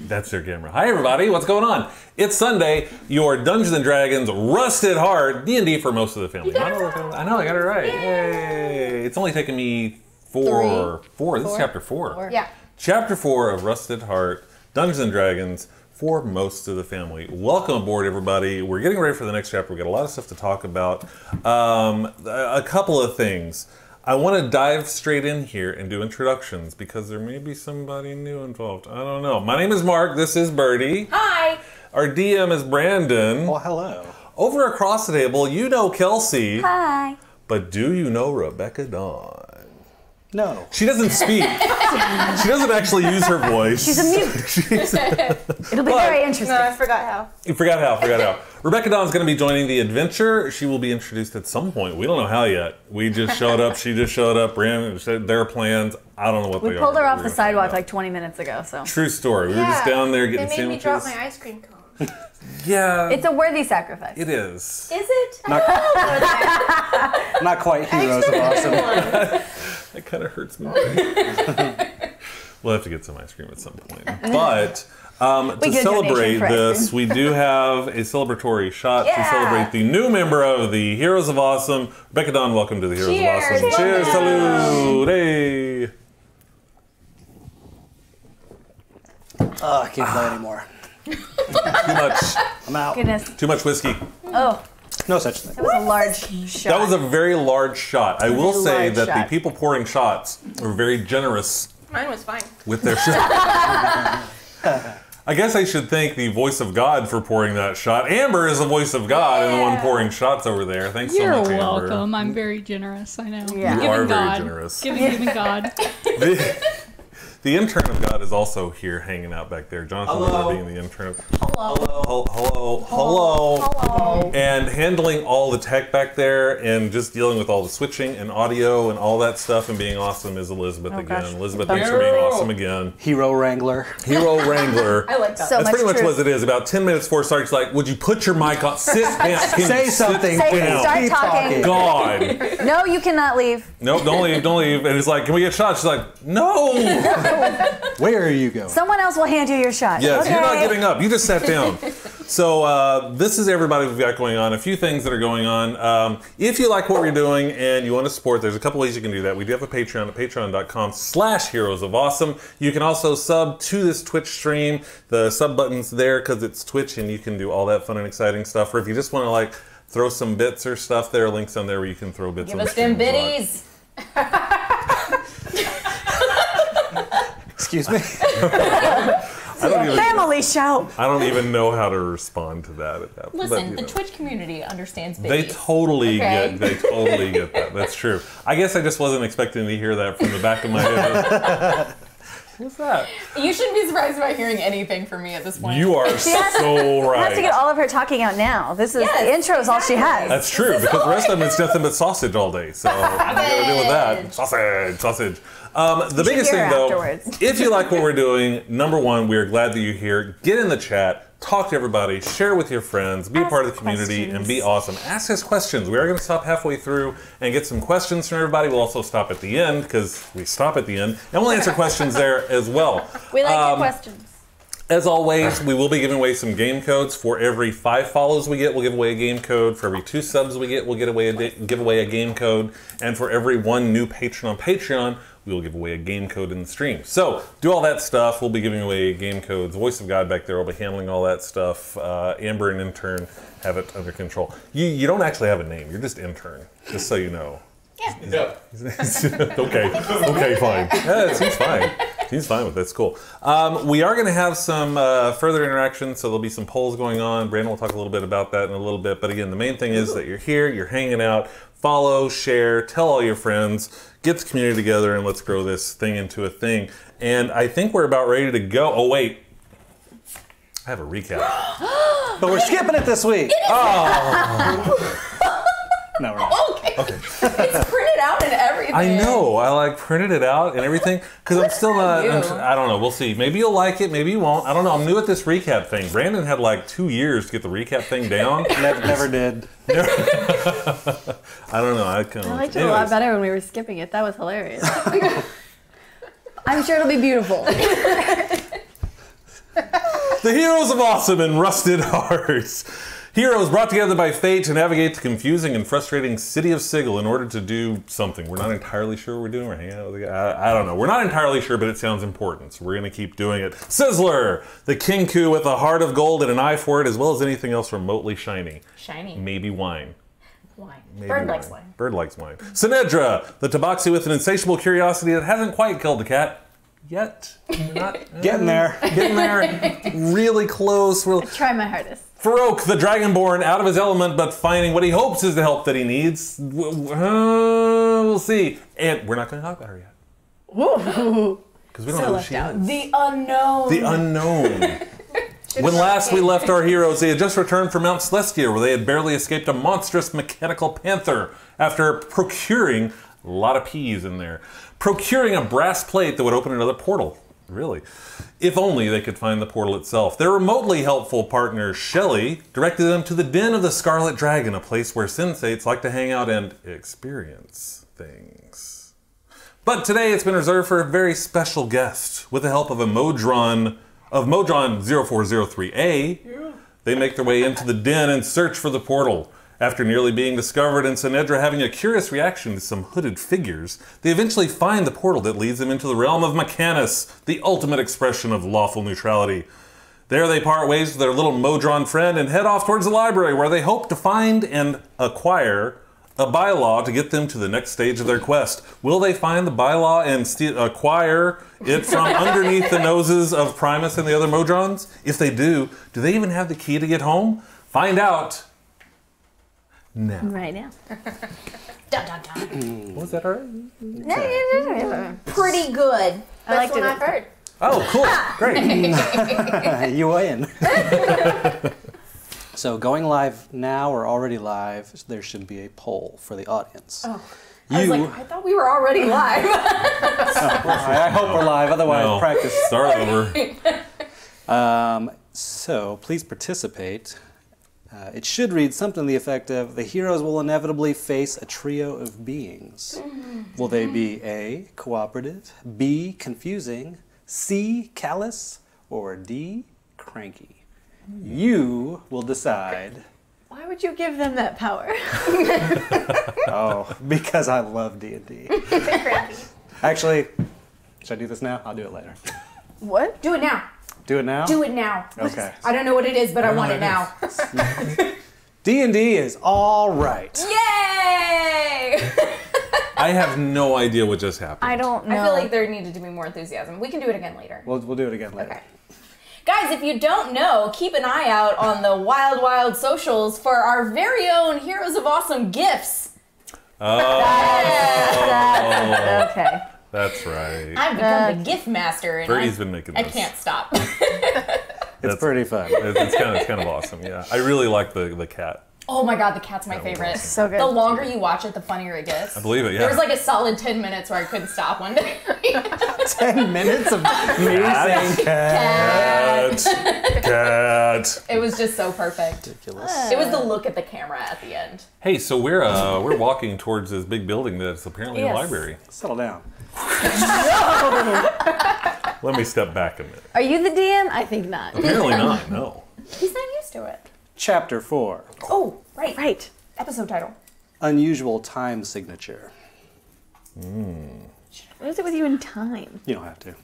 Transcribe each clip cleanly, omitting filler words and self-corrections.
That's their camera. Hi everybody, what's going on? It's Sunday, your Dungeons & Dragons Rusted Heart, D&D for most of the family. I know, I got it right. Yay! It's only taken me four. This is chapter 4. Yeah. Chapter 4 of Rusted Heart, Dungeons & Dragons for most of the family. Welcome aboard everybody. We're getting ready for the next chapter. We've got a lot of stuff to talk about. A couple of things. I want to dive straight in here and do introductions because there may be somebody new involved. I don't know. My name is Mark. This is Birdie. Hi. Our DM is Brandon. Oh, hello. Over across the table, you know Kelsey. Hi. But do you know Rebecca Dawn? No. She doesn't speak. She doesn't actually use her voice. She's a mute. It'll be very interesting. No, I forgot how. You forgot how. Rebecca Dawn's going to be joining the adventure. She will be introduced at some point. We don't know how yet. We just showed up. She just showed up. Brandon said their plans. I don't know what they are. We pulled her off the sidewalk like 20 minutes ago. So true story. We were just down there getting they made sandwiches. me drop my ice cream cone. Yeah. It's a worthy sacrifice. It is. Is it? Not quite Heroes of Awesome. That kind of hurts me. We'll have to get some ice cream at some point. But to celebrate this, we do have a celebratory shot to celebrate the new member of the Heroes of Awesome. Rebecca Dawn, welcome to the Heroes of Awesome. Cheers, salute. Hey. I can't play anymore. Too much. I'm out. Goodness. Too much whiskey. Oh. No such thing. That was a large shot. That was a very large shot. I will say that shot. the people pouring shots were very generous Mine was fine. with their shot. I guess I should thank the voice of God for pouring that shot. Amber is the voice of God and the one pouring shots over there. Thanks so much, Amber. You're welcome. I'm very generous. I know. Yeah. You are very generous. Giving God. The intern of God is also here hanging out back there. Jonathan Miller being the intern of Hello. And handling all the tech back there and just dealing with all the switching and audio and all that stuff and being awesome is Elizabeth again. Gosh. Elizabeth, thanks for being awesome again. Hero Wrangler. Hero Wrangler. I like that. So That's pretty much truth. what it is. About 10 minutes before it starts, like, would you put your mic on? Sit down. Say something. Start Keep talking. God. No, you cannot leave. Nope, don't leave. And it's like, can we get shots? She's like, no. Where are you going? Someone else will hand you your shot. Yes, okay. you're not getting up. You just sat down. So this is everybody we've got going on. A few things that are going on. If you like what we're doing and you want to support, there's a couple ways you can do that. We do have a Patreon at patreon.com/Heroes of Awesome. You can also sub to this Twitch stream. The sub button's there because it's Twitch and you can do all that fun and exciting stuff. Or if you just want to like throw some bits or stuff, there are links on there where you can throw bits. Give on us the them stream biddies. Excuse me? Family show. I don't even know how to respond to that at that point. Listen, the Twitch community understands They biddies. totally get that. That's true. I guess I just wasn't expecting to hear that from the back of my head. What's that? You shouldn't be surprised about hearing anything from me at this point. You are so I right. have to get all of her talking out now. This is the intro is all she has. That's true, because the rest of them it's nothing but sausage all day. So we gotta deal with that. Sausage. The biggest thing though, afterwards. if you like what we're doing, number one, we are glad that you're here. Get in the chat. Talk to everybody, share with your friends, be a part of the community, and be awesome. Ask us questions. We are going to stop halfway through and get some questions from everybody. We'll also stop at the end, because we stop at the end, and we'll answer questions there as well. We like your questions. As always, we will be giving away some game codes. For every 5 follows we get, we'll give away a game code. For every 2 subs we get, we'll give away a game code. And for every 1 new patron on Patreon, we will give away a game code in the stream. So do all that stuff. We'll be giving away game codes. Voice of God back there will be handling all that stuff. Amber and intern have it under control. You don't actually have a name. You're just intern, just so you know. Yeah. Okay, fine. Yeah, it seems fine. Seems fine with that. It's cool. We are going to have some further interaction, so there'll be some polls going on. Brandon will talk a little bit about that in a little bit. But again, the main thing is that you're here, you're hanging out. Follow, share, tell all your friends, get the community together, and let's grow this thing into a thing. And I think we're about ready to go. Oh, wait. I have a recap. But we're skipping it this week. Oh. No, we're not. Okay. It's printed out and everything. I know. I like printed it out and everything because I'm still not. I don't know. We'll see. Maybe you'll like it. Maybe you won't. I don't know. I'm new at this recap thing. Brandon had like 2 years to get the recap thing down. Never did. I don't know. I liked it a lot better when we were skipping it. That was hilarious. I'm sure it'll be beautiful. The heroes of awesome and rusted hearts. Heroes brought together by fate to navigate the confusing and frustrating city of Sigil in order to do something. We're not entirely sure what we're doing. We're hanging out with the guy. I don't know. We're not entirely sure, but it sounds important, so we're going to keep doing it. Sizzler, the Kinku with a heart of gold and an eye for it, as well as anything else remotely shiny. Shiny. Maybe wine. Wine. Maybe Bird likes wine. Bird likes wine. Sinedra, the tabaxi with an insatiable curiosity that hasn't quite killed the cat. Yet. Not, Getting there. Getting there. Really close. Really. Try my hardest. Farouk, the Dragonborn, out of his element, but finding what he hopes is the help that he needs. We'll see. And we're not going to talk about her yet. Woo! Because we don't know who she is. The unknown. The unknown. When last we left our heroes, they had just returned from Mount Celestia, where they had barely escaped a monstrous mechanical panther after procuring a lot of peas in there. Procuring a brass plate that would open another portal. Really. If only they could find the portal itself. Their remotely helpful partner, Shelley, directed them to the Den of the Scarlet Dragon, a place where sensates like to hang out and experience things. But today it's been reserved for a very special guest. With the help of Modron 0403A, they make their way into the den and search for the portal. After nearly being discovered and Sinedra having a curious reaction to some hooded figures, they eventually find the portal that leads them into the realm of Mechanis, the ultimate expression of lawful neutrality. There they part ways with their little Modron friend and head off towards the library, where they hope to find and acquire a bylaw to get them to the next stage of their quest. Will they find the bylaw and acquire it from underneath the noses of Primus and the other Modrons? If they do they even have the key to get home? Find out now. Right now. Dun, dun, dun. Was that her? Pretty good. I liked That's what it. I've heard. Oh, cool. Great. You win. So going live now or already live, there should be a poll for the audience. Oh. I thought we were already live. I hope we're live, otherwise No. practice. Start over. So please participate. It should read something to the effect of, the heroes will inevitably face a trio of beings. Will they be A, cooperative, B, confusing, C, callous, or D, cranky? You will decide. Why would you give them that power? Oh, because I love D&D. Actually, should I do this now? I'll do it later. What? Do it now. Do it now? Do it now. Okay. I don't know what it is, but I want it now. D&D is all right. Yay! I have no idea what just happened. I don't know. I feel like there needed to be more enthusiasm. We can do it again later. We'll do it again later. Okay. Guys, if you don't know, keep an eye out on the Wild Wild socials for our very own Heroes of Awesome gifts. Oh, Okay. that's right. I've become the gift master, and Birdie's been making I this. can't stop. It's pretty fun. It's kind of awesome, yeah. I really like the cat. Oh my god, the cat's my favorite. So good. The longer you watch it, the funnier it gets. I believe it, yeah. There was like a solid 10 minutes where I couldn't stop one day. 10 minutes of me saying cat. Cat. It was just so perfect. Ridiculous. It was the look at the camera at the end. Hey, so we're walking towards this big building that's apparently a Yes. library. Settle down. Let me step back a minute. Are you the DM? I think not. Apparently not, no. He's not used to it. Chapter 4. Oh, right. Right. Episode title. Unusual time signature. What is it with you in time? You don't have to.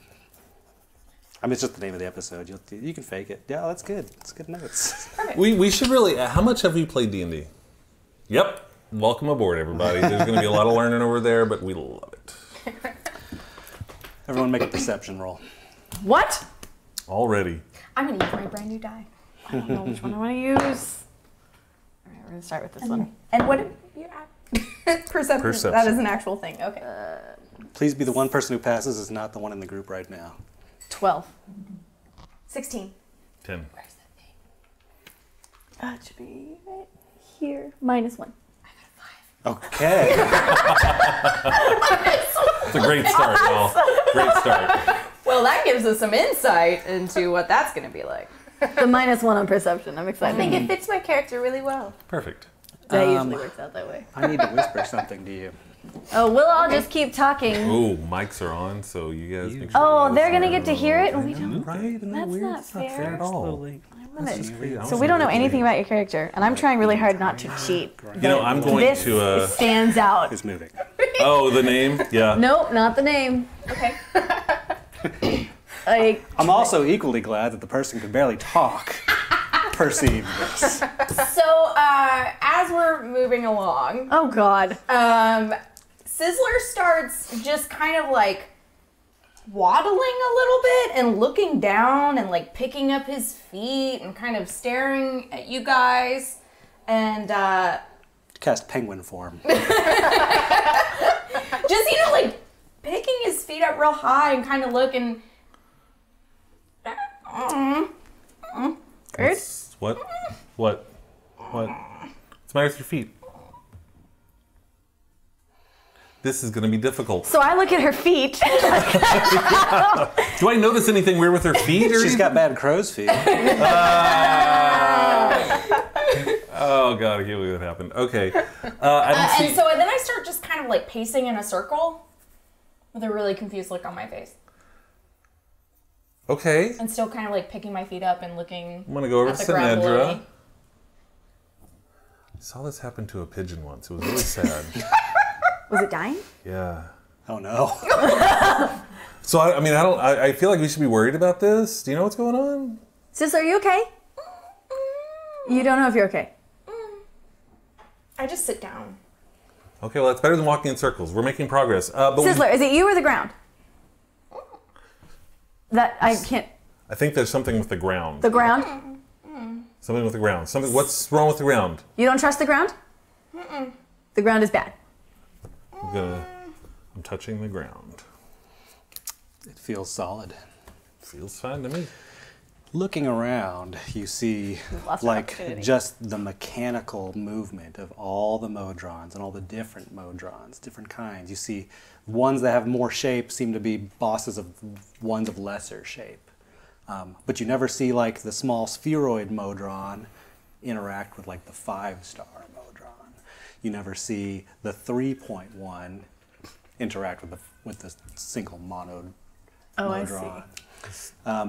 I mean, it's just the name of the episode. You can fake it. Yeah, that's good. That's good notes. We should really, how much have you played D&D? Yep. Welcome aboard, everybody. There's going to be a lot of learning over there, but we love it. Everyone make a perception roll. What? Already. I'm going to use my brand new die. I don't know which one I want to use. All right, we're going to start with this one. And what did you add? Perception. Perception. That is an actual thing. Okay. Please be the one person who passes is not the one in the group right now. 12. 16. 10. Where's that thing? It should be right here. -1. Okay. It's a great start, Al. Great start. Well, that gives us some insight into what that's going to be like. The -1 on perception. I'm excited. I think it fits my character really well. Perfect. That usually works out that way. I need to whisper something to you. Oh, we'll all just keep talking. Oh, mics are on, so you guys make sure. Oh, they're gonna get to hear it, and we don't. Right? Isn't that That's weird? not It's not fair fair. at all. Slowly. So we don't know anything about your character, and I'm trying really hard not to cheat. You know, I'm going This to. stands out. It's moving. Oh, the name? Yeah. Nope, not the name. Okay. Like, I'm also equally glad that the person who could barely talk perceived this. So, as we're moving along, oh god. Sizzler starts just kind of like waddling a little bit and looking down and like picking up his feet and kind of staring at you guys. And Cast penguin form. just, like picking his feet up real high and kind of looking. What's- What? What's the matter with your feet? This is going to be difficult. So I look at her feet. Do I notice anything weird with her feet? Or She's got bad crow's feet. Oh god, I can't believe that happened. Okay. I don't see. And so then I start just kind of like pacing in a circle with a really confused look on my face. Okay. And still kind of like picking my feet up and looking I'm going to go over at to the ground below Sinedra. me. I saw this happen to a pigeon once. It was really sad. Was it dying? Yeah. Oh no. So I feel like we should be worried about this. Do you know what's going on? Sis, are you okay? You don't know if you're okay. I just sit down. Okay, well that's better than walking in circles. We're making progress. Sizzler, is it you or the ground? That I can't. I think there's something with the ground. The ground? Something with the ground. Something. What's wrong with the ground? You don't trust the ground? The ground is bad. I'm touching the ground. It feels solid. Feels fine to me. Looking around, you see Lots of like opportunity. just the mechanical movement of all the modrons and all the different modrons, different kinds. You see ones that have more shape seem to be bosses of ones of lesser shape. But you never see like the small spheroid modron interact with like the 5-star modron. You never see the 3.1 interact with the single mono modron.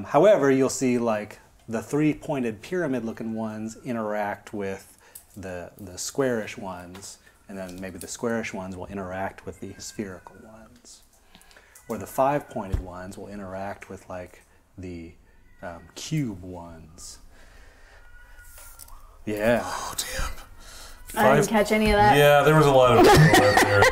However, you'll see like the 3-pointed pyramid-looking ones interact with the squarish ones, and then maybe the squarish ones will interact with the spherical ones, or the 5-pointed ones will interact with like the cube ones. Yeah. Oh damn. I didn't catch any of that. Yeah, there was a lot of people out there.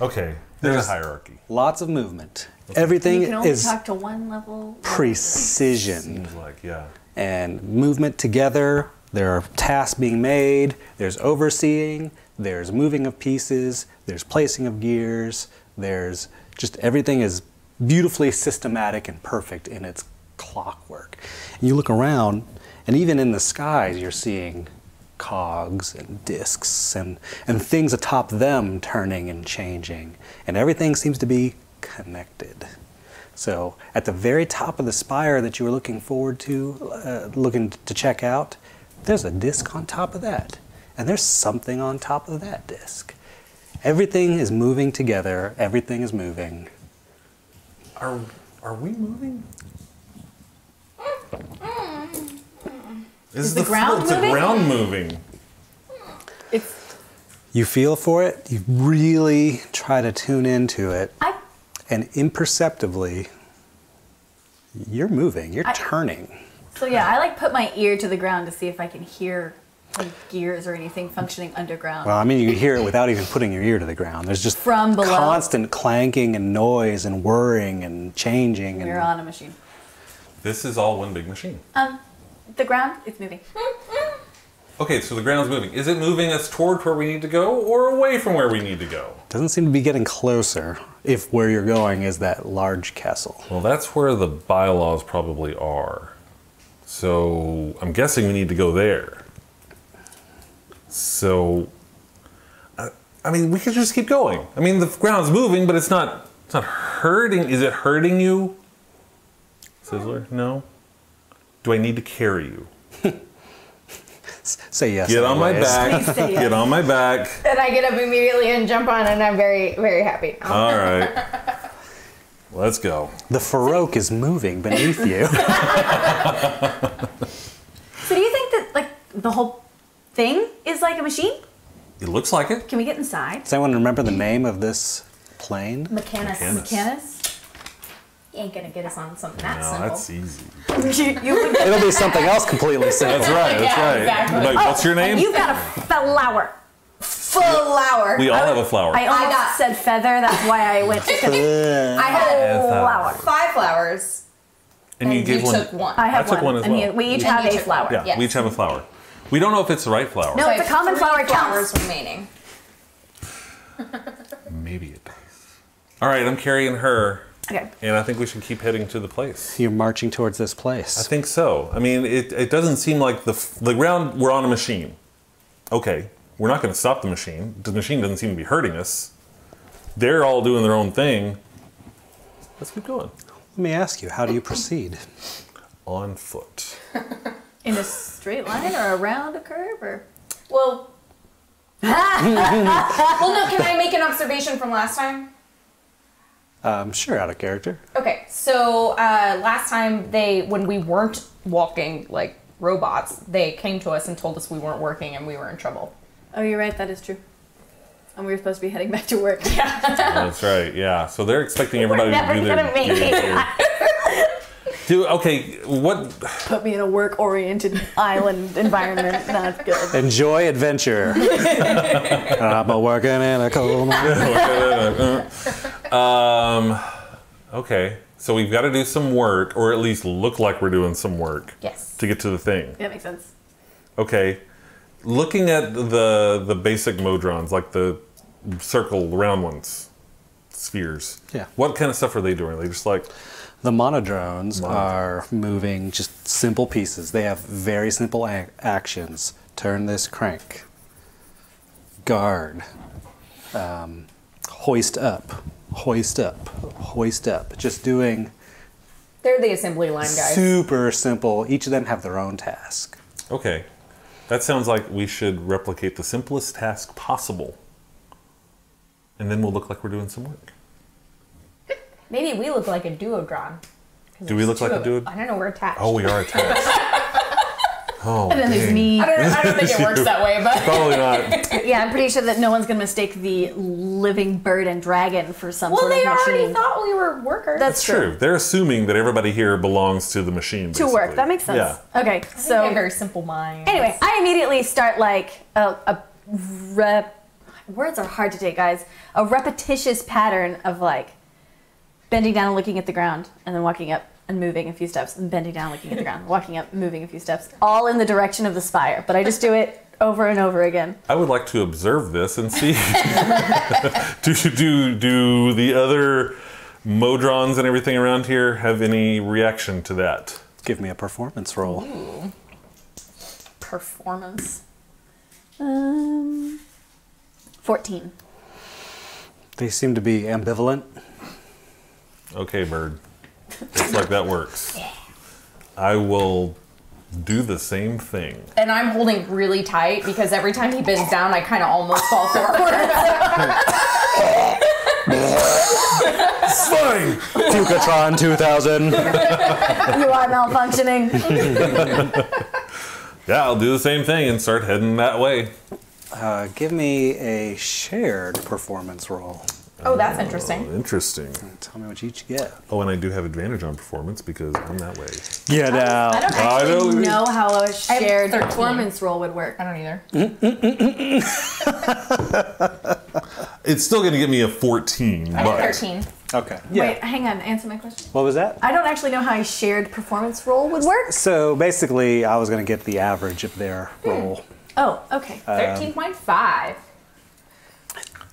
Okay, there's a hierarchy. Lots of movement. Everything You can only is talk to one level. precision. Seems like, yeah. And movement together. There are tasks being made, there's overseeing, there's moving of pieces, there's placing of gears, there's just everything is beautifully systematic and perfect in its clockwork. And you look around, and even in the skies you're seeing cogs and discs and things atop them turning and changing. And everything seems to be connected. So at the very top of the spire that you were looking forward to, looking to check out, there's a disc on top of that. And there's something on top of that disc. Everything is moving together. Everything is moving. Are we moving? Is the ground it's moving? the ground moving. It's. You feel for it. You really try to tune into it. And imperceptibly, you're moving. You're turning. So yeah, I like put my ear to the ground to see if I can hear like gears or anything functioning underground. Well, I mean, you can hear it without even putting your ear to the ground. There's just From below? constant clanking and noise and whirring and changing. We're And on a machine. This is all one big machine. The ground, it's moving. Okay, so the ground's moving. Is it moving us toward where we need to go or away from where we need to go? doesn't seem to be getting closer if where you're going is that large castle. Well, that's where the bylaws probably are. So I'm guessing we need to go there. So, I mean, we could just keep going. I mean, the ground's moving, but it's not hurting. Is it hurting you? Sizzler? No? Do I need to carry you? Say yes. Get on my anyways. back. Please say yes. Get on my back. And I get up immediately and jump on, and I'm very, very happy. All right. Let's go. The Farouk is moving beneath you. So do you think that like the whole thing is like a machine? It looks like it. Can we get inside? Does anyone remember the name of this plane? Mechanis. Mechanis? You ain't gonna get us on something that No, simple. that's easy. you would It'll be something else completely simple. That's right. That's Yeah, right. exactly. Like, what's your name? You got a flower. Flower. We all have a flower. I almost got- said feather. That's why I went to I had flower. 5 flowers. and you gave one. took one. I have I took one as and well. we each And have you a took flower. one. Yeah, Yes. we each have a flower. We don't know if it's the right flower. No, So it's I a have common 3 flower. It flowers counts. remaining. Maybe it does. All right, I'm carrying her, Okay. and I think we should keep heading to the place. You're marching towards this I place. think so. I mean, it doesn't seem like the ground. We're on a machine. Okay, we're not going to stop the machine. The machine doesn't seem to be hurting us. They're all doing their own thing. Let's keep going. Let me ask you, how do you proceed? On foot. In a straight line or around a curve or? Well, well, no. Can I make an observation from last time? Sure, out of character. Okay, so last time when we weren't walking like robots, they came to us and told us we weren't working and we were in trouble. Oh, you're right. That is true. And we were supposed to be heading back to work. That's right. Yeah. So they're expecting everybody never to do their. gonna make it. Okay. What? Put me in a work-oriented island environment. Not good. Enjoy adventure. I'm a working in a coal mine. Okay. So we've got to do some work, or at least look like we're doing some work. Yes. To get to the thing. That makes sense. Okay. Looking at the basic modrons, like the circle round ones, spheres. Yeah. What kind of stuff are they doing? Are they just like The monodrones are moving just simple pieces. They have very simple actions. Turn this crank. Guard. Hoist up. Hoist up. Hoist up. Just doing They're the assembly line guys. super simple. Each of them have their own task. okay? That sounds like we should replicate the simplest task possible, and then we'll look like we're doing some work. Maybe we look like a duodron. Do we look like a dude? I don't know. We're attached. Oh, we are attached. Oh, And then there's dang. me. I don't think it works that way, but Probably not. Yeah, I'm pretty sure that no one's gonna mistake the living bird and dragon for some well, sort of they machine. already thought we were workers. That's True. They're assuming that everybody here belongs to the machine. to work. basically. That makes sense. Yeah. Okay, I have so very simple mind. anyway, I immediately start like words are hard to take, guys. A repetitious pattern of like bending down and looking at the ground, and then walking up and moving a few steps, and bending down, looking at the ground, walking up, moving a few steps, all in the direction of the spire. But I just do it over and over again. I would like to observe this and see. do the other modrons and everything around here have any reaction to that? Give me a performance roll. Performance. 14. They seem to be ambivalent. Okay, bird. Looks like that works. I will do the same thing. And I'm holding really tight because every time he bends down, I kind of almost fall forward. Fine. Fucatron 2000. You are malfunctioning. Yeah, I'll do the same thing and start heading that way. Give me a shared performance roll. Oh, that's interesting. Interesting. Tell me what you each get. Oh, and I do have advantage on performance because I'm that way. Get out. I don't I actually don't- know how a shared 13. performance role would work. I don't either. It's still going to get me a 14, I but have 13. Okay. Wait, hang on. Answer my question. What was that? I don't actually know how a shared performance role would work. So basically, I was going to get the average of their roll. Oh, okay. 13.5.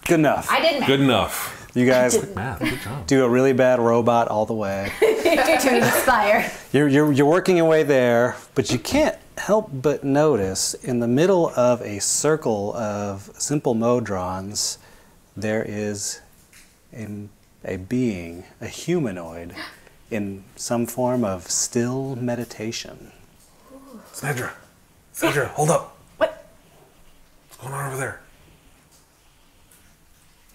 Good enough. I didn't. good enough. You guys Math, good job. do a really bad robot all the way. To inspire. You're working your way there, but you can't help but notice in the middle of a circle of simple modrons, there is a being, a humanoid, in some form of still meditation. Sandra, hold up. What? going on over there?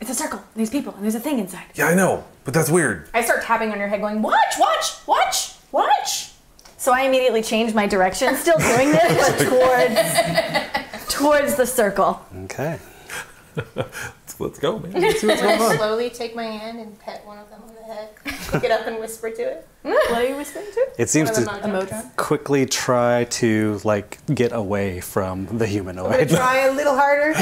It's a circle. And there's people, and there's a thing inside. Yeah, I know, but that's weird. I start tapping on your head going, watch, watch, watch, watch. So I immediately change my direction, still doing this, but towards the circle. Okay. Let's go, man. Let's see what's going on. Slowly take my hand and pet one of them on the head. Pick it up and whisper to it. What are you whispering to? It seems One of to the Mojang. quickly try to like get away from the humanoid. Try a little harder.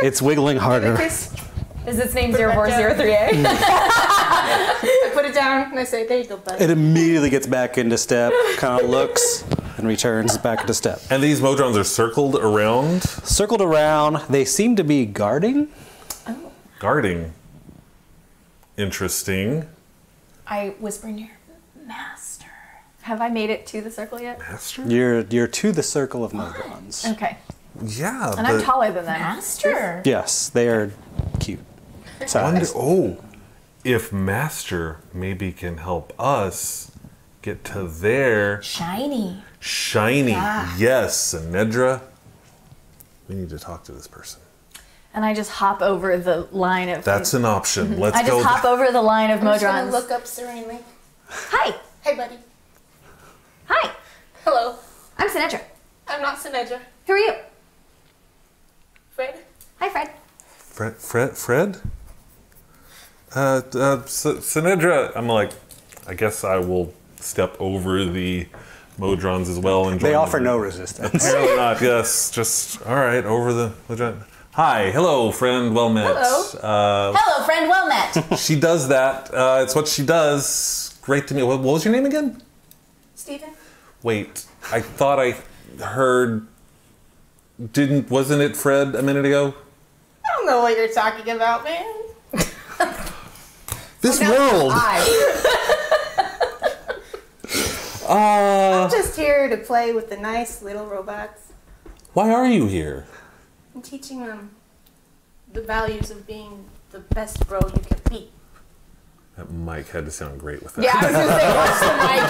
It's wiggling harder. Is its name 0403A? I put it down and I say, there you go, bud. It immediately gets back into step, kind of looks, and returns back into step. And these Mojons are circled around. Circled around, they seem to be guarding. Guarding. Interesting. I whisper in your master. Have I made it to the circle yet? Master? You're to the circle of Mojons. Okay. Yeah. And I'm taller than them. Master? Yes, they are cute. Size. If Master maybe can help us get to their Shiny. shiny. Yes, Sinedra. We need to talk to this person. And I just hop over the line of... That's an option. Let's I go. just hop over the line of I'm just gonna Mojons. look up serenely. Hi. Hey, buddy. Hi. Hello. I'm Sinedra. I'm not Sinedra. Who are you? Fred. Hi, Fred. Fred? Sinedra. I'm like, I guess I will step over the Mojons as well. And They join offer them. no resistance. Apparently not. Yes, just all right over the Mojon. Hi, hello, friend. Well met. Hello. Hello, friend. Well met. She does that. It's what she does. Great to meet. What was your name again? Steven. Wait, I thought I heard. Wasn't it Fred a minute ago? I don't know what you're talking about, man. This world. I'm just here to play with the nice little robots. Why are you here? I'm teaching them the values of being the best bro you can be. That mic had to sound great with that. Yeah, I was gonna say, watch the mic,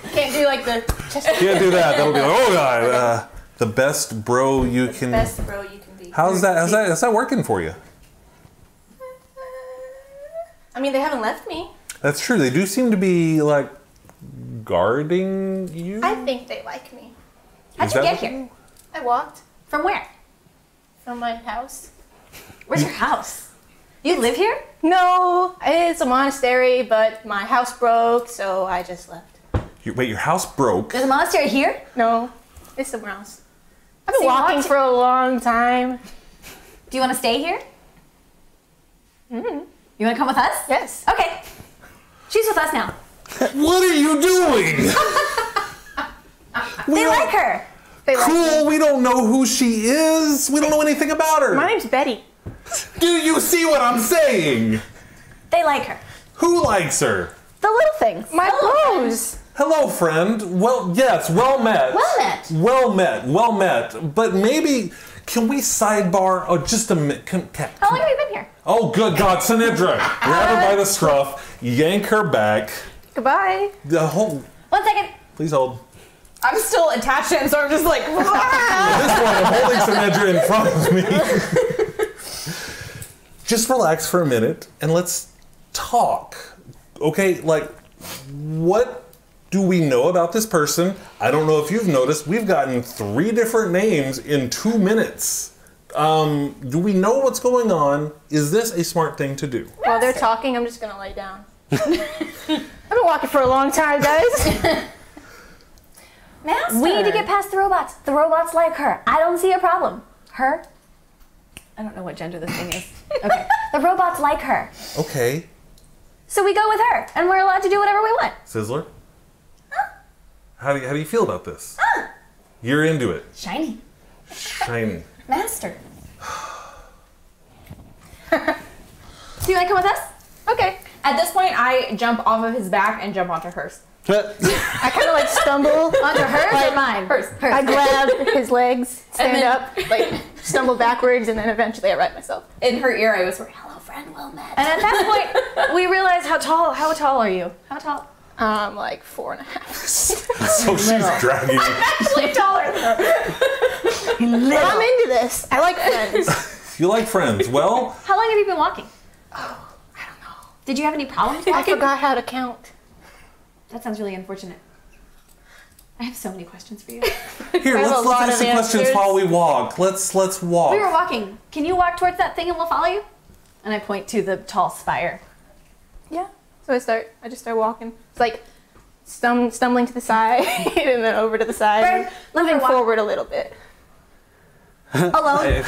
yo. Can't do like the chest. Can't do that. That'll be like, oh god, the best bro you can. Best bro you can be. How's that working for you? I mean, they haven't left me. That's true. They do seem to be like guarding you. I think they like me. How'd Is you that get what here? I walked From where? from my house. Where's your house? You live here? No, it's a monastery, but my house broke, so I just left. Wait, your house broke. There's a monastery here? No, it's somewhere else. I've been So you walking want to- for a long time. Do you want to stay here? You want to come with us? Yes. Okay. She's with us now. What are you doing? They like her. They like me. Cool. We don't know who she is. We don't know anything about her. My name's Betty. Do you see what I'm saying? They like her. Who likes her? The little things. My Hello, bros. Hello, friend. Well, yes, well met. Well met. Well met. Well met. But maybe, can we sidebar? Oh, just a minute. How long have you been here? Oh, good God, Sinedra. Grab her by the scruff, yank her back. Goodbye. The whole. 1 second. Please hold. I'm still attached to him, so I'm just like, At this point, I'm holding Sinedra in front of me. Just relax for a minute and let's talk. Okay, like, what do we know about this person? I don't know if you've noticed, we've gotten 3 different names in 2 minutes. Do we know what's going on? Is this a smart thing to do? While they're talking, I'm just gonna lay down. I've been walking for a long time, guys. Master. We need to get past the robots. The robots like her. I don't see a problem. Her? I don't know what gender this thing is. Okay. The robots like her. Okay. So we go with her, and we're allowed to do whatever we want. Sizzler? How do you feel about this? You're into it. Shiny. Shiny. Master. Do you want to come with us? okay. At this point, I jump off of his back and jump onto hers. I kind of like stumble Onto hers or mine? Hers. I grab his legs, stand then- up, like stumble backwards, and then eventually I right myself. In her ear, I whisper, hello, friend, well met. And at that point, we realize how tall are you? How tall? Like 4.5. So she's dragging. Actually taller than her. But I'm into this. I like friends. You like friends? Well, How long have you been walking? Oh, I don't know. Did you have any problems I walking? forgot how to count. That sounds really unfortunate. I have so many questions for you. here, I have a let's lot ask the of questions answers. while we walk. Let's walk. We were walking. Can you walk towards that thing and we'll follow you? And I point to the tall spire. Yeah. So I just start walking. It's like stumbling to the side and then over to the side. Bird, And let me moving walk forward a little bit. alone.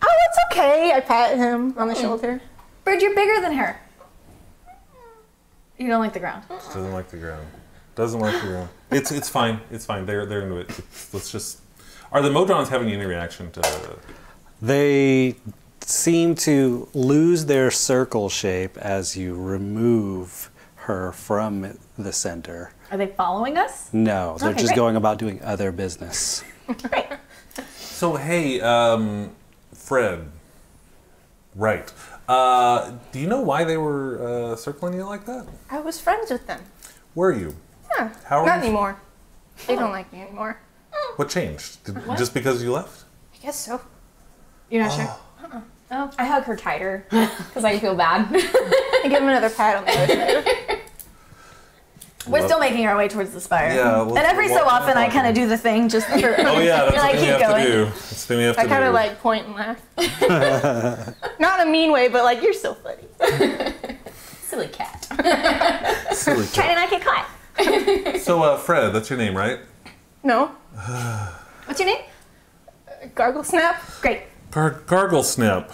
Oh, it's okay. I pat him on the shoulder. Bird, you're bigger than her. You don't like the ground. Doesn't like the ground. Doesn't like the ground. It's fine. It's fine. They're into it. Let's just. Are the Modrons having any reaction to? They seem to lose their circle shape as you remove her from the center. Are they following us? No, they're Okay, just great. going about doing other business. Great. So hey, Fred. Right. Do you know why they were circling you like that? I was friends with them. Were you? Yeah. How are Not you? anymore. They don't like me anymore. What changed? Just because you left? I guess so. You're not sure? Oh. I hug her tighter because I feel bad. I give him another pat on the other side. We're Well- still making our way towards the spire. Yeah, well, and every so walk- often I walk- kind of do the thing just for. Oh yeah, that's and I the thing you keep have going. to do. That's the thing you have to I do. kind of like point and laugh. Not in a mean way, but like, you're so funny. Silly cat. Silly Try to cat. not get caught. So Fred, that's your name, right? No. What's your name? Gargle snap. Great. Gargle Snap.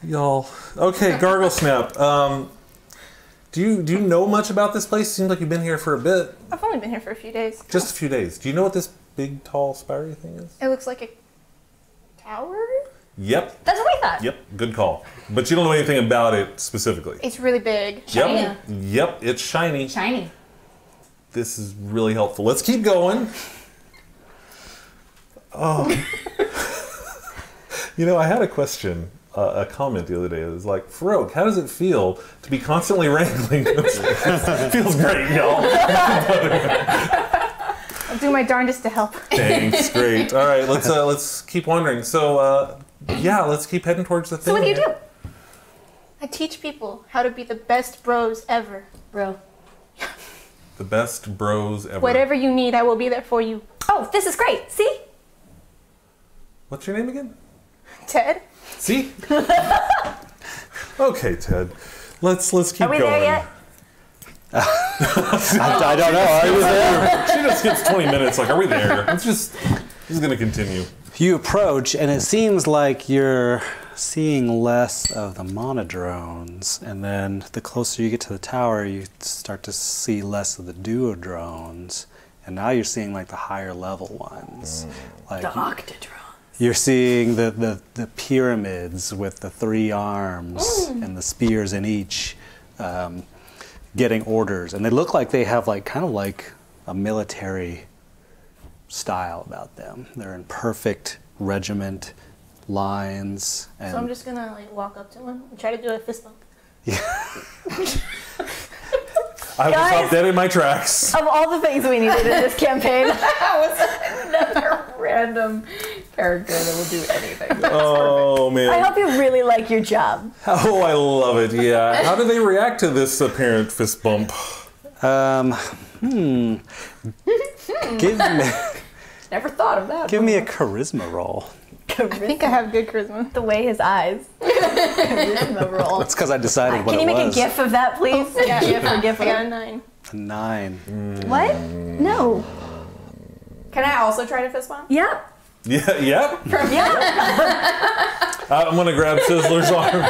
Y'all. Okay, Gargle Snap. Do you know much about this place? Seems like you've been here for a bit. I've only been here for a few days. Just a few days. Do you know what this big, tall, spiry thing is? It looks like a tower. Yep. That's what we thought. Yep. Good call. But you don't know anything about it specifically. It's really big. Yep. Yep. It's shiny. Shiny. This is really helpful. Let's keep going. Oh. You know, I had a question, a comment the other day. It was like, Farouk, how does it feel to be constantly wrangling? Feels great, y'all. I'll do my darndest to help. Thanks, great. All right, let's keep wandering. So, yeah, let's keep heading towards the thing. So what do you do? I teach people how to be the best bros ever. Bro. The best bros ever. Whatever you need, I will be there for you. Oh, this is great. See? What's your name again? Ted? See? Okay, Ted. Let's keep Are we going. there yet? I don't know. Are you there? She just skips 20 minutes. Like, are we there? This is going to continue. You approach, and it seems like you're seeing less of the monodrones, and then the closer you get to the tower, you start to see less of the duodrones, and now you're seeing like the higher level ones. Like Octodrone. you're seeing the pyramids with the 3 arms and the spears in each, getting orders, and they look like they have like kind of like a military style about them. They're in perfect regiment lines, and So I'm just gonna like walk up to him and try to do a fist bump. I will Guys. stop dead in my tracks. Of all the things we needed in this campaign, That was another random character that will do anything. Oh, I man. hope you really like your job. Oh, I love it. Yeah. How do they react to this apparent fist bump? give me, Never thought of that. give me a charisma roll. I think I have good charisma. The way his eyes. Charisma roll. That's because I decided what Can you it make was. a gif of that, please? Yeah. A gif or gif I got a of 9. A 9. What? No. Can I also try to fist bump? Yep. Yeah, yep. Yeah. I'm going to grab Sizzler's arm.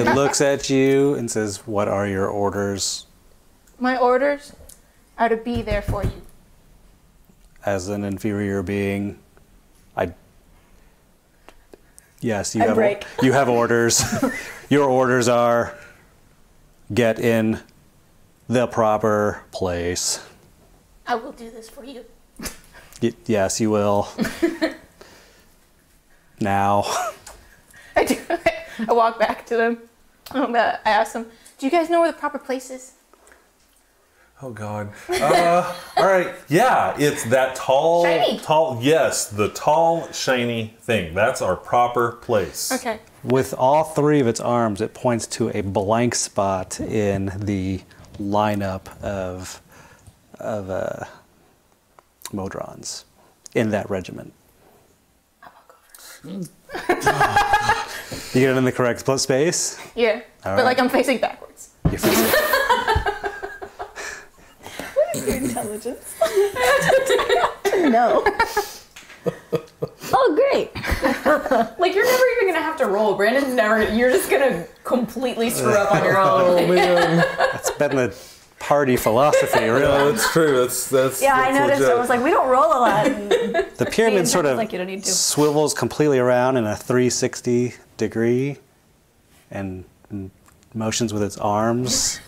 It looks at you and says, "What are your orders?" My orders are to be there for you. As an inferior being, yes, you I have break. you have orders. Your orders are get in the proper place. I will do this for you. Yes, you will. Now. I do. I walk back to them. I ask them, do you guys know where the proper place is? Oh God. All right. Yeah, it's that tall, Shiny. yes, the tall, shiny thing. That's our proper place. Okay. With all three of its arms, it points to a blank spot in the lineup of Modrons in that regiment. You get it in the correct space? Yeah. All But right. like I'm facing backwards. You're facing. Your intelligence. No. Oh, great. Like you're never even gonna have to roll. Brandon's never. You're just gonna completely screw up on your Oh own. man. That's been the party philosophy, really. No, that's true. That's Yeah, I that's noticed. legit. I was like, we don't roll a lot. The pyramid sort of like you don't need to. swivels completely around in a 360 degree and motions with its arms.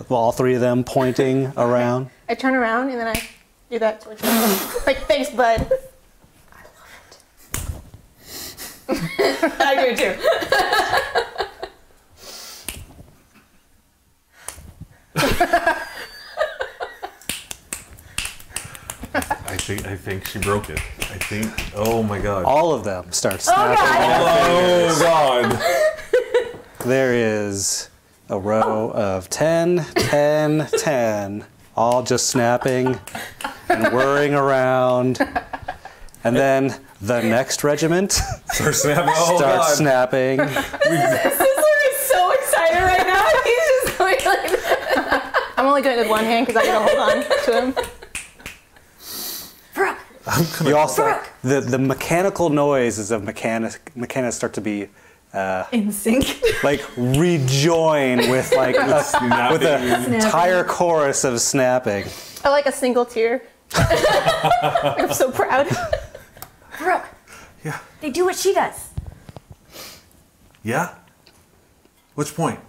All three of them pointing around. I turn around and then I do that towards you. Like, thanks, bud. I do too. I think she broke it. I think. Oh my God. All of them start snapping. Oh God. There is a row of 10, 10, 10, all just snapping and whirring around. And then the next regiment Start snapping. Oh starts God. snapping. Sizzler is so excited right now. He's just going like that. I'm only doing it with one hand because I gotta hold on to him. You also, the mechanical noises of Mechanis start to be In sync. like rejoin with like with an entire chorus of snapping. I like a single tear. I'm so proud. Brooke, Yeah. they do what she does. Yeah. Which point?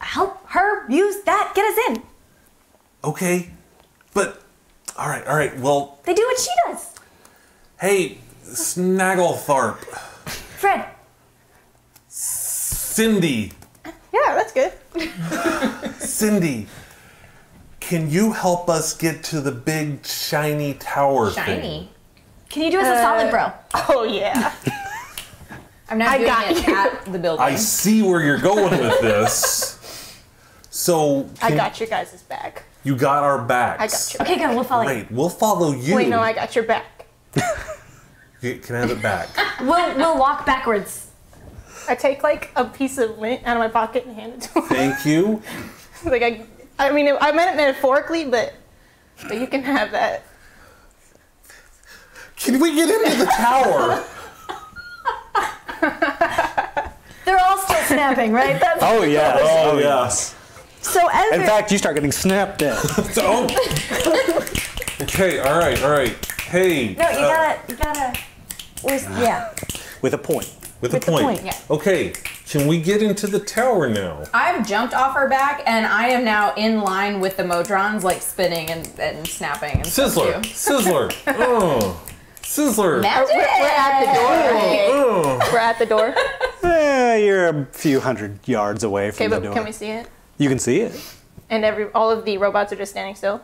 Help her use that. Get us in. Okay. But. All right. Well, They do what she does. hey, Snaggletharp, Fred, Cindy, Yeah, that's good. Cindy. Can you help us get to the big shiny tower thing? Shiny. can you do us a solid, bro? Oh, yeah. I'm not I doing got it you. at the building. I see where you're going with this. So I got your guys' back. You got our backs. I got your Okay, good. We'll follow you. Great. We'll follow you. Wait, no, I got your back. Can I have it back? We'll walk backwards. I take like a piece of lint out of my pocket and hand it to him. Thank you. Like I mean, I meant it metaphorically, but you can have that. Can we get into the tower? They're all still snapping, right? That's, Oh yes. Oh, yes. so as In they're- fact, you start getting snapped at. So, okay, all right. Hey. no, you gotta. Yeah. With a point. With with a the point. point, yeah. Okay, can we get into the tower now? I've jumped off her back and I am now in line with the Modrons, like spinning and snapping and Sizzler. stuff too. Sizzler. Oh. Sizzler. Magic. We're at the door. Right? Oh. We're at the door. You're a few hundred yards away Okay, from the but door. can we see it? You can see it. And all of the robots are just standing still.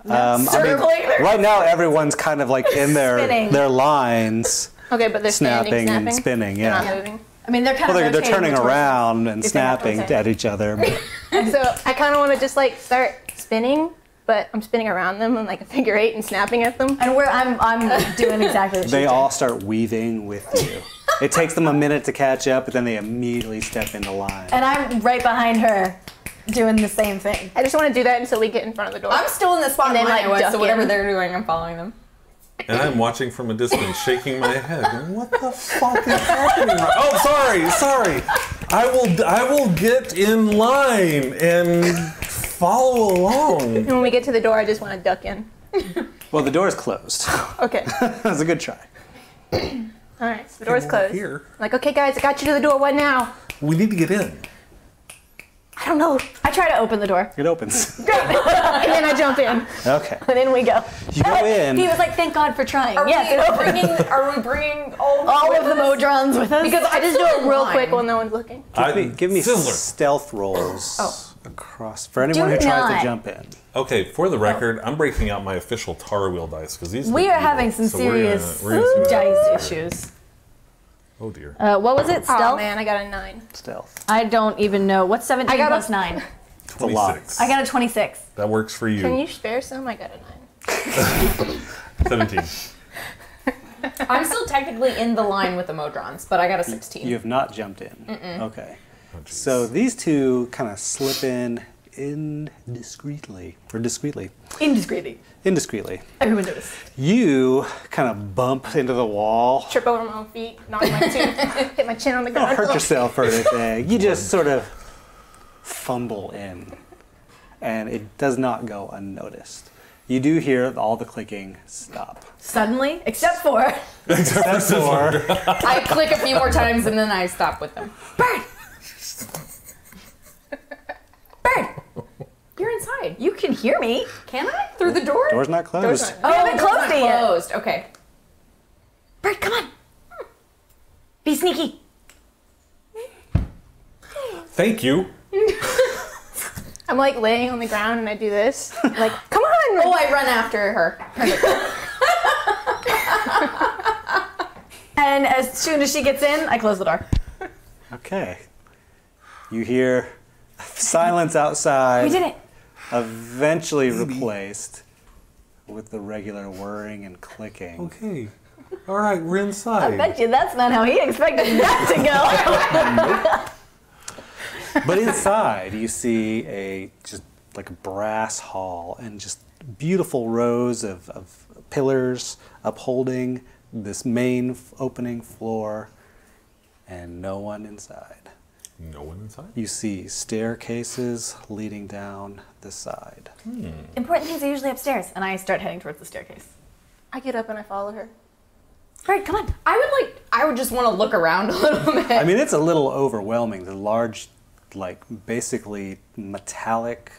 Circling their- Right now, everyone's kind of like in Spinning. their lines, Okay, but they're snapping standing, and snapping. spinning. They're Yeah. not moving. I mean, they're kind Well, of they're rotating turning towards us. around and If they have to snapping rotate. at each other. but- So I kind of want to just like start spinning, but I'm spinning around them in like a figure eight and snapping at them. And I'm doing exactly what They she's all start weaving with you. It takes them a minute to catch up, but then they immediately step into line. And I'm right behind her, doing the same thing. I just want to do that until we get in front of the door. I'm still in the spot And then, line I like, was, duck so whatever in. they're doing, I'm following them. And I'm watching from a distance, shaking my head. going, what the fuck is happening? Oh, sorry. I will get in line and follow along. And when we get to the door, I just want to duck in. Well, the door's closed. Okay. That's a good try. All right. So the door's closed. Here. I'm like, okay, guys, I got you to the door. What now? We need to get in. I don't know. I try to open the door, It opens. And then I jump in. Okay. and in we go. You go in. He was like, "Thank God for trying." Are Yes, it we opened. bringing all All of the Modrons with us. Because I just do still it in real line. quick while no one's looking. Give me Sizzler. stealth rolls Oh. across for anyone Do who tries not. to jump in. Okay, for the record, I'm breaking out my official Tar Wheel dice because these. We are having some serious dice issues. Oh dear. What was it? Stealth? Oh man, I got a 9. Stealth. I don't even know. What's 17 I got plus 9? It's a lot. 26. I got a 26. That works for you. Can you spare some? I got a 9. 17. I'm still technically in the line with the Modrons, but I got a 16. You have not jumped in. Okay. So these two kind of slip in indiscreetly. Indiscreetly. Everyone noticed. You kind of bump into the wall. Trip over my own feet, knock my chin, hit my chin on the ground. Don't hurt yourself or anything. You just sort of fumble in, and it does not go unnoticed. You do hear all the clicking stop. Suddenly, except for... Except for... I click a few more times and then I stop with them. Bird! Bird! You're inside. You can hear me. Can I? Through the door? Door's not closed. Oh, I haven't closed it yet. Closed. Okay. Bird, come on. Be sneaky. Thank you. I'm like laying on the ground and I do this. Like, come on! Oh, I run after her. And as soon as she gets in, I close the door. Okay. You hear silence outside. We did it. Eventually replaced with the regular whirring and clicking. Okay. All right, we're inside. I bet you that's not how he expected that to go. But inside, you see just like a brass hall and just beautiful rows of pillars upholding this main opening floor, and no one inside. No one inside? You see staircases leading down the side. Important things are usually upstairs, and I start heading towards the staircase. I get up and I follow her. Bird, come on. I would just want to look around a little bit. I mean, it's a little overwhelming. The large, like, basically metallic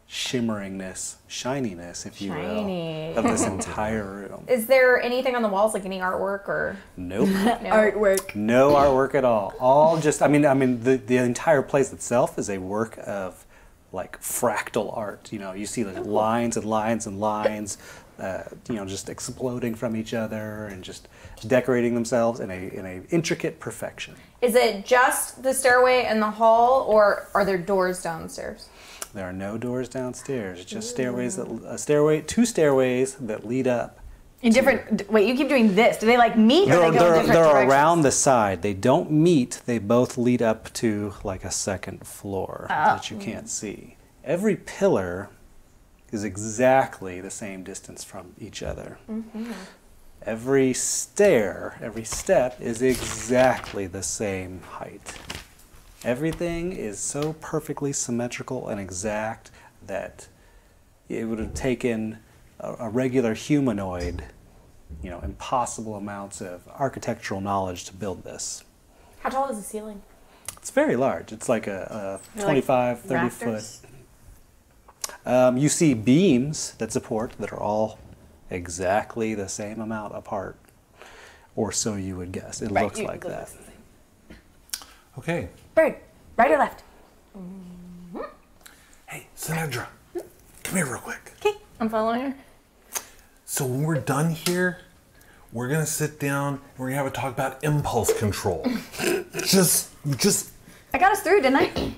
shimmeringness, shininess, if you will, of this entire room. Is there anything on the walls, like any artwork or? Nope. Artwork. No artwork at all. All just, I mean, the entire place itself is a work of, like, fractal art. You know, you see like lines and lines and lines, you know, just exploding from each other and just decorating themselves in a intricate perfection. Is it just the stairway and the hall, or are there doors downstairs? There are no doors downstairs. Just stairways two stairways that lead up. In different. Wait, you keep doing this. Do they like meet, or they go in different They're directions? around the side. They don't meet. They both lead up to like a second floor that you can't see. Every pillar is exactly the same distance from each other. Every step is exactly the same height. Everything is so perfectly symmetrical and exact that it would have taken a regular humanoid, you know, impossible amounts of architectural knowledge to build this. How tall is the ceiling? It's very large. It's like a 25, 30 foot. rafters? You see beams that support that are all exactly the same amount apart, or so you would guess. It looks like that. Okay. Bird, right or left? Hey, Sinedra, come here real quick. Okay. I'm following her. So when we're done here, we're gonna sit down and we're gonna have a talk about impulse control. just I got us through, didn't I?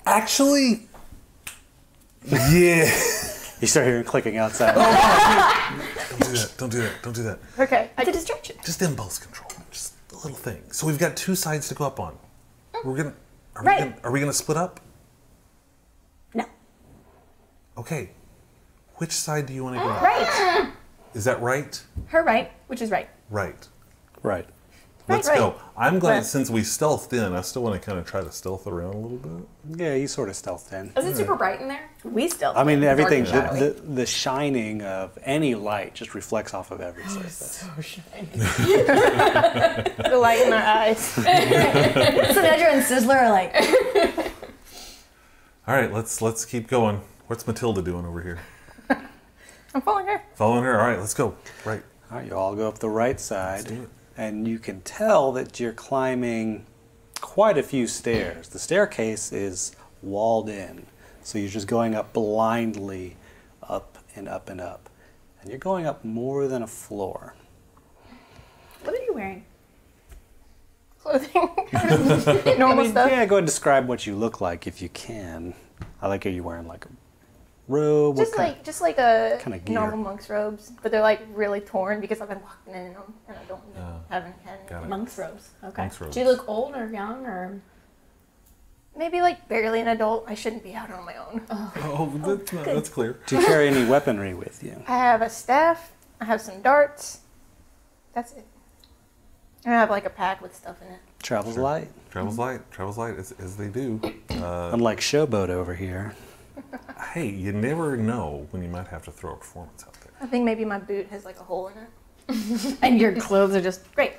actually, yeah. You start hearing clicking outside. Don't do that. Okay. It's a distraction. Just impulse control, just a little thing. So we've got two sides to go up on. Right. Are we gonna split up? No. Okay. Which side do you want to go on? Right. Is that right? Her right, which is right. Right. Right. Let's right. go. I'm glad Right. since we stealthed in, I still want to kind of try to stealth around a little bit. Yeah, you sort of stealthed in. Is it super bright in there? We still. I mean, everything, Dark and shadowy. the shining of any light just reflects off of every surface. The light in our eyes. Sinedra and Sizzler are like. All right, let's keep going. What's Matilda doing over here? I'm following her. Following her? All right, let's go. Right. All right, you all go up the right side, do it. and you can tell that you're climbing quite a few stairs. The staircase is walled in, so you're just going up blindly and up and up. And you're going up more than a floor. What are you wearing? Clothing. Normal stuff. Yeah, go ahead and describe what you look like if you can. I like how you're wearing like a robe. Just like a kind of gear? normal monk's robes, but they're like really torn because I've been walking in them and I haven't had Got any. it. Monk's robes. Okay. Monk's robes. Do you look old or young or? Maybe like barely an adult. I shouldn't be out on my own. Oh, that's clear. Do you carry any weaponry with you? I have a staff. I have some darts. That's it. And I have like a pack with stuff in it. Travels light. Travels light as they do. Unlike Showboat over here. Hey, you never know when you might have to throw a performance out there. I think maybe my boot has like a hole in it. And your clothes are just great.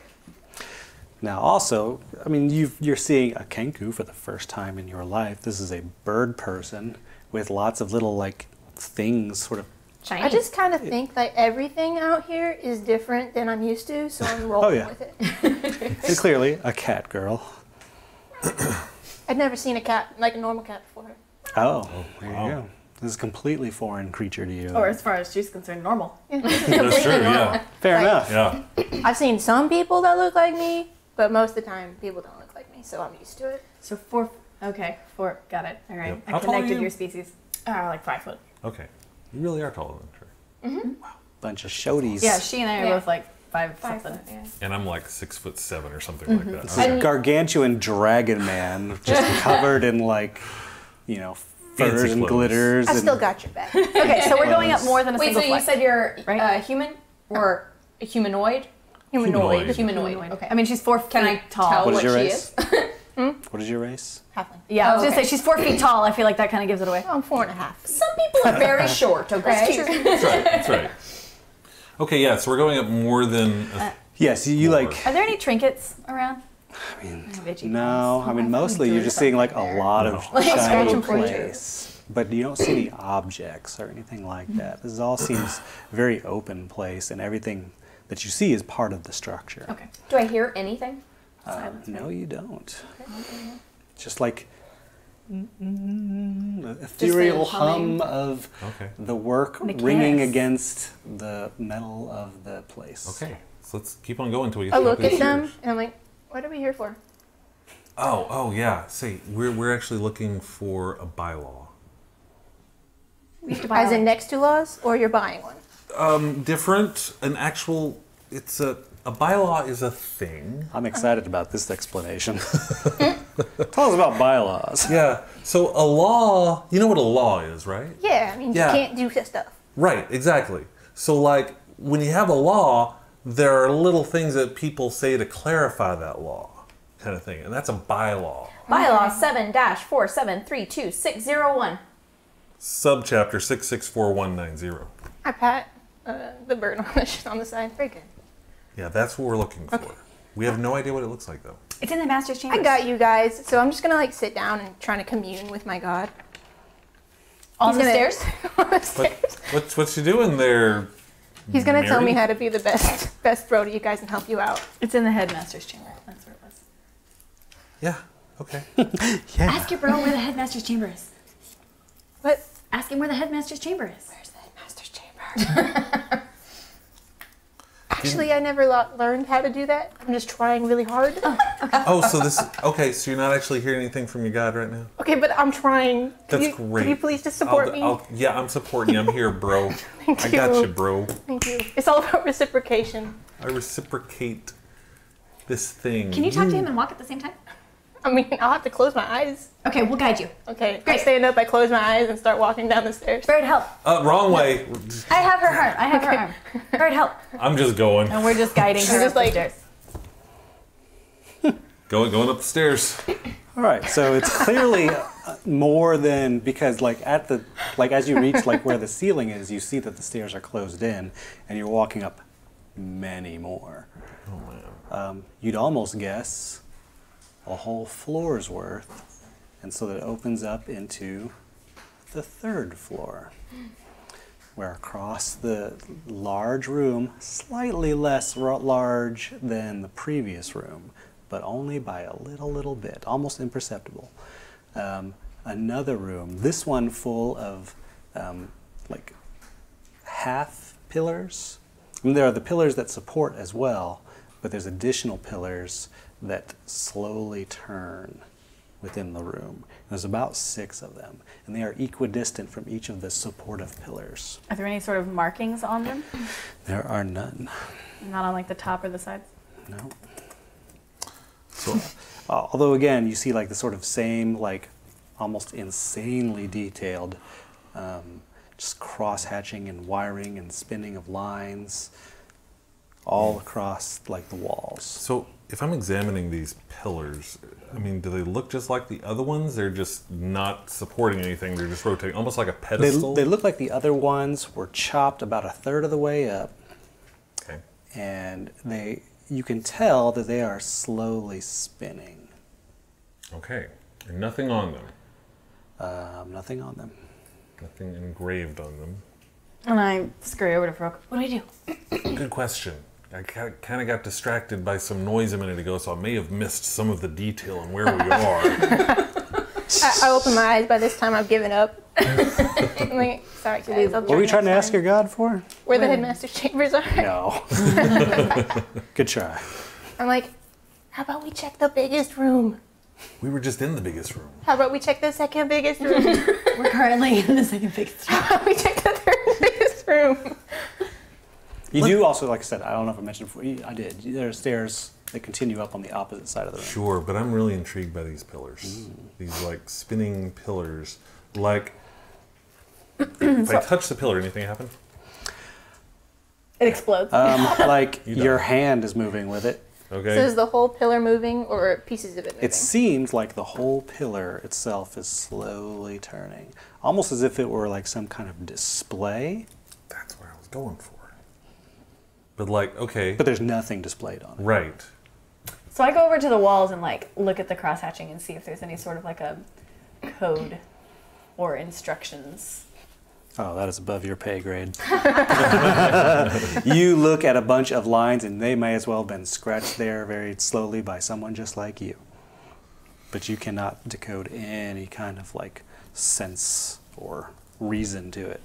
Now also, I mean, you're seeing a kenku for the first time in your life. This is a bird person with lots of little like things sort of. Shiny. I just kind of think that everything out here is different than I'm used to, so I'm rolling with it. And clearly a cat girl. I'd never seen a cat, like a normal cat before. Oh, there wow. you go. This is a completely foreign creature to you. Or as far as she's concerned, normal. That's true, yeah. Fair like- enough. Yeah. I've seen some people that look like me, but most of the time people don't look like me, so I'm used to it. So 4. Okay, 4. Got it. All right. Yep. I How tall are connected you? your species. Like 5 foot. Okay. You really are taller than Trey. Bunch of shodies. Yeah, she and I are Yeah. both like 5 5 something. foot. Yeah. And I'm like 6'7" or something like that. This is a gargantuan dragon man, just covered in like, you know, furs Fancy and clothes. glitters. I and still got your back. Okay, so we're going up more than a Wait, so single you flight. said you're Right? human or a humanoid? Humanoid. Humanoid. Okay. I mean, she's 4 feet Can I tall. tell What is what your she race? is? What is your race? Halfling. Yeah, I was Oh, gonna okay. say she's 4 feet tall. I feel like that kind of gives it away. Oh, I'm 4.5. Some people are very short. Okay. That's right. That's right. Okay, yeah. So we're going up more than. Yes, you More. like. Are there any trinkets around? I mean, Veggie no. I mean, mostly you're just seeing like a lot of Like shiny scratching for place, but you don't see any objects or anything like that. This all seems very open place, and everything that you see is part of the structure. Okay. Do I hear anything? No, you don't. Just like the ethereal hum humming. of Okay. the work Mechanis. ringing against the metal of the place. Okay. So let's keep on going until we get I to the look big at them stairs. and I'm like, what are we here for? Oh, yeah. See, we're actually looking for a bylaw. We used to buy As in next to laws, or you're buying one? Different. An actual. It's a bylaw is a thing. I'm excited about this explanation. Tell us about bylaws. Yeah. So a law. You know what a law is, right? Yeah, I mean, Yeah. you can't do that stuff. Right. Exactly. So like when you have a law, there are little things that people say to clarify that law, kind of thing, and that's a bylaw. Bylaw 7-4732601. Subchapter 664190. I pat the bird on the side. Very good. Yeah, that's what we're looking for. We have no idea what it looks like though. It's in the master's chamber. I got you guys, so I'm just gonna like sit down and trying to commune with my god. On the gonna- stairs? On the stairs. What's you doing there? He's gonna tell me Mary? how to be the best bro to you guys and help you out. It's in the headmaster's chamber. That's where it was. Yeah. Okay. Yeah. Ask your bro where the headmaster's chamber is. What? Ask him where the headmaster's chamber is. Where's the headmaster's chamber? Actually, I never learned how to do that. I'm just trying really hard. Oh, so this. Okay, so you're not actually hearing anything from your god right now. Okay, but I'm trying. That's Can great. you please just support me? Yeah, I'm supporting you. I'm here, bro. Thank I got you. you, bro. Thank you. It's all about reciprocation. I reciprocate this thing. Can you talk to him and walk at the same time? I mean, I'll have to close my eyes. Okay, we'll guide you. Okay, I Great. stand up, I close my eyes, and start walking down the stairs. Bird, help. Wrong way. I have her arm. I have her arm. Bird, help. I'm just going. And we're just guiding her She's up just the like- stairs. Going up the stairs. All right, so it's clearly more than because like as you reach like where the ceiling is, you see that the stairs are closed in, and you're walking up many more. Oh man. You'd almost guess a whole floor's worth, and so that it opens up into the third floor, where across the large room, slightly less large than the previous room, but only by a little bit, almost imperceptible. Another room, this one full of like half pillars. I mean, there are the pillars that support as well, but there's additional pillars that slowly turn within the room. There's about 6 of them, and they are equidistant from each of the supportive pillars. Are there any sort of markings on them? There are none. Not on like the top or the sides? No. So, although again, you see like the sort of same, like almost insanely detailed, just cross-hatching and wiring and spinning of lines all across like the walls. So if I'm examining these pillars, I mean, do they look just like the other ones? They're just not supporting anything. They're just rotating, almost like a pedestal. They look like the other ones were chopped about 1/3 of the way up. Okay. And you can tell that they are slowly spinning. Okay. And nothing on them. Nothing on them. Nothing engraved on them. And I scurry over to Farouk. What do I do? Good question. I kind of got distracted by some noise a minute ago, so I may have missed some of the detail on where we are. I open my eyes. By this time, I've given up. I'm like, sorry, guys. What were you trying to ask your god for? Where the headmaster's chambers are. No. Good try. I'm like, how about we check the biggest room? We were just in the biggest room. How about we check the second biggest room? We're currently in the second biggest room. How about we check the third biggest room? You do also, like I said, I don't know if I mentioned before, I did. There are stairs that continue up on the opposite side of the room. Sure, but I'm really intrigued by these pillars. These like spinning pillars. Like, if I touch the pillar, anything happen? It explodes. Like You your die. hand is moving with it. Okay. So is the whole pillar moving or pieces of it moving? It seems like the whole pillar itself is slowly turning. Almost as if it were like some kind of display. That's what I was going for. But like, okay. But there's nothing displayed on it. Right. So I go over to the walls and like look at the cross hatching and see if there's any sort of like a code or instructions. Oh, that is above your pay grade. You look at a bunch of lines and they may as well have been scratched there very slowly by someone just like you. But you cannot decode any kind of like sense or reason to it.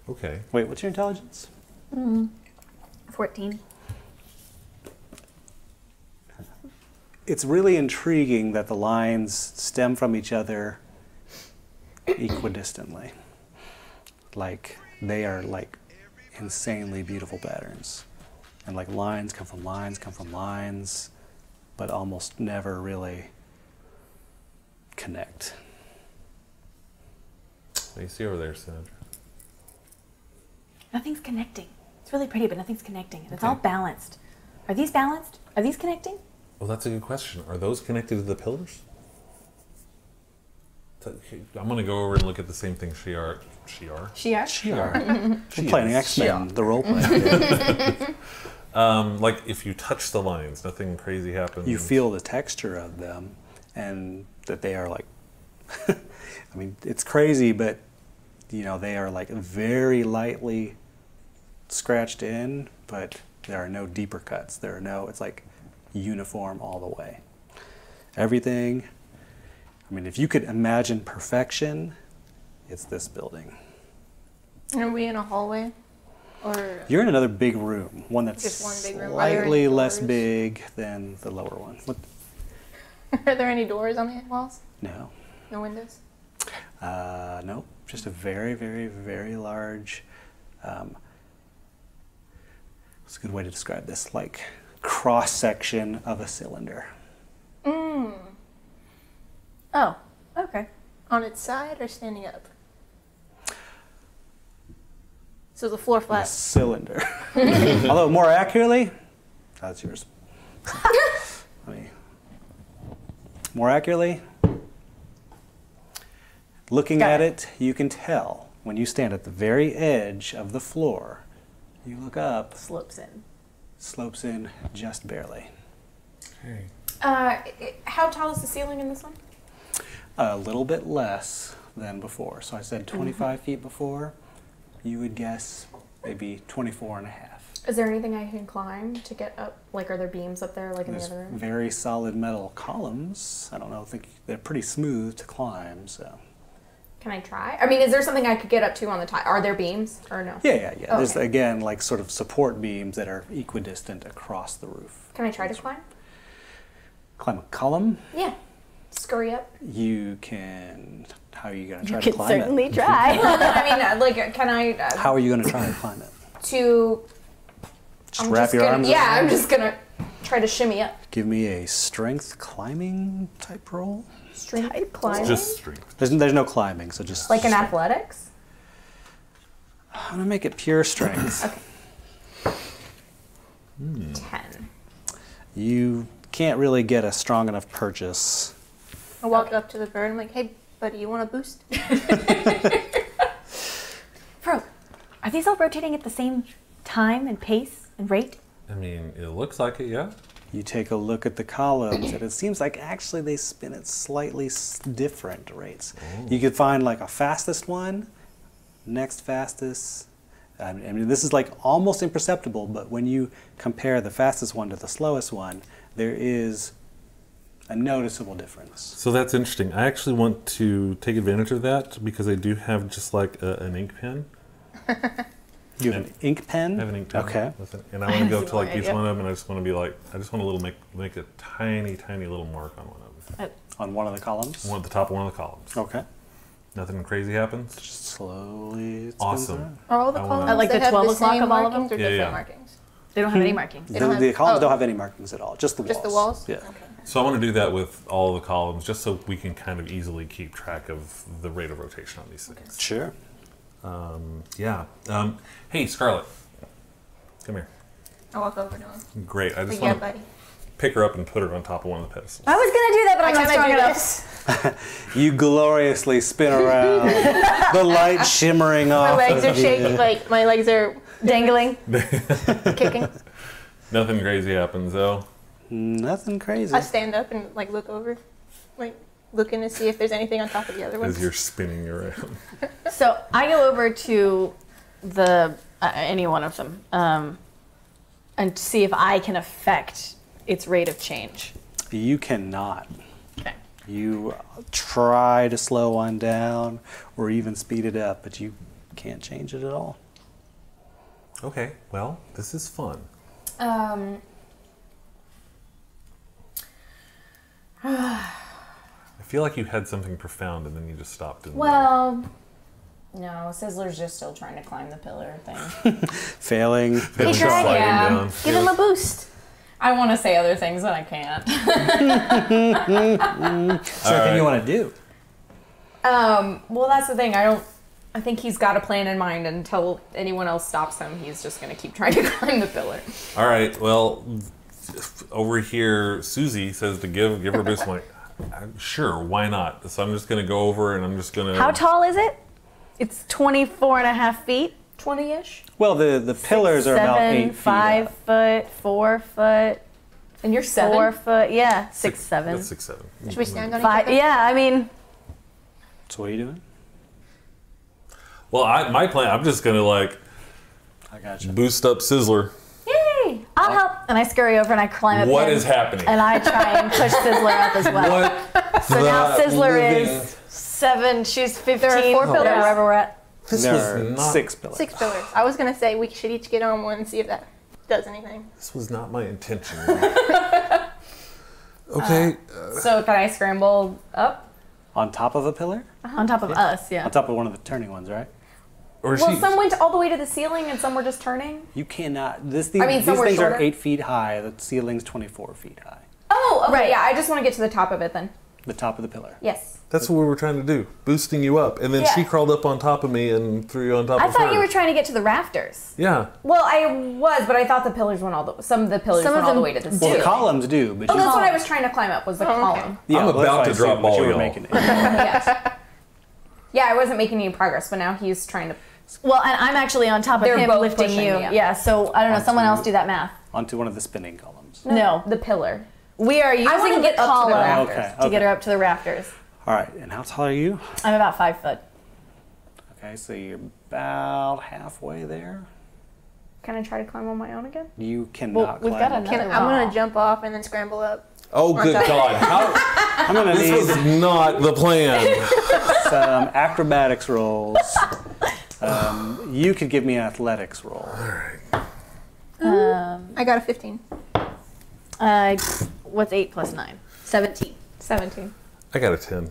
Okay. Wait, what's your intelligence? 14. It's really intriguing that the lines stem from each other equidistantly. Like they are like insanely beautiful patterns. And like lines come from lines, come from lines, but almost never really connect. What do you see over there, Sandra? Nothing's connecting. It's really pretty, but nothing's connecting. And it's all balanced. Are these balanced? Are these connecting? Well, that's a good question. Are those connected to the pillars? I'm going to go over and look at the same thing Shiar. I'm playing X-Men, the role play. Like if you touch the lines, nothing crazy happens. You feel the texture of them and that they are like, I mean, it's crazy, but you know, they are like very lightly scratched in, but there are no deeper cuts. There are no, it's like uniform all the way. Everything, I mean, if you could imagine perfection, it's this building. Are we in a hallway? Or You're in another big room, one that's Just one big room. Are there slightly any less doors? big than the lower one. What? are there any doors on the walls? No. No windows? No, just a very, very, very large, what's a good way to describe this? Like cross-section of a cylinder. Oh, okay. On its side or standing up? So the floor A flat. cylinder. Although more accurately, that's yours. More accurately, looking Got at it. it, you can tell when you stand at the very edge of the floor, you look up, Slopes in. slopes in just barely. Okay. How tall is the ceiling in this one? A little bit less than before. So I said 25 feet before. You would guess maybe 24 and a half. Is there anything I can climb to get up? Like, are there beams up there, like in the There's other room? very solid metal columns. I don't know, I think they're pretty smooth to climb, so. Can I try? I mean, is there something I could get up to on the top? Are there beams or no? Yeah. There's, Okay. again, like sort of support beams that are equidistant across the roof. Can I try to climb? Climb a column. Yeah. Scurry up. You can... How are you going to try You to can climb certainly it? try. I mean, like, can I... How are you going to try to climb it? to... Just wrap your gonna, arms Yeah, around I'm it? just gonna try to shimmy up. Give me a strength climbing type roll. Strength climbing? Just strength. There's no climbing, so just... Like an athletics? I'm going to make it pure strength. Okay. 10. You can't really get a strong enough purchase. I walk up to the bird. I'm like, hey, buddy, you want a boost? Bro, are these all rotating at the same time and pace and rate? I mean, it looks like it, yeah. You take a look at the columns, and it seems like actually they spin at slightly different rates. You could find like a fastest one, next fastest. I mean, this is like almost imperceptible, but when you compare the fastest one to the slowest one, there is a noticeable difference. So that's interesting. I actually want to take advantage of that because I do have just like an ink pen. You have an ink pen? I have an ink pen. Okay. With it. And I want to go to like each idea. one of them, and I just want to be like, I just want to make a tiny, tiny little mark on one of them. On one of the columns? One at the top of one of the columns. Okay. Nothing crazy happens. Just slowly. it spins Awesome. around. Are all the I wanna- columns At like that the have 12 the o'clock same of all of markings or Yeah, different yeah. markings? They don't have any markings. They don't The have- columns oh. don't have any markings at all, just the walls. Just the walls? Yeah. Okay. So I want to do that with all the columns, just so we can kind of easily keep track of the rate of rotation on these things. Sure. Yeah. Hey, Scarlett, come here. I walk over to him. Great. I just Like, yeah, want to buddy. pick her up and put her on top of one of the pedestals. I was gonna do that, but I'm not Can I strong do enough. this? You gloriously spin around, the light shimmering My off. legs of are shaking. you. Like, my legs are Dangling. kicking. Nothing crazy happens, though. Nothing crazy. I stand up and, like, look over. Like, looking to see if there's anything on top of the other ones. As you're spinning around. So I go over to the any one of them and see if I can affect its rate of change. You cannot. Okay. You try to slow one down or even speed it up, but you can't change it at all. Okay, well, this is fun. I feel like you had something profound and then you just stopped. Well, no, Sizzler's just still trying to climb the pillar thing. Failing. Sliding Yeah. down. Give him a boost. I want to say other things, but I can't. So what do you want to do? Well, that's the thing. I think he's got a plan in mind. Until anyone else stops him, he's just going to keep trying to climb the pillar. All right, well, over here, Susie says to give her a boost. I'm like, sure, why not? So I'm just going to go over and I'm just going to... How tall is it? It's 24 and a half feet. 20-ish? Well, the pillars are about 8 feet 5 up. foot, 4 foot, And you're 7? 4 foot. Yeah, 6, 7. That's 6, 7. Should we stand on each 5. other? Yeah, I mean, So what are you doing? Well, my plan, I'm just going to like I got you. boost up Sizzler. yay! I'll help. And I scurry over and I climb up. What in, is happening? And I try and push Sizzler up as well. What? So now the Sizzler living- is 7. She's 15. There are 4 pillars. Wherever we're at. This There was are not 6 pillars. 6 pillars. I was going to say we should each get on one and see if that does anything. This was not my intention. Okay. So can I scramble up? On top of a pillar? On top of us, yeah. On top of one of the turning ones, right? Or Well, she, some went all the way to the ceiling and some were just turning. You cannot. These I mean, some were things are shorter. 8 feet high. The ceiling's 24 feet high. Oh, okay. Right. Yeah, I just want to get to the top of it then. The top of the pillar. Yes. that's what we were trying to do, boosting you up. And then Yeah. she crawled up on top of me and threw you on top I of her. thought you were trying to get to the rafters. Yeah. Well, I was, but I thought the pillars went some of the pillars Some went of all the them way to the Well, ceiling. the columns do, but Oh, you that's what I was trying to climb up was the column. Yeah, I'm well, about that's to why I drop assumed that ball, you were y'all. making it. Yes. Yeah, I wasn't making any progress, but now he's trying to. Well, and I'm actually on top of They're him both lifting pushing you. me up. Yeah, so I don't know, someone else do that math. Onto one of the spinning columns. No. The pillar. We are wanna using the get up to the column rafters. Okay, to get her up to the rafters. All right, and how tall are you? I'm about 5 foot. Okay, so you're about halfway there. Can I try to climb on my own again? You cannot Well, we've climb got up. another I'm going to jump off and then scramble up. Oh, good God. How, I'm going to this need was not the plan. some acrobatics rolls. You could give me an athletics roll. I got a 15. What's 8 plus 9? 17. 17. I got a 10.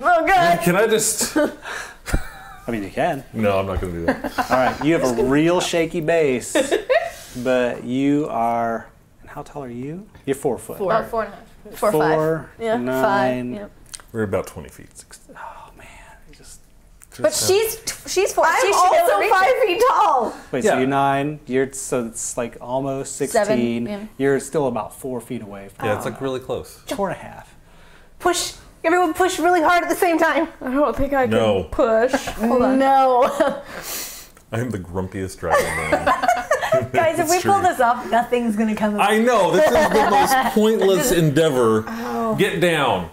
Oh, God. Can I just... I mean, you can. No, I'm not going to do that. All right, you have a real shaky base, but you are... And how tall are you? You're 4 foot. 4. Oh, 4.5. 4, 5. Yeah, 9. 5. Yep. We're about 20 feet. Oh, man. You just... But she's 4. I'm she should be able to also reach 5 it. feet tall. Wait, Yeah. so you're 9. So it's like almost 16. 7, yeah. You're still about 4 feet away from Yeah, it's like really close. 4.5. Push. Everyone push really hard at the same time. I don't think I can No. push. Hold on. No. I am the grumpiest dragon man. Guys, if we It's pull true. this off, nothing's going to come of it. I know, this is the most pointless endeavor. Get down.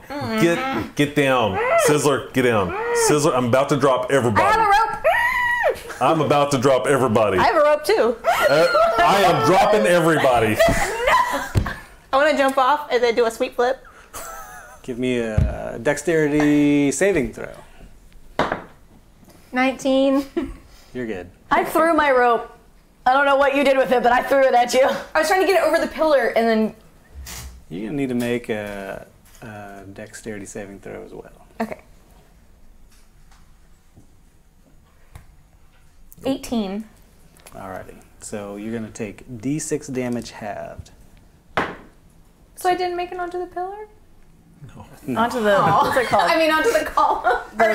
Get down. Sizzler, get down. Sizzler, I'm about to drop everybody. I have a rope. I'm about to drop everybody. I have a rope too. I am dropping everybody. I want to jump off and then do a sweep flip. Give me a dexterity saving throw. 19. You're good. I threw my rope. I don't know what you did with it, but I threw it at you. I was trying to get it over the pillar and then. You're gonna need to make a dexterity saving throw as well. Okay. 18. Alrighty. So you're gonna take D6 damage halved. So I didn't make it onto the pillar? Onto the, what's it called? I mean, onto the column. Or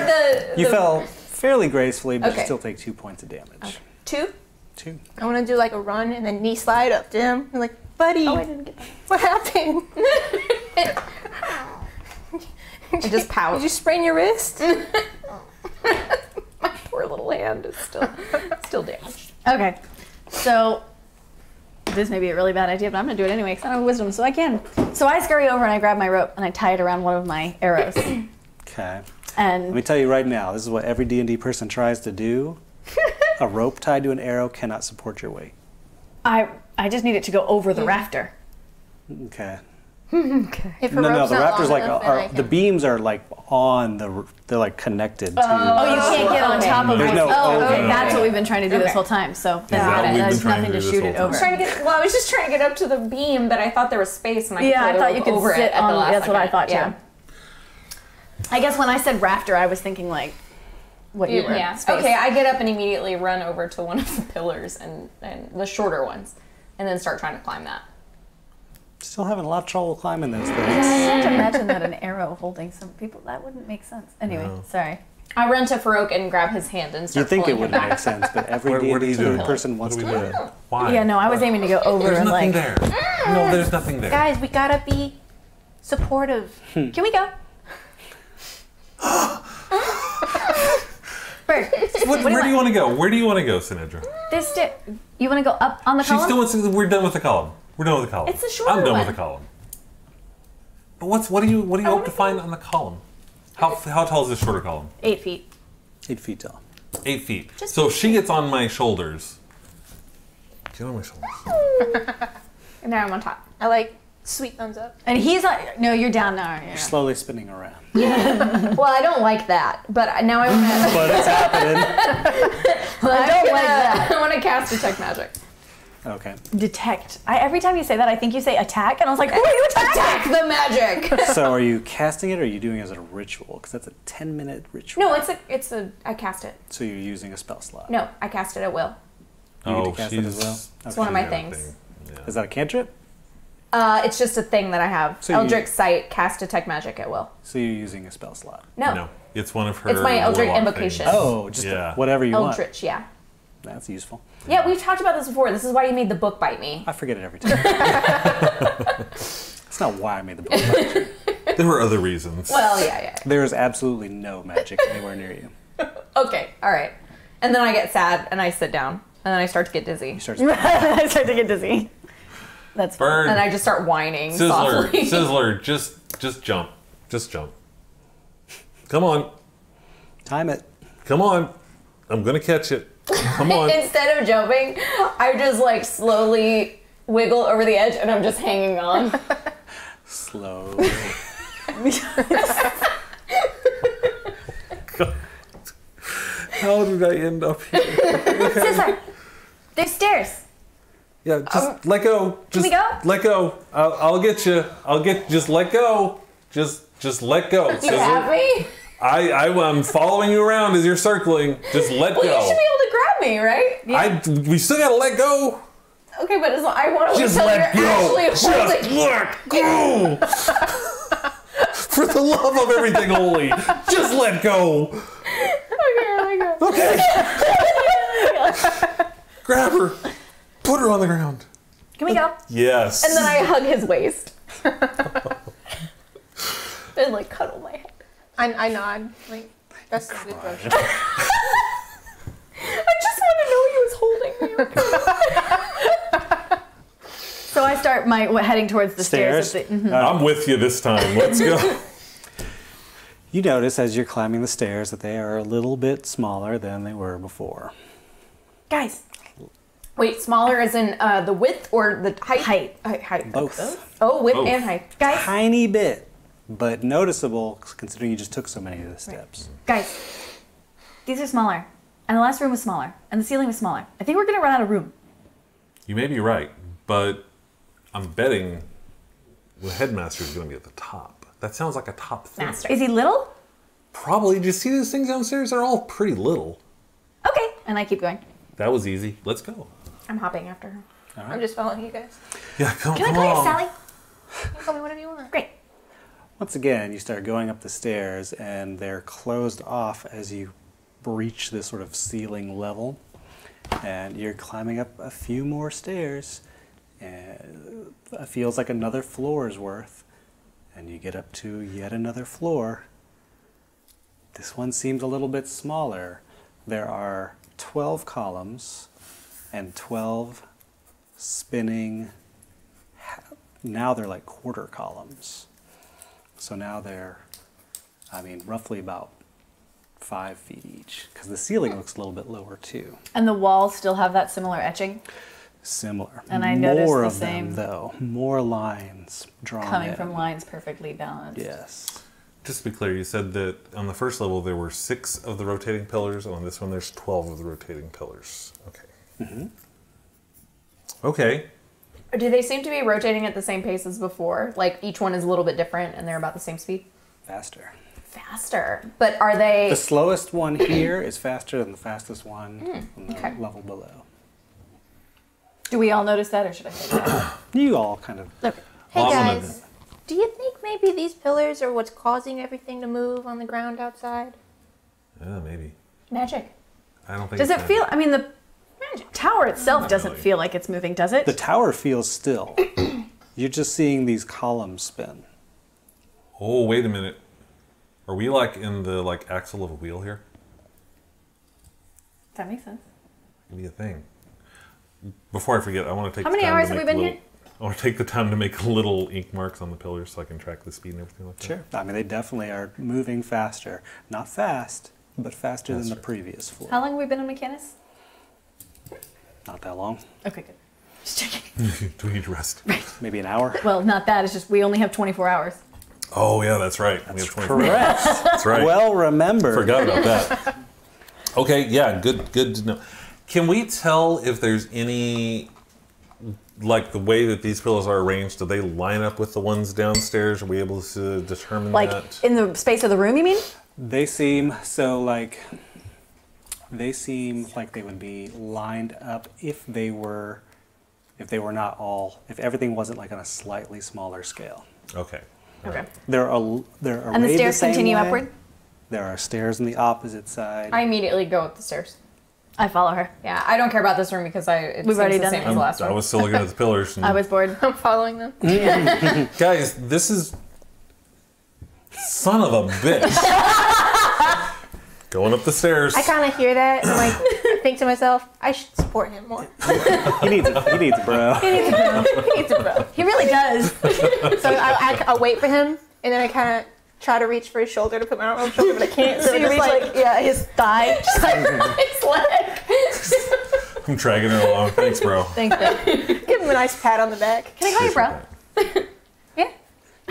You the fell fairly gracefully, but you Okay. still take 2 points of damage. 2? 2. I want to do like a run and then knee slide up to him. I'm like, buddy, Oh, I didn't get that. what happened? I just pout. Did you sprain your wrist? My poor little hand is still damaged. Okay, so this may be a really bad idea, but I'm gonna do it anyway because I don't have wisdom, so I can. So I scurry over and I grab my rope and I tie it around one of my arrows. Okay. Let And me tell you right now, this is what every D&D person tries to do. A rope tied to an arrow cannot support your weight. I just need it to go over the rafter. Okay. If her No, rope's the not rafters long like enough, then I the can- beams are like on the. They're like connected to. Oh, you can't get on okay. top of There's it. no Oh, okay, over. that's what we've been trying to do this Okay. whole time. So that what we've been there's trying nothing to to do shoot this it whole over. time? Trying to get. Well, I was just trying to get up to the beam, but I thought there was space, and I Yeah, I could thought put you it could over sit it at on. the last That's what I second. thought too. Yeah. I guess when I said rafter, I was thinking like what you were. Yeah. Space. Okay, I get up and immediately run over to one of the pillars and the shorter ones, and then start trying to climb that. Still having a lot of trouble climbing those things. I can't imagine that an arrow holding some people. That wouldn't make sense. Anyway, sorry. I run to Farouk and grab his hand and You start think it pulling him wouldn't back. make sense, but every What are you D&D doing? person wants What to are do we it. doing? Why? Yeah, no, I was aiming to go over There's and nothing like. there. No, there's nothing there. Guys, we gotta be supportive. Can we go? Bird, Where do you want to go? Where do you want to go, Sinedra? this you want to go up on the She column? still wants to. We're done with the column. We're done with the column. It's the shorter I'm done one. with the column. But what do you hope to find on the column? How tall is this shorter column? 8 feet. 8 feet tall. 8 feet. So if she gets on my shoulders. Get on my shoulders. And now I'm on top. I like sweet thumbs up. And he's not. No, you're down now. You're slowly spinning around. Well, I don't like that, but now I want to. But it's happening. I don't like that. I want to cast detect magic. Okay. Detect. Every time you say that, I think you say attack, and I was like, who are you attacking? Attack the magic. So are you casting it or are you doing it as a ritual? Because that's a 10-minute ritual. No, it's a. I cast it. So you're using a spell slot. No, I cast it at will. You get to cast it as well? It's one of my Yeah, things. thing. Yeah. Is that a cantrip? It's just a thing that I have. So you- Eldritch Sight, cast detect magic at will. So you're using a spell slot. No, No, it's one of her. It's my Eldritch warlock invocation. things. Oh, just Yeah. whatever you want. Eldritch, yeah. That's useful. Yeah, we've talked about this before. This is why you made the book bite me. I forget it every time. That's not why I made the book. There were other reasons. Well, yeah. There is absolutely no magic anywhere near you. Okay, all right. And then I get sad and I sit down and then I start to get dizzy. You start I start to get dizzy. That's fun. Bird. And I just start whining Sizzler, softly. Sizzler, just jump. Just jump. Come on. time it. Come on. I'm gonna catch it. Come on. Instead of jumping, I just like slowly wiggle over the edge and I'm just hanging on. Slowly. How did I end up here? Sizzler, there's stairs. Yeah, just let go. Just we go? Let go. I'll get you. Just let go. Just let go. You have me? I'm following you around as you're circling. Just let Well, go. you should be able to grab me, right? We still gotta let go. Okay, but as long, I want to wait Just till you're let go. actually Just holding. let go. For the love of everything holy, just let go. Okay. Grab her. Put her on the ground. Can we go? Yes. And then I hug his waist. And like cuddle my head. I nod. Like, that's a good brush. I just want to know he was holding me. So I start heading towards the stairs. Stairs? I'm with you this time. Let's go. You notice as you're climbing the stairs that they are a little bit smaller than they were before. Guys, Wait, smaller as in the width or the height? Height. Both. Oh, width Both. and height. guys, Tiny bit, but noticeable considering you just took so many of the steps. guys. These are smaller. And the last room was smaller. And the ceiling was smaller. I think we're going to run out of room. You may be right, but I'm betting the headmaster is going to be at the top. That sounds like a top thing. Master. Is he little? Probably. Did you see these things downstairs? They're all pretty little. Okay. And I keep going. That was easy. Let's go. I'm hopping after her. I'm just following you guys. Yeah, come Can I call you Sally? You can call me whatever you want. Great. Once again, you start going up the stairs and they're closed off as you reach this sort of ceiling level. And you're climbing up a few more stairs. And it feels like another floor's worth. And you get up to yet another floor. This one seems a little bit smaller. There are 12 columns and 12 spinning, now they're like quarter columns. So now they're, roughly about 5 feet each, because the ceiling looks a little bit lower too. And the walls still have that similar etching Similar. And I noticed more the of same them though, more lines drawn coming in. from lines perfectly balanced. Yes. Just to be clear, you said that on the first level there were 6 of the rotating pillars, and on this one there's 12 of the rotating pillars. Okay. Mm-hmm. Okay. Do they seem to be rotating at the same pace as before? Like each one is a little bit different and they're about the same speed? Faster. Faster. But are they... The slowest one here is faster than the fastest one on the okay. level below. Do we all notice that, or should I say that? You all kind of... Okay. Hey Well, I'm gonna- guys, do you think maybe these pillars are what's causing everything to move on the ground outside? Yeah, maybe. Magic. I don't think Does it's it feel? I mean, the Magic. tower itself doesn't really. feel like it's moving, does it? The tower feels still. You're just seeing these columns spin. Oh, wait a minute. Are we like in the axle of a wheel here? That makes sense. Maybe a thing. Before I forget, I want to take How the many time hours to have we make been little- here? I want to take the time to make little ink marks on the pillars so I can track the speed and everything like that. Sure. They definitely are moving faster. Not fast, but faster than the Faster. previous floor. How long have we been on Mechanis? Not that long. Okay, good. Just checking. Do we need to rest? Maybe an hour. Well, not that. It's just we only have 24 hours. Oh, yeah, that's right. We have 24 Correct. That's right. Well remembered. Forgot about that. Okay, yeah, good to know. Can we tell if there's any, the way that these pillows are arranged, do they line up with the ones downstairs? Are we able to determine Like that? in the space of the room, you mean? They seem like they would be lined up if everything wasn't like on a slightly smaller scale. Okay. Okay. They're And the arrayed stairs same continue way. upward? There are stairs on the opposite side. I immediately go up the stairs. I follow her. Yeah, I don't care about this room because it We've seems already the done same it. as the last I one. was still looking at the pillars. And I was bored. I'm following them. Guys, this is... Son of a bitch. Going up the stairs. I kind of hear that and think to myself, I should support him more. He needs a bro. He needs a bro. He really does. So I wait for him and then I kind of try to reach for his shoulder to put my arm on his shoulder, but I can't. So So you just reach his thigh. Just like, His leg. I'm dragging her along. Thanks, bro. thanks, bro. give him a nice pat on the back. Can I call you bro? Yeah.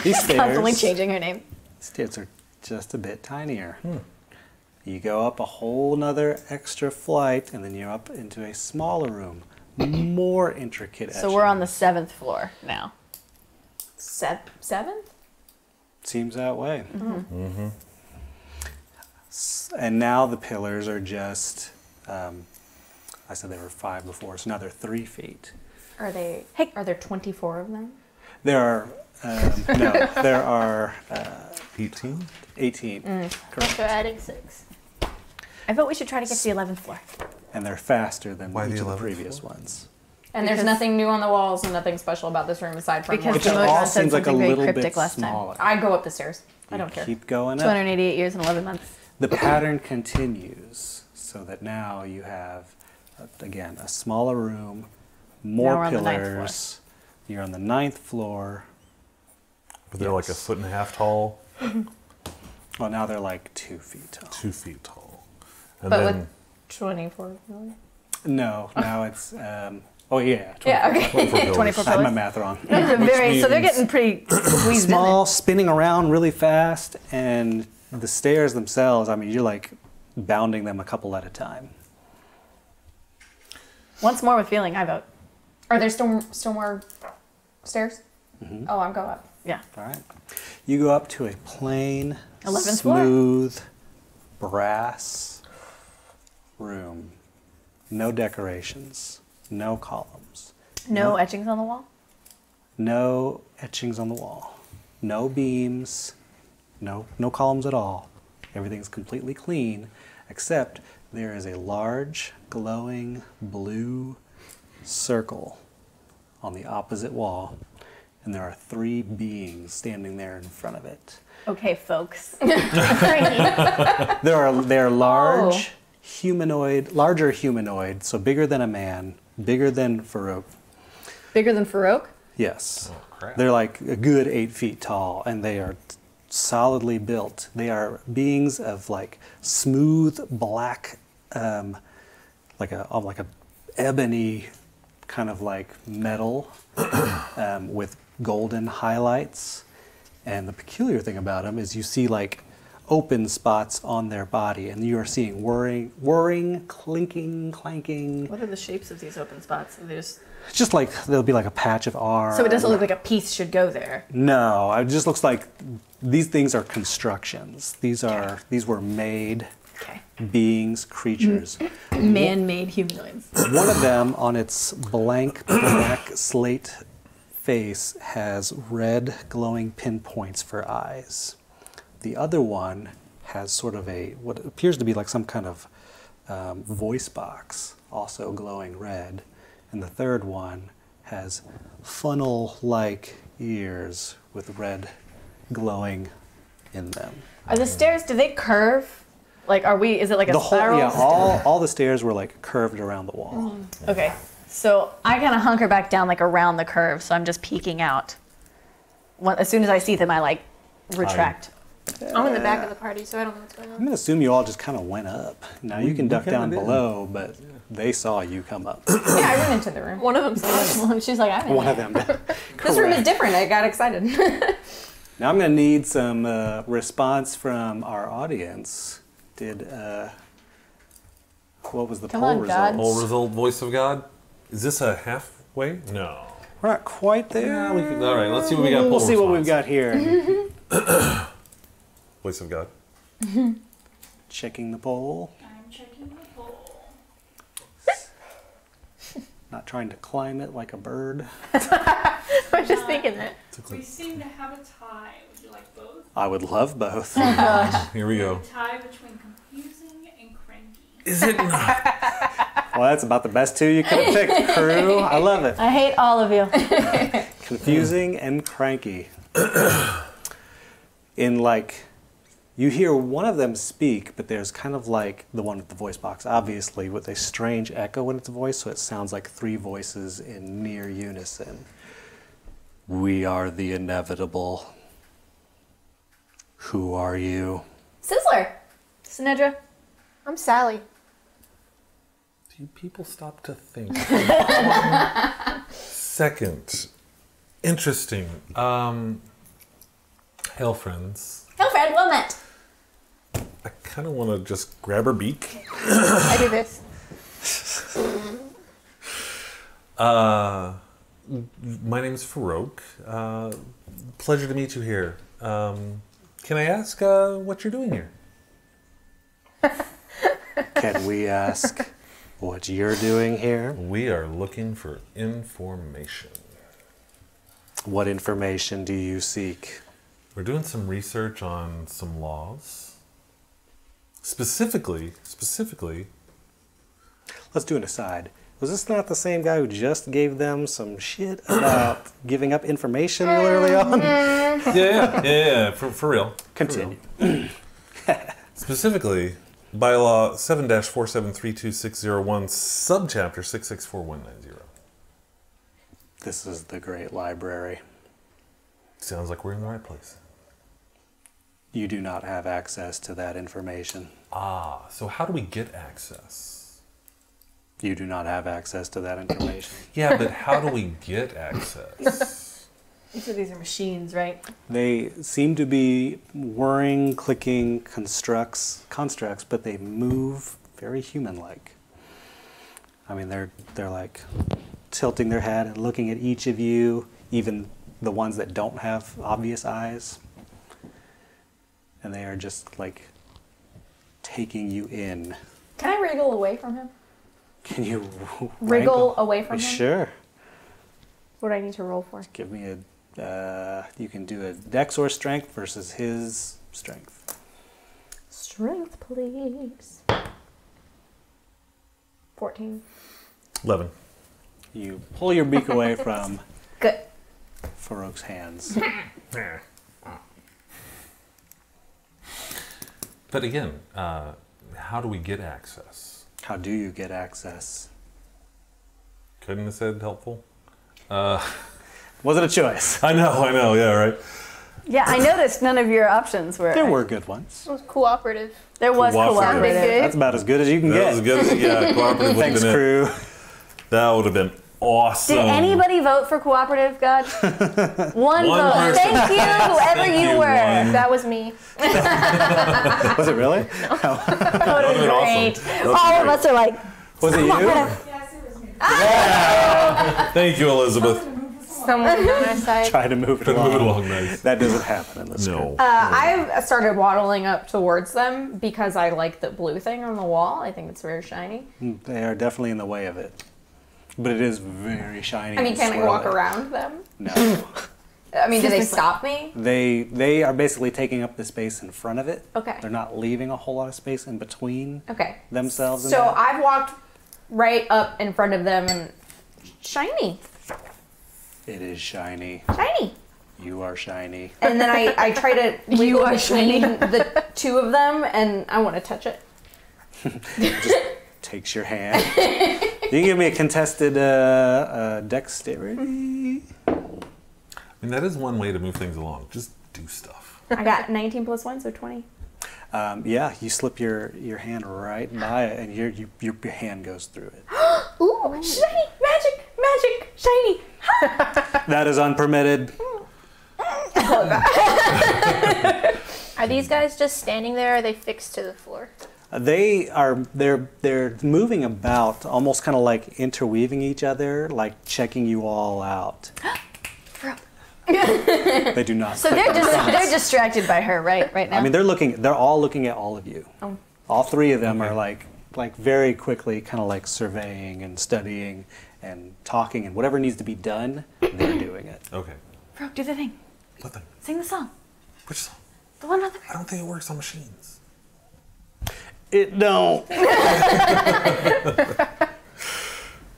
These Constantly stairs, changing her name. stairs are just a bit tinier. You go up a whole nother extra flight, and then you're up into a smaller room. More intricate So we're on the etchings. 7th floor now. Seventh? Seems that way. And now the pillars are just, I said they were 5 before, so now they're 3 feet. Are they? Hey. Are there 24 of them? There are, no, there are 18? 18. Correct. So adding 6. I vote we should try to get to the 11th floor. And they're faster than Why the each of the 11th previous floor? ones. And there's Because- nothing new on the walls and nothing special about this room aside from Because It the just Mojo all said seems like a something very little bit cryptic last time. smaller. I go up the stairs. I You don't care. Keep going up. 288 years and 11 months. The pattern continues so that now you have, again, a smaller room, Now more we're on the 9th floor. pillars. You're on the 9th floor. But they're like a Yes. foot and a half tall, Well, now they're like 2 feet tall. 2 feet tall. And But then with 24 million? No, now it's, oh yeah. 24. Yeah, okay. 24 pillars. 24 I had my pillars. math wrong. So they're means getting pretty squeezed in Small, spinning around really fast, and the stairs themselves, I mean, you're like bounding them a couple at a time. there. Once more with feeling, I vote. Are there still more stairs? Oh, I'll go up. Yeah. All right. You go up to a plain, 11th floor. smooth, brass room. No decorations, no columns, No etchings on the wall? no etchings on the wall, no beams, no columns at all. Everything's completely clean, except there is a large, glowing blue circle on the opposite wall, and there are 3 beings standing there in front of it. Okay, folks. They're large, Oh. humanoid, larger humanoid, so bigger than a man, bigger than Farouk. Bigger than Farouk? Yes. crap. They're like a good 8 feet tall, and they are solidly built. They are beings of like smooth black, like a ebony kind of like metal with golden highlights. And the peculiar thing about them is you see like open spots on their body, and you are seeing whirring, clinking, clanking. What are the shapes of these open spots? Are they just... It's just like there'll be like a patch of arm. So it doesn't look like a piece should go there. No, it just looks like these things are constructions. These were made Okay. beings, creatures. Man-made humanoids. One of them on its blank black slate face has red glowing pinpoints for eyes. The other one has sort of what appears to be like some kind of voice box, also glowing red. And the third one has funnel-like ears with red glowing in them. Are the stairs, do they curve? Like, is it like a The whole, spiral? yeah, all the stairs were like curved around the wall. Okay. So I kind of hunker back down like around the curve, so I'm just peeking out. As soon as I see them, I like retract. I'm in the back of the party, so I don't know what's going I'm on. gonna assume you all just kind of went up. Now you can duck kinda down did. below, but they saw you come up. Yeah, I went into the room. One of them said, She's like, I'm in One there. of them did. This room is Correct. different. I got excited. Now I'm gonna need some response from our audience. What was the Come poll on, God. results? Whole result, voice of God. Is this a halfway? No. We're not quite there. Yeah, we can, all right, let's see what we got. We'll poll see what we've response. got here. Voice of God. Checking the poll. I'm checking the poll. Not trying to climb it like a bird. I was just thinking that. We seem to have a tie. Would you like both? I would love both. Here we go. A tie between confusing and cranky. Is it not? Well, that's about the best two you could have picked, crew. I love it. I hate all of you. Confusing and cranky. In like, you hear one of them speak, but there's kind of like the one with the voice box, obviously, with a strange echo in its voice, so it sounds like 3 voices in near unison. We are the inevitable. Who are you? Sizzler. Sinedra. I'm Sally. Do people stop to think? Second, interesting. Hail, friends. Oh, Fred, well met. I kind of want to just grab her beak. I do this. My name's Farouk. Pleasure to meet you here. Can I ask what you're doing here? Can we ask what you're doing here? We are looking for information. What information do you seek? We're doing some research on some laws. Specifically, Let's do an aside. Was this not the same guy who just gave them some shit about giving up information real early on? yeah, for real. Continue. Specifically, Bylaw 7-4732601, subchapter 664190. This is the great library. Sounds like we're in the right place. You do not have access to that information. Ah, so how do we get access? You do not have access to that information. Yeah, but how do we get access? You said these are machines, right? They seem to be whirring, clicking constructs, but they move very human-like. I mean, they're like tilting their head and looking at each of you, even the ones that don't have obvious eyes. And they are just like taking you in. Can I wriggle away from him? Can you Wriggle away from him? Sure. What do I need to roll for? Give me you can do a dex or strength versus his strength. Strength, please. 14. 11. You pull your beak away from Good. Farouk's hands. But again, how do we get access? How do you get access? Couldn't have said helpful. Wasn't a choice. I know, yeah, right. Yeah, I noticed none of your options were. There were good ones. It was cooperative. There was Cooperative. cooperative. Good. That's about as good as you can That get. was good. Yeah, cooperative would have Thanks, been it. crew. That would have been awesome. Did anybody vote for cooperative, God? One vote. person. Thank you, whoever Thank you you, were. one. That was me. Was it really? That That was been great. awesome. All of us are like, Was it you? Yes, it was me. Thank you, Elizabeth. Someone on our side. Try to move it Couldn't along. move it along nice. That doesn't happen in this No. script. I've started waddling up towards them because I like the blue thing on the wall. I think it's very shiny. They are definitely in the way of it. But it is very shiny. I mean, and can I walk swirly. around them? No. I mean, do they stop me? They are basically taking up the space in front of it. Okay. They're not leaving a whole lot of space in between Okay. themselves and So that. I've walked right up in front of them and shiny, It is shiny. shiny. You are shiny. And then I try to wiggle are between the two of them, and I want to touch it. Just takes your hand. You can give me a contested dexterity. I mean, that is one way to move things along. Just do stuff. I got 19 plus 1, so 20. Yeah, you slip your hand right by it, and your hand goes through it. Ooh, shiny, magic, shiny. That is unpermitted. Are these guys just standing there, or are they fixed to the floor? They're moving about, almost kind of like interweaving each other, like checking you all out. They do not. so they're distracted by her, right now. I mean, they're all looking at all of you. Oh. All three of them are like very quickly, kind of like surveying and studying and talking, and whatever needs to be done, they're doing it. Okay. Bro, do the thing. What thing? Sing the song. Which song? The one on the. I don't think it works on machines. It don't.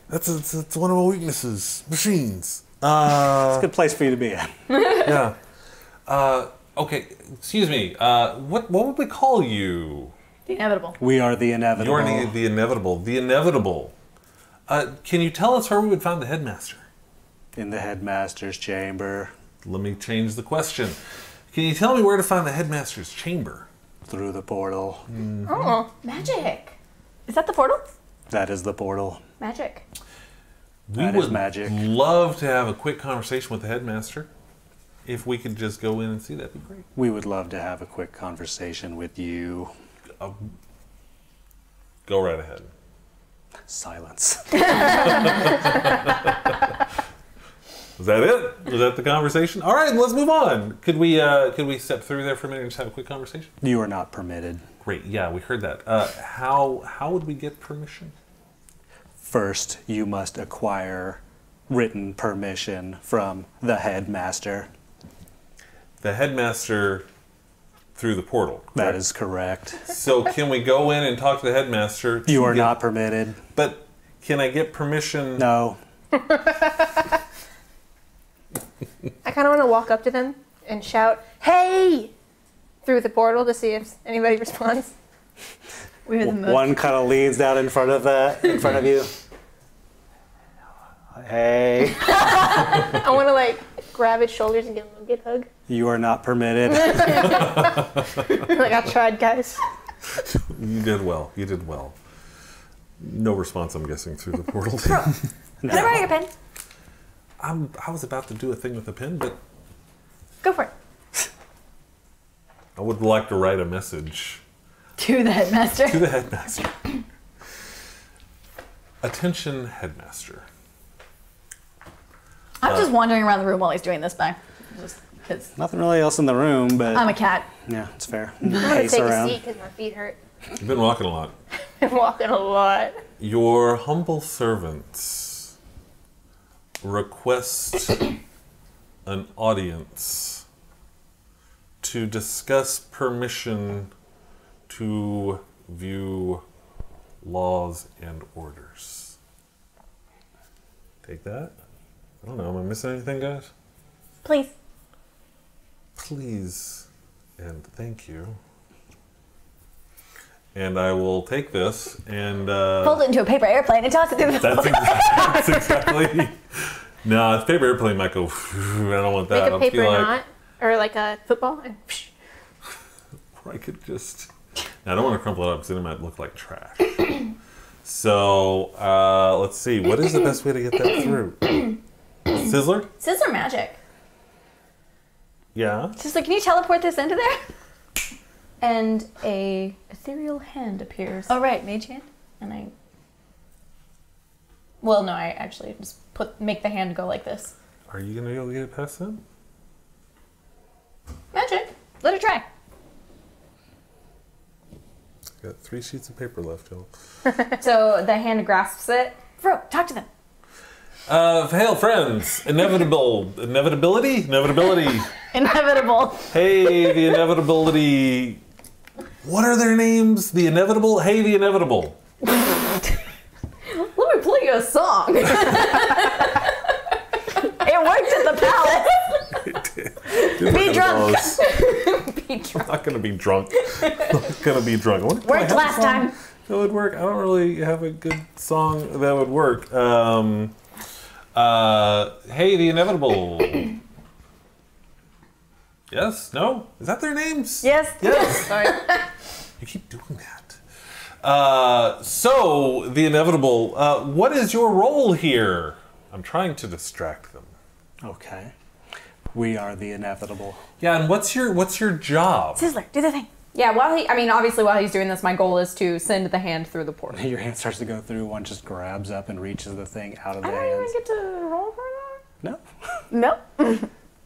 That's one of my weaknesses. Machines. It's a good place for you to be in. Yeah. Okay. Excuse me. What would we call you? The inevitable. We are the inevitable. You're the inevitable. The inevitable. Can you tell us where we would find the headmaster? In the headmaster's chamber, Let me change the question. Can you tell me where to find the headmaster's chamber? through the portal. Oh. Magic. Is that the portal? That is the portal. Magic. We That is would magic. love to have a quick conversation with the headmaster. if we could just go in and see, that'd be great. We would love to have a quick conversation with you. Go right ahead. Silence. Was that it? Was that the conversation? All right, let's move on. Could we step through there for a minute and just have a quick conversation? You are not permitted. Great. Yeah, we heard that. How would we get permission? First, you must acquire written permission from the headmaster. The headmaster through the portal. That is correct. So can we go in and talk to the headmaster? You are not permitted. But can I get permission? No. I kind of want to walk up to them and shout, "Hey!" through the portal to see if anybody responds. We hear the most. One kind of leans down in front of you. Hey. I want to like grab his shoulders and give him a good hug. You are not permitted. Like, I tried, guys. You did well. You did well. No response, I'm guessing, through the portal. Can I borrow your pen? I was about to do a thing with the pen, but Go for it. I would like to write a message To the headmaster. to the headmaster. Attention, headmaster. I'm just wandering around the room while he's doing this by. Just because Nothing really else in the room, but I'm a cat. yeah, it's fair. I'm going to Pace take around. a seat because my feet hurt. You've been walking a lot. I'm walking a lot. Your humble servants request an audience to discuss permission to view laws and orders. Take that. I don't know. Am I missing anything, guys? Please. Please and thank you. And I will take this and Fold it into a paper airplane and toss it through the that's exactly. No, it's paper airplane might go. I don't want that. Make a I'll paper feel like, knot or like a football and or I could just. I don't want to crumple it up because then it might look like trash. So let's see. What is the best way to get that through? Sizzler? Scissor magic. Yeah. Just like, can you teleport this into there? And a ethereal hand appears. Oh right, mage hand. And I. Well, no, I actually just make the hand go like this. Are you gonna be able to get it past them? Magic. Let it try. Got 3 sheets of paper left, y'all. So the hand grasps it. Bro, talk to them. Hail, friends! Inevitability? Inevitable. Hey, the inevitability. What are their names? The inevitable? Hey, the inevitable. Let me play you a song. It worked at the palace. Be drunk. Be drunk. I'm not gonna be drunk. I'm not gonna be drunk. I wonder if I Worked have a last song time. that would work. I don't really have a good song that would work. Hey, the inevitable. Yes? No? Is that their names? Yes. Yes. sorry. You keep doing that. So, the inevitable, what is your role here? I'm trying to distract them. Okay. We are the inevitable. Yeah, and what's your job? Sizzler, do the thing. Yeah, obviously while he's doing this, my goal is to send the hand through the portal. Your hand starts to go through, one just grabs up and reaches the thing out of I the don't even hands. get to roll for No. Nope.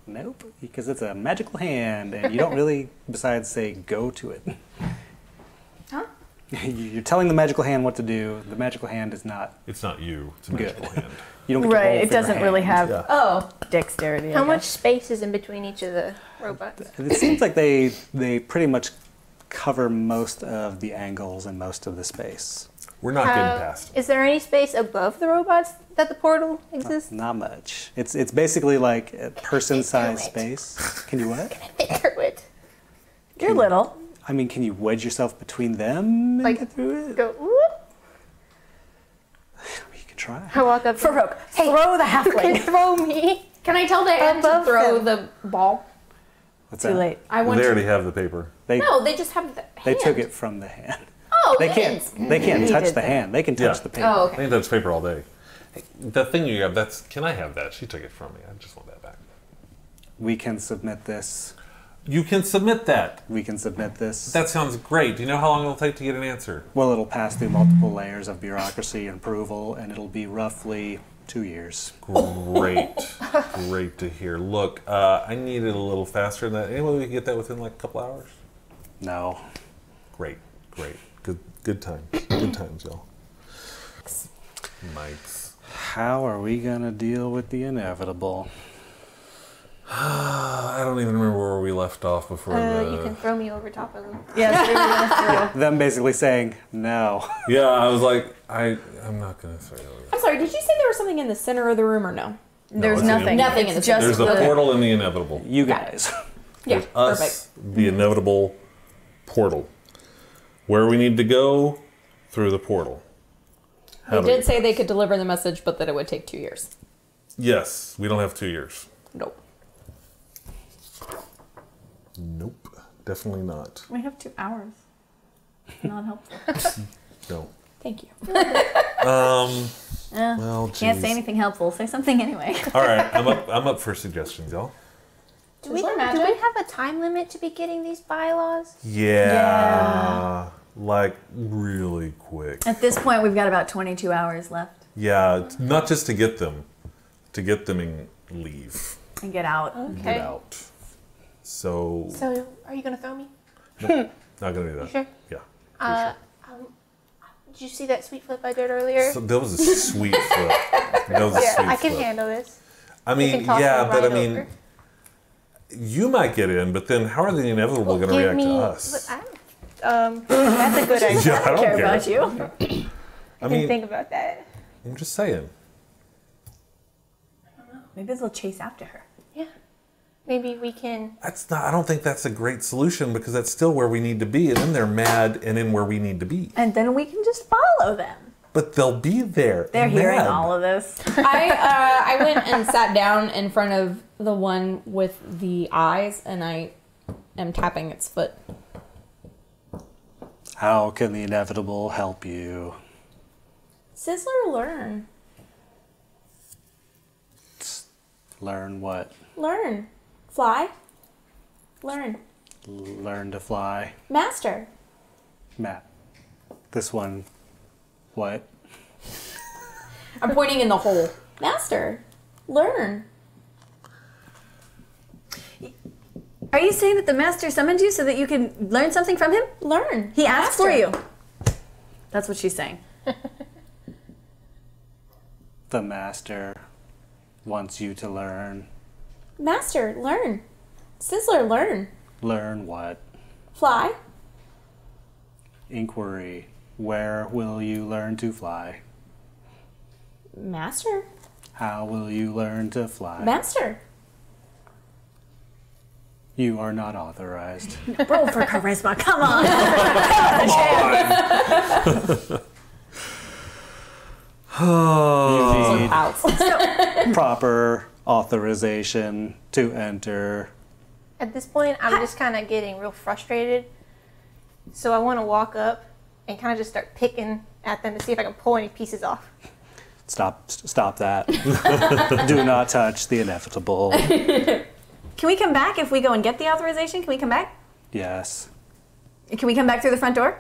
Nope. Because it's a magical hand and you don't really, besides say, go to it. Huh? You're telling the magical hand what to do. The magical hand is not It's not you. It's a good. magical hand. You don't get to roll Right. It for your doesn't really hand. have Oh. dexterity. How I much guess. space is in between each of the robots? It seems like they pretty much cover most of the angles and most of the space. We're not getting past it. Is there any space above the robots that the portal exists? Not much. It's basically like a person-sized it. space. Can you what? Fit through it. You're little. I mean, can you wedge yourself between them and Like, get through it? Go, whoop. You can try. I walk up. Farouk, throw the halfling. Throw me. Can I tell the hand to Above throw them. the ball? What's Too that? late. I want They to. already have the paper. They No, they just have the hand. they took it from the hand. Oh, They it can't. is. They can't He touch did the that. hand. They can touch Yeah. the paper. Oh, I okay. think that's paper all day. Hey, the thing you have, can I have that? She took it from me. I just want that back. We can submit this. You can submit that. We can submit this. That sounds great. Do you know how long it'll take to get an answer? Well, it'll pass through multiple layers of bureaucracy and approval, and it'll be roughly 2 years. Great. Great to hear. Look, I need it a little faster than that. Anyway, we can get that within like a couple hours? No. Great. Good times. Good times, y'all. Nice. How are we gonna deal with the inevitable? I don't even remember where we left off before You can throw me over top of them. Yeah, that's what we were gonna do. Them basically saying no. Yeah, I was like, I'm not gonna say that. I'm sorry, did you say there was something in the center of the room or no? There's it's nothing. Nothing in It's the center. just There's the the portal and the inevitable. You Got it. guys. Yeah, There's us, perfect. the inevitable portal. Where we need to go, through the portal. How They do we- did say they could deliver the message, but that it would take 2 years. Yes, we don't have 2 years. Nope. Nope, definitely not. We have 2 hours. Not helpful. No. Thank you. Well, Can't say geez. anything helpful. Say something anyway. All right, I'm up for suggestions, y'all. Do we Sizzler magic? have a time limit to be getting these bylaws? Yeah. Like really quick. At this point, we've got about 22 hours left Yeah, not just to get them and leave, and get out. Okay. get out. So, So, are you gonna throw me? not gonna do that. Sure. Yeah. Did you see that sweet flip I did earlier? So that was a sweet flip. That was a yeah, sweet I can flip. handle this. I You mean, can toss yeah, me but I right mean, over. you might get in, but then how are the inevitable going to Give react me, to us? that's a good idea. Yeah, I don't Care care. about you. I Didn't mean, think about that. I'm just saying. Maybe they'll chase after her. Yeah. Maybe we can. That's not. I don't think that's a great solution because that's still where we need to be, and then they're mad, and in where we need to be. And then we can just follow them. But they'll be there. They're hearing mad. all of this. I went and sat down in front of the one with the eyes, and I am tapping its foot. How can the inevitable help you? Sizzler, learn. Learn what? Learn. Fly. Learn. Learn to fly. Master. Matt. This one. What? I'm pointing in the hole. Master. Learn. Are you saying that the master summoned you so that you can learn something from him? Learn. He asked for Master. you. That's what she's saying. The master wants you to learn. Master. Learn. Sizzler. Learn. Learn what? Fly. Inquiry. Where will you learn to fly? Master. How will you learn to fly? Master. You are not authorized. Roll for charisma. Come on. You need Outs. proper authorization to enter. At this point, I'm just kind of getting real frustrated. So I want to walk up and kind of just start picking at them to see if I can pull any pieces off. Stop that. Do not touch the inevitable. Can we come back if we go and get the authorization? Can we come back? Yes. Can we come back through the front door?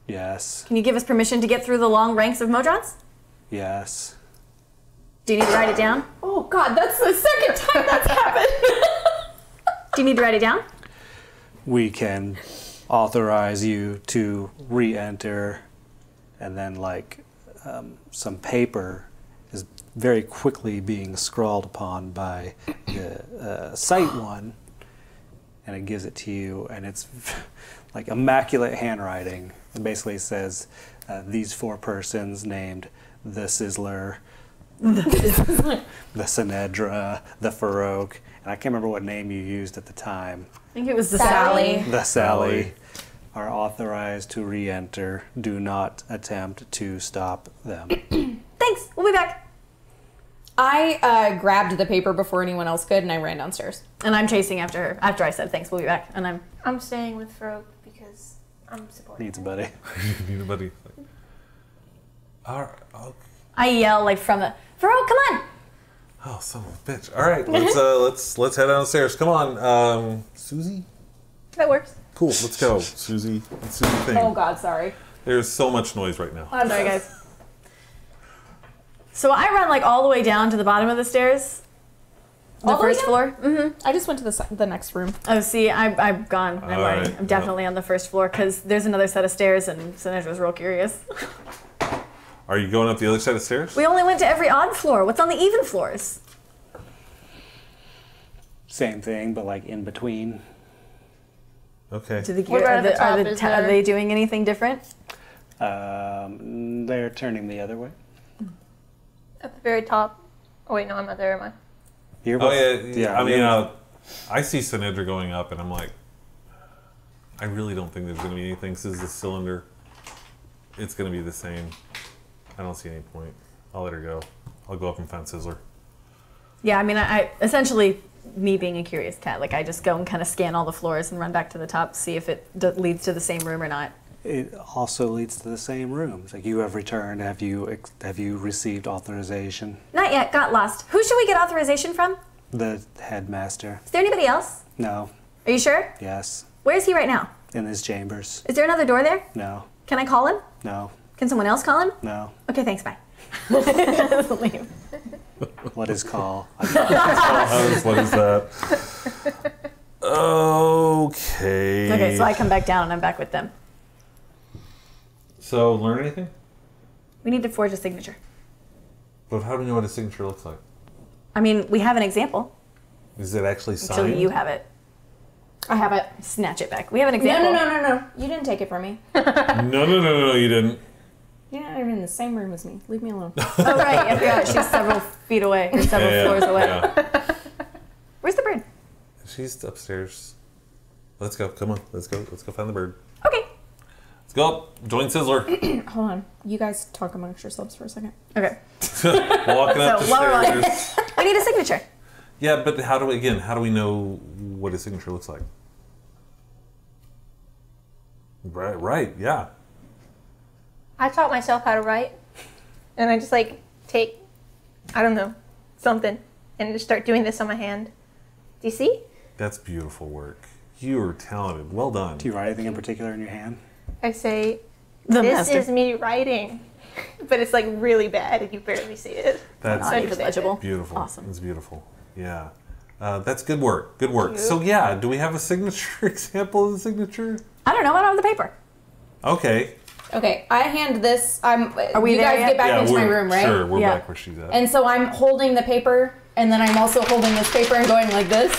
Yes. Can you give us permission to get through the long ranks of Modrons? Yes. Do you need to write it down? Oh God, that's the second time that's happened. Do you need to write it down? We can authorize you to re-enter, and then some paper is very quickly being scrawled upon by the sight one, and it gives it to you, and it's like immaculate handwriting. It basically says these 4 persons named the Sizzler, the Sinedra, the Farouk, and I can't remember what name you used at the time. I think it was the Sally. Sally. The Sally are authorized to re-enter. Do not attempt to stop them. Thanks. We'll be back. I grabbed the paper before anyone else could, and I ran downstairs. And I'm chasing after her. After I said thanks, we'll be back. And I'm staying with Farouk because I'm supporting. Needs a buddy. Anybody? All right. Okay. I yell like from the Farouk, come on. Oh, son of a bitch! All right, let's head downstairs. Come on, Susie. That works. Cool, let's go, Susie. Let's do the thing. Oh God, sorry. There's so much noise right now. I'm sorry, guys. So I run like all the way down to the bottom of the stairs. The All the way first down? floor. Mm-hmm. I just went to the next room. Oh, see, I've gone. I'm, All already, right, I'm definitely on the first floor because there's another set of stairs, and Sinedra's real curious. Are you going up the other side of stairs? We only went to every odd floor. What's on the even floors? Same thing, but like in between. Okay. To the What about at the top? Is are there- they doing anything different? They're turning the other way. At the very top. Oh wait, no, I'm not there, am I? You're Oh yeah. I mean, you're- I see Sinedra going up, and I'm like, I really don't think there's going to be anything. This is the cylinder. It's going to be the same. I don't see any point. I'll let her go. I'll go up and find Sizzler. Yeah, I mean, I essentially, me being a curious cat, like I just go and kind of scan all the floors and run back to the top, see if it leads to the same room or not. It also leads to the same rooms. Like you have returned. Have you received authorization? Not yet. Got lost. Who should we get authorization from? The headmaster. Is there anybody else? No. Are you sure? Yes. Where is he right now? In his chambers. Is there another door there? No. Can I call him? No. Can someone else call him? No. Okay, thanks. Bye. Leave. What is call? What is that? Okay. Okay, so I come back down and I'm back with them. So, learn anything? We need to forge a signature. But how do we know what a signature looks like? I mean, we have an example. Is it actually signed? Actually, you have it. I have it. Snatch it back. We have an No, example. no. You didn't take it from me. No, you didn't. You're not even in the same room as me. Leave me alone. Oh, right. I forgot. She's several feet away. Or several floors away. Yeah. Where's the bird? She's upstairs. Let's go. Come on. Let's go. Let's go find the bird. Okay. Let's go up. Join Sizzler. Hold on. You guys talk amongst yourselves for a second. Okay. Walking up the So, while we're on- stairs. We need a signature. Yeah, but how do we know what a signature looks like? Right, yeah. I taught myself how to write, and I just like take, I don't know, something, and just start doing this on my hand. Do you see? That's beautiful work. You are talented. Well done. Do you write anything in particular in your hand? I say, The this master. is me writing, but it's like really bad, and you barely see it. That's Not even legible. beautiful. Awesome. It's beautiful. Yeah. That's good work. Good work. So yeah, do we have a signature example of the signature? I don't know. I don't have the paper. Okay. Okay, I hand this. Are we you there guys yet? get back into my we're- room, right? Sure, we're Yeah. back where she's at. And so I'm holding the paper, and then I'm also holding this paper and going like this.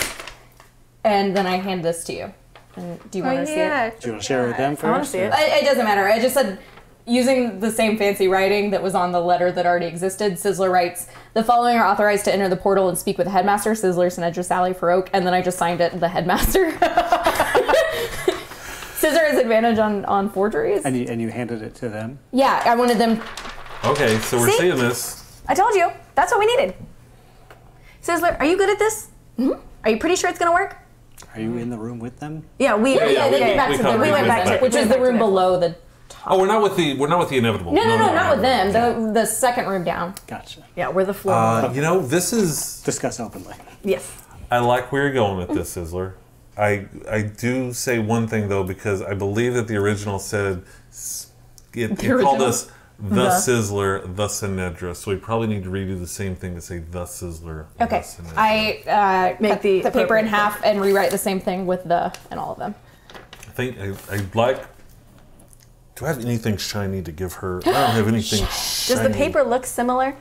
And then I hand this to you. And do you want to see it? Do you want to share it with them first? I want to see it. It doesn't matter. I just said, using the same fancy writing that was on the letter that already existed, Sizzler writes, the following are authorized to enter the portal and speak with the headmaster, Sizzler, Sinedra, Sally, Farouk, and then I just signed it, the headmaster. Sizzler has advantage on forgeries. And you handed it to them? Yeah, I wanted them. Okay, so we're See? seeing this. I told you. That's what we needed. Sizzler, are you good at this? Mm-hmm. Are you pretty sure it's going to work? Are you in the room with them? Yeah, we. Yeah, they went back we to covered the it. we went back to- which is the room below the top. Oh, we're not with the inevitable. No, not with them. The second room down. Gotcha. Yeah, we're the floor. You know, this is. Discuss openly. Yes. I like where you're going with this, Sizzler. I do say one thing though, because I believe that the original said it called original? us the Sizzler, the Sinedra. So we probably need to redo the same thing to say the Sizzler. the Okay, Sinedra. I Make cut the the paper in appropriate half and rewrite the same thing with the and all of them. I think I like. Do I have anything shiny to give her? I don't have anything shiny. Does the paper look similar?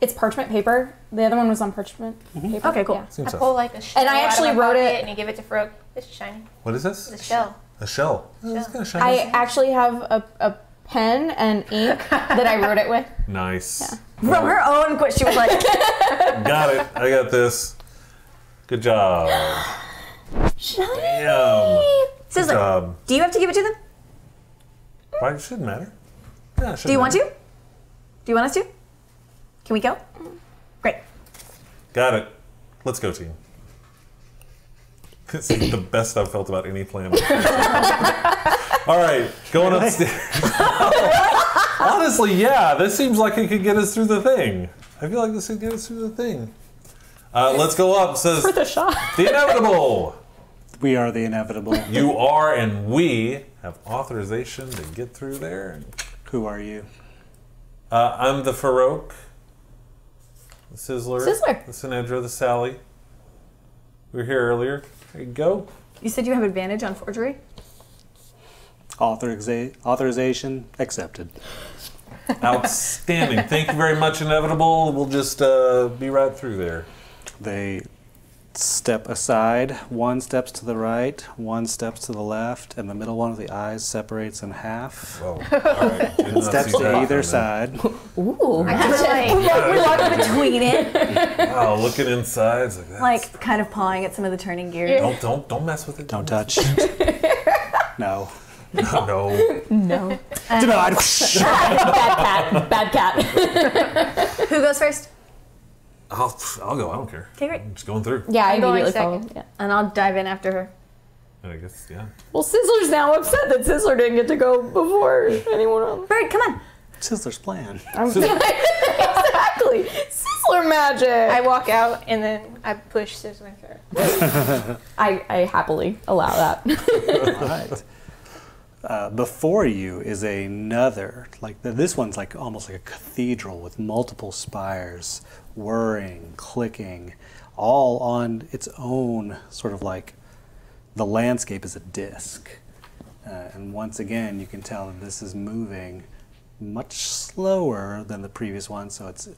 It's parchment paper. The other one was on parchment paper. Okay, cool. Yeah. Seems I so. pull like a shell And I out of actually my wrote pocket it- and you give it to Frog. This is shiny. What is this? The shell. A shell. Oh, it's kind of shiny. I actually have a pen and ink that I wrote it with. Nice. From her own she was like, Got it. I got this. Good job. Damn. Good Sizzler, job. do you have to give it to them? Why? It shouldn't matter. Yeah, it Do you want shouldn't to? Do you want us to? Can we go? Great. Got it. Let's go, team. This is the best I've felt about any plan. All right, going upstairs. Honestly, yeah, this seems like it could get us through the thing. I feel like this would get us through the thing. Let's go up. Says Worth a shot. the inevitable. We are the inevitable. You are, and we have authorization to get through there. Who are you? I'm the Farouk, the Sizzler, Sizzler. the Sinedra, the Sally. We were here earlier. There you go. You said you have advantage on forgery? Authorization accepted. Outstanding. Thank you very much, Inevitable. We'll just be right through there. They step aside. One steps to the right, one steps to the left, and the middle one of the eyes separates in half. Oh, all right. Did not Steps see that to either coming. side. Ooh. We're locked between it. Wow, looking inside. It's like, that's, Like, kind of pawing at some of the turning gears. don't mess with it. Don't touch. No. No. No. Denied. Bad cat. Who goes first? I'll go. I don't care. Okay, great. I'm just going through. Yeah, I I'm going immediately follow. second. Yeah. And I'll dive in after her. I guess, yeah. Well, Sizzler's now upset that Sizzler didn't get to go before anyone else. Bird, come on. Sizzler's plan. Exactly. Sizzler magic. I walk out and then I push Sizzler through. I happily allow that. All right. Before you is another, this one's like almost like a cathedral with multiple spires, whirring, clicking, all on its own sort of like the landscape is a disc. And once again, you can tell that this is moving much slower than the previous one, so it's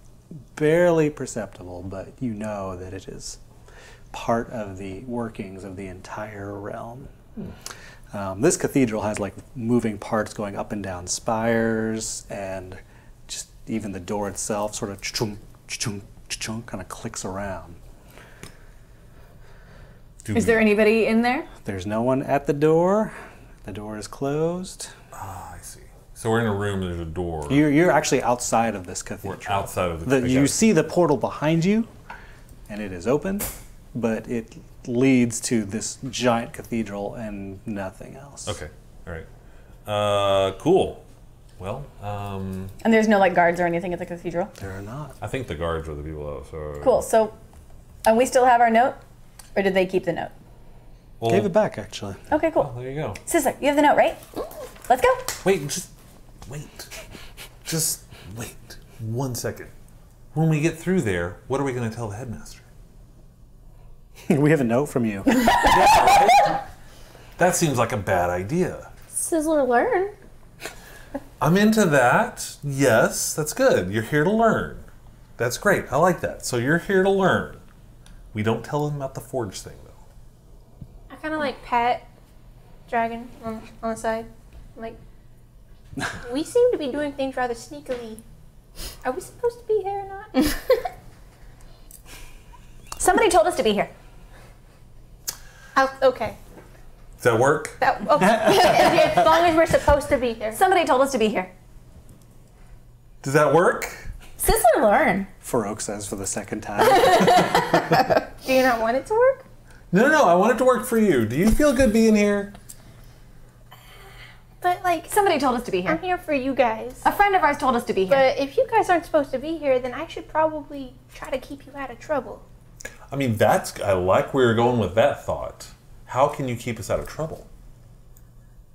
barely perceptible, but you know that it is part of the workings of the entire realm. This cathedral has like moving parts going up and down spires, and just even the door itself sort of chung, chung, chung, kind of clicks around. Is there anybody in there? There's no one at the door. The door is closed. Ah, I see. So we're in a room, there's a door. You're actually outside of this cathedral. We're outside of the You see the portal behind you, and it is open, but it leads to this giant cathedral and nothing else. Okay, all right. Cool. Well, And there's no like guards or anything at the cathedral? There are not. I think the guards are the people out, so... Cool. So, and we still have our note? Or did they keep the note? Well, Gave it back, actually. Okay, well, cool. there you go. Sizzler, you have the note, right? Let's go. Wait, just wait. Just wait 1 second. When we get through there, what are we going to tell the headmaster? We have a note from you. Yeah, right? That seems like a bad idea. Sizzler learn. I'm into that. Yes, that's good. You're here to learn. That's great. I like that. So you're here to learn. We don't tell them about the forge thing, though. I kind of like pat Dragon on the side. I'm like, we seem to be doing things rather sneakily. Are we supposed to be here or not? Somebody told us to be here. Okay. Does that work? Okay. As long as we're supposed to be here. Somebody told us to be here. Does that work? Sizzler, learn. Farouk says for the second time. Do you not want it to work? No. I want it to work for you. Do you feel good being here? But like, Somebody told us to be I'm here. here for you guys. A friend of ours told us to be here. But if you guys aren't supposed to be here, then I should probably try to keep you out of trouble. I mean, I like where you're going with that thought. How can you keep us out of trouble?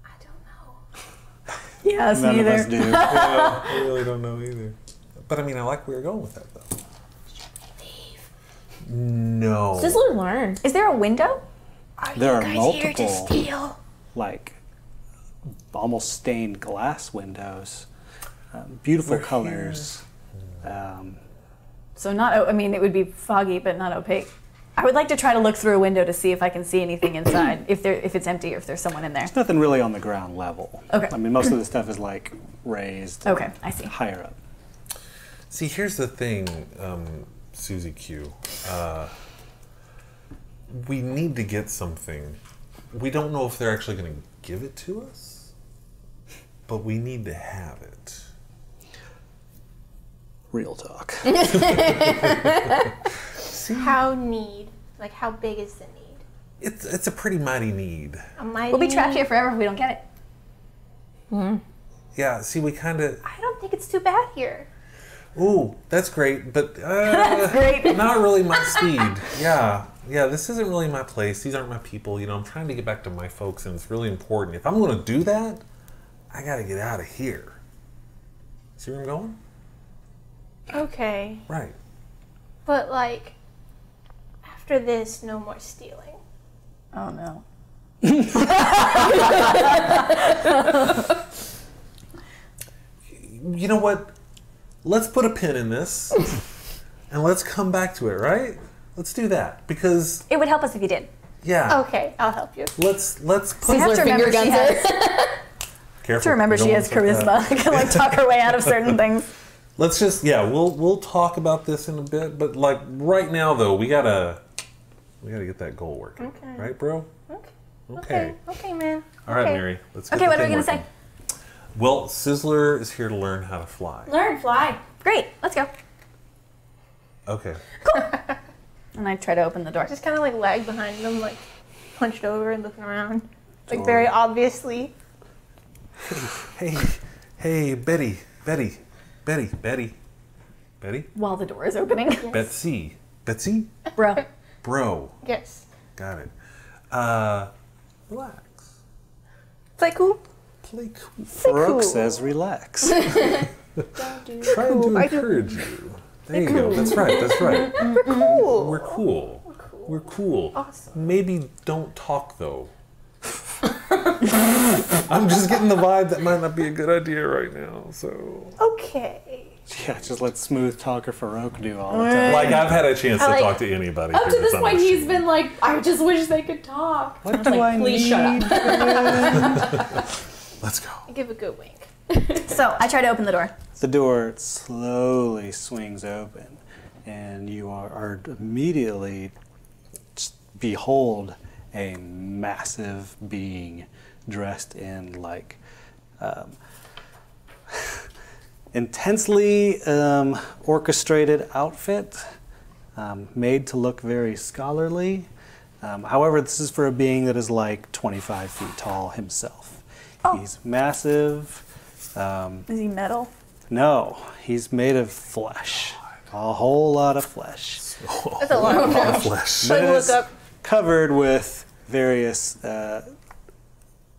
I don't know. Yes, None of us do. Yeah, I really don't know either. But I mean, I like where you're going with that, though. Leave. No. Sizzler learn. Is there a window? There are You guys here to multiple, steal? like, almost stained glass windows. Beautiful colors. So not, I mean, it would be foggy, but not opaque. I would like to try to look through a window to see if I can see anything inside, if it's empty or if there's someone in there. There's nothing really on the ground level. Okay. I mean, most of the stuff is like raised. Okay, I see. Higher up. See, here's the thing, Susie Q. We need to get something. We don't know if they're actually going to give it to us, but we need to have it. Real talk. How need? Like, how big is the need? It's a pretty mighty need. A mighty We'll be trapped need? here forever if we don't get it. Yeah, see, we kind of... I don't think it's too bad here. Ooh, that's great, but Great. not really my speed. Yeah, this isn't really my place. These aren't my people. You know, I'm trying to get back to my folks, and it's really important. If I'm going to do that, I got to get out of here. See where I'm going? Okay. Right. But, like, after this, no more stealing. Oh no. You know what? Let's put a pin in this, and let's come back to it, right? Let's do that, because, It would help us if you did. yeah, Okay, I'll help you. let's put... You have to remember she has, Careful. to remember you don't she want has to start that. charisma. Can like talk her way out of certain things. Let's just, we'll talk about this in a bit, but like right now though, we gotta get that goal working, Okay. right, bro? Okay. Okay, man. All right, Okay. Mary. Let's get Okay, the what are we thing gonna working. Well, Sizzler is here to learn how to fly. Learn, fly. Great, let's go. Okay. And I try to open the door. Just kind of like lag behind them, like hunched over and looking around. Like very obviously. Hey, Betty. While the door is opening. Betsy. Bro. Yes. Got it. Relax. It's like cool. Play cool. Farouk cool. says relax. Trying to encourage you. There you go. That's right. We're cool. We're cool. Awesome. Maybe don't talk though. I'm just getting the vibe that might not be a good idea right now. So, Okay. Yeah, just let smooth talker Farouk do all the time. like, I've had a chance to like- talk to anybody. Up through to this on point, he's machine. been like, I just wish they could talk. What I was do like, I please need? shut up. Let's go. Give a good wink. So I try to open the door. The door slowly swings open, and you are immediately behold a massive being dressed in like intensely orchestrated outfit, made to look very scholarly. However, this is for a being that is like 25 feet tall himself. Oh. He's massive. Is he metal? No, he's made of flesh. A whole lot of flesh. That's a lot of flesh. Flesh. But look up. Covered with various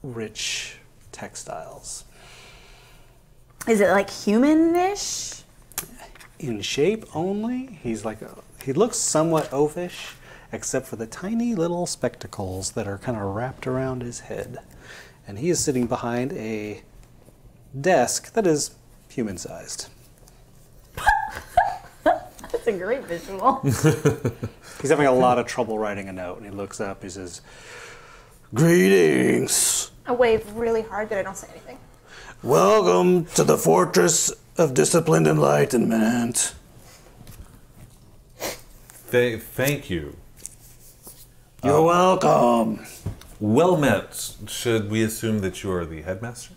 rich textiles. Is it like humanish? In shape only, he looks somewhat oafish, except for the tiny little spectacles that are kind of wrapped around his head. And he is sitting behind a desk that is human-sized. That's a great visual. He's having a lot of trouble writing a note, and he looks up, he says, "Greetings. I wave really hard that I don't say anything. Welcome to the Fortress of Disciplined Enlightenment." Thank you. You're welcome. Well met. Should we assume that you are the headmaster?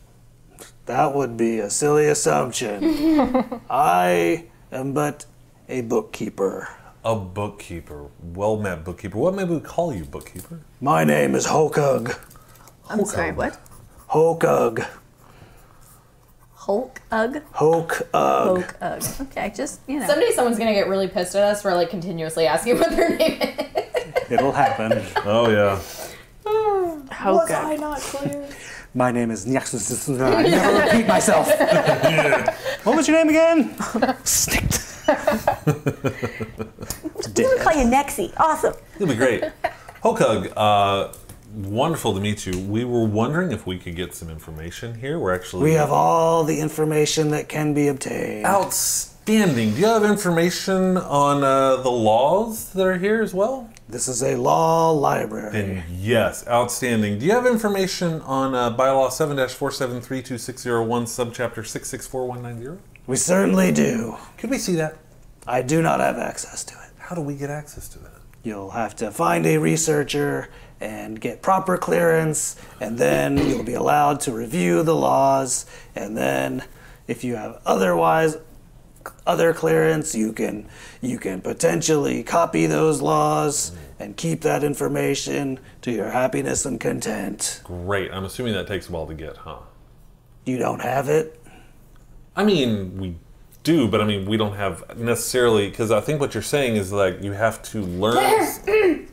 That would be a silly assumption. I am but a bookkeeper. A bookkeeper. Well met, bookkeeper. What may we call you, bookkeeper? My name is Hokug. I'm sorry, what? Hokug. Hulk Ugg? Hokug. Hulk Ugg. Okay, just, you know. Someday someone's gonna get really pissed at us for like continuously asking what their name is. It'll happen. Oh, yeah. Hulk Ugg. not clear? My name is Nyaxus. I never repeat myself. What was your name again? Snicked. I'm gonna call you Nexie. Awesome. It'll be great. Hokug, wonderful to meet you. We were wondering if we could get some information here. We're actually... We have all the information that can be obtained. Outstanding. Do you have information on the laws that are here as well? This is a law library. Then yes, outstanding. Do you have information on Bylaw 7-4732601, subchapter 664190? We certainly do. Could we see that? I do not have access to it. How do we get access to that? You'll have to find a researcher and get proper clearance, and then you'll be allowed to review the laws, and then if you have other clearance, you can potentially copy those laws and keep that information to your happiness and content. Great. I'm assuming that takes a while to get, huh? You don't have it? I mean, we do, but I mean, we don't have necessarily, because I think what you're saying is like you have to learn.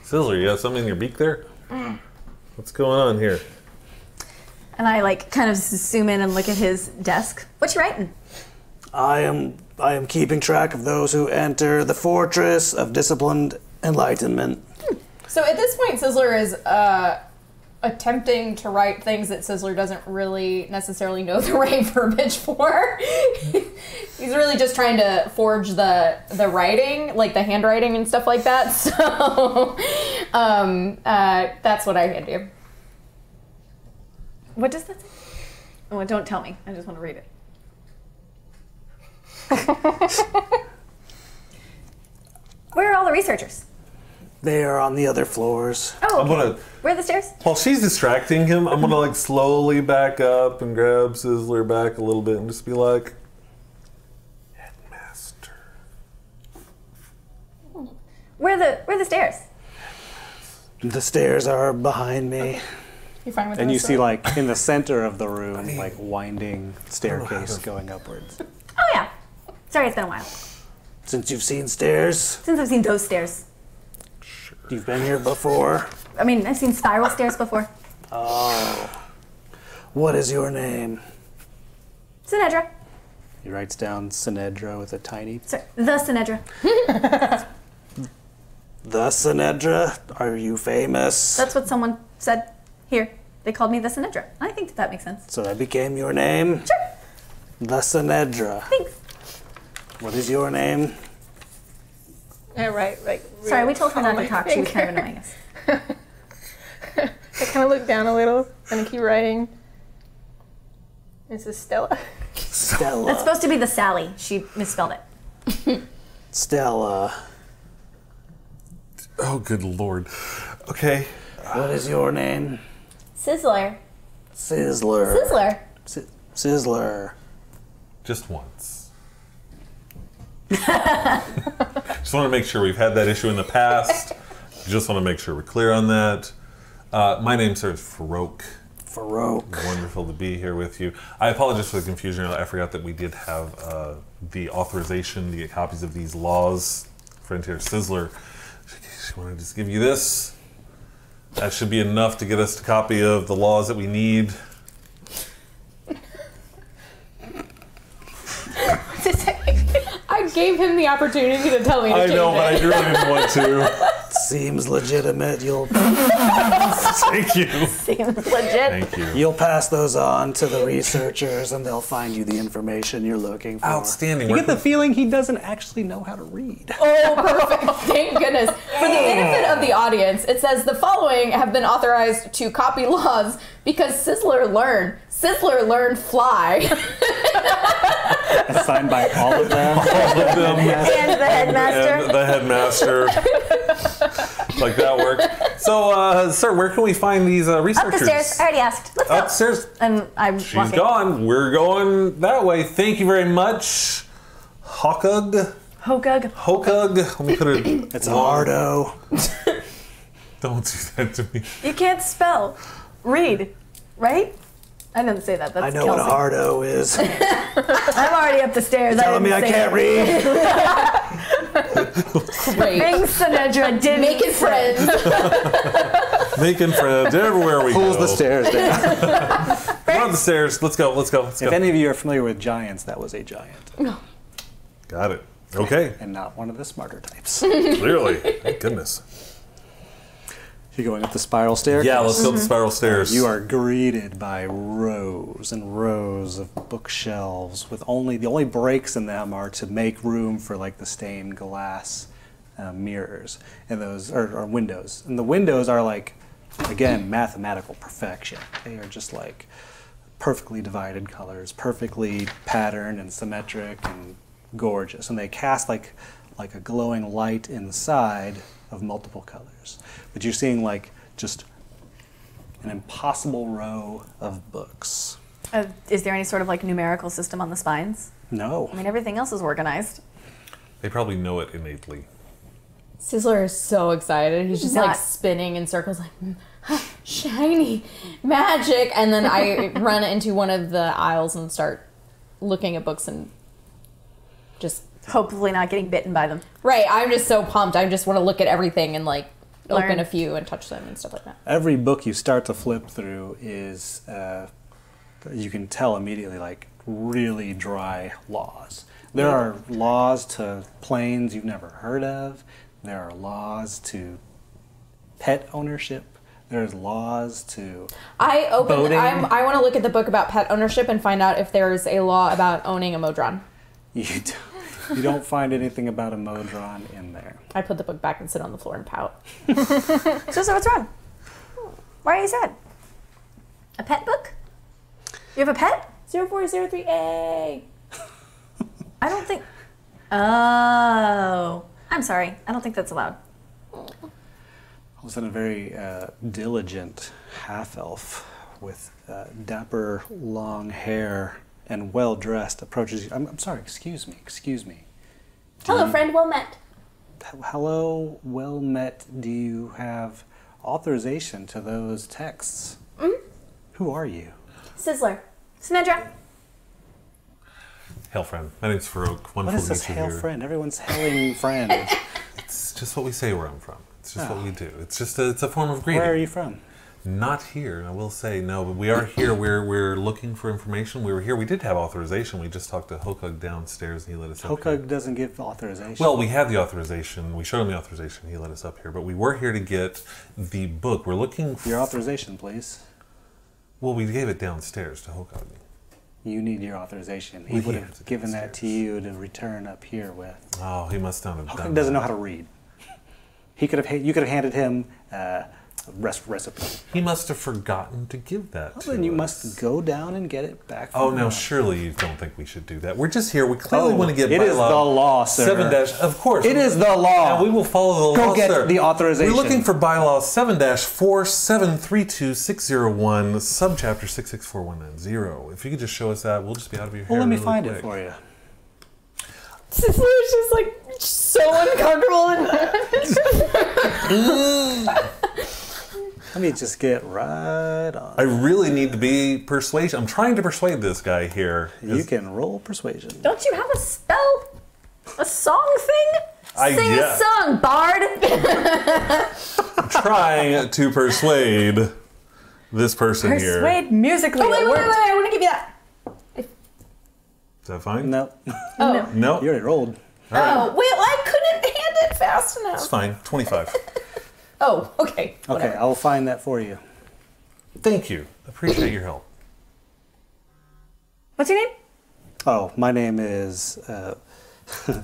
Sizzler, you have something in your beak there? What's going on here? And I like kind of zoom in and look at his desk. What you writing? I am keeping track of those who enter the Fortress of Disciplined Enlightenment. So at this point, Sizzler is attempting to write things that Sizzler doesn't really necessarily know the right verbiage for. He's really just trying to forge the writing, like the handwriting and stuff like that. So that's what I can do. What does that say? Oh, don't tell me. I just want to read it. Where are all the researchers? They are on the other floors. Oh, I'm okay. gonna, Where are the stairs? while she's distracting him, I'm gonna like slowly back up and grab Sizzler back a little bit and just be like, Headmaster. Where are the stairs? The stairs are behind me. You fine with And that, you so? see, like, in the center of the room, like, winding staircase going upwards. Oh yeah. Sorry, it's been a while Since you've seen stairs, since I've seen those stairs. you've been here before. I mean, I've seen spiral stairs before. Oh. What is your name? Sinedra. He writes down Sinedra with a tiny... Sorry, the Sinedra. The Sinedra? Are you famous? That's what someone said here. They called me the Sinedra. I think that makes sense. So that became your name? Sure. The Sinedra. Thanks. What is your name? Yeah, right. Like. Sorry, we told her not to my talk. She was kind of finger. annoying us. I kind of look down a little and I keep writing. This is Stella. Stella. That's supposed to be the Sally. She misspelled it. Stella. Oh, good lord. Okay. What is your name? Sizzler. Sizzler. Sizzler. Sizzler. Just once. Just want to make sure we've had that issue in the past. Just want to make sure we're clear on that. My name, sir, is Farouk. Farouk. Wonderful to be here with you. I apologize for the confusion. I forgot that we did have the authorization to get copies of these laws. Frontier Sizzler. Just want to just give you this. That should be enough to get us a copy of the laws that we need. I gave him the opportunity to tell me to I change know, but I it. really didn't want to. Seems legitimate. Thank you. Seems legit. Thank you. You'll pass those on to the researchers and they'll find you the information you're looking for. Outstanding. You get the feeling he doesn't actually know how to read. Oh, perfect. Thank goodness. For the benefit of the audience, it says the following have been authorized to copy laws because Sizzler learned fly. Signed by all of them. All of them. And the headmaster. And the headmaster. Like that works. So, sir, where can we find these Up researchers? the stairs. I already asked. Let's go. Upstairs. And I'm She's walking. gone. We're going that way. Thank you very much. Hokug. Hokug. Hokug. Let me put it. It's Ardo. Don't do that to me. You can't spell. Read. Right? I didn't say that. That's I know Kelsey. what Ardo is. I'm already up the stairs. Telling me I can't read. Great. Ring Sinedra did Making friends. Making friends everywhere we Pulls go. the stairs down. We're on the stairs. Let's go. Let's go. Let's go. If any of you are familiar with giants, that was a giant. Got it. Okay. And not one of the smarter types. Clearly. Thank goodness. You're going up the spiral staircase? Yeah, let's go up the spiral stairs. You are greeted by rows and rows of bookshelves with the only breaks in them are to make room for like the stained glass mirrors and those or windows. And the windows are like, again, mathematical perfection. They are just like perfectly divided colors, perfectly patterned and symmetric and gorgeous. And they cast like a glowing light inside of multiple colors. But you're seeing like just an impossible row of books. Is there any sort of like numerical system on the spines? No. I mean, everything else is organized. They probably know it innately. Sizzler is so excited. He's just like spinning in circles, like shiny magic. And then I run into one of the aisles and start looking at books and just Hopefully not getting bitten by them. right. I'm just so pumped. I just want to look at everything and like Learn. open a few and touch them and stuff like that. Every book you start to flip through is, you can tell immediately, like really dry laws. There are laws to planes you've never heard of. There are laws to pet ownership. There's laws to I boating. I want to look at the book about pet ownership and find out if there's a law about owning a Modron. You don't find anything about a Modron in there. I put the book back and sit on the floor and pout. So what's wrong? Why are you sad? A pet book? You have a pet? 0403A. I don't think. Oh. I'm sorry. I don't think that's allowed. All of a sudden, a very diligent half-elf with dapper long hair and well-dressed approaches you. I'm sorry, excuse me. Hello, friend. Well met. Hello, well met. Do you have authorization to those texts? Who are you? Sizzler. Snedra. Hail, friend. My name's Farouk. What Wonderful is to this meet you hail here. friend? Everyone's hailing friend. It's just what we say where I'm from. It's just what Oh. we do. It's just it's a form of greeting. Where are you from? Not here, I will say no, but we are here. We're looking for information. We were here. We did have authorization. We just talked to Hokug downstairs, and he let us up here. Hokug doesn't give authorization. Well, we had the authorization. We showed him the authorization. He let us up here, but we were here to get the book. We're looking for Your authorization, please. Well, we gave it downstairs to Hokug. You need your authorization. He We would have have to given that to downstairs. you to return up here with. Oh, he must not have done Hokug doesn't know that. how to read. You could have handed him a recipe. He must have forgotten to give that Well, to then you us. must go down and get it back. Oh, from now him. surely you don't think we should do that. We're just here. We clearly Oh, want to get it is bylaw the law, sir. 7 Of course. It is the law. And we will follow the Go law, get sir. the authorization. We're looking for bylaw 7-4732601, subchapter 66419. If you could just show us that, we'll just be out of your hair. Well, let me really find quick. it for you. Sizzler's just like so uncomfortable and Let me just get right on. I really need to be persuasion. I'm trying to persuade this guy here. You can roll persuasion. Don't you have a spell? A song thing? Sing yeah. a song, bard. Trying to persuade this person here. Persuade musically. Oh, wait, it wait, wait, worked. wait, I want to give you that. Is that fine? No, Oh. No. you already rolled. All right. Oh, well, I couldn't hand it fast It's enough. fine. 25. Oh, okay. Okay, Whatever. I'll find that for you. Thank you. Appreciate your help. What's your name? Oh, my name is. Good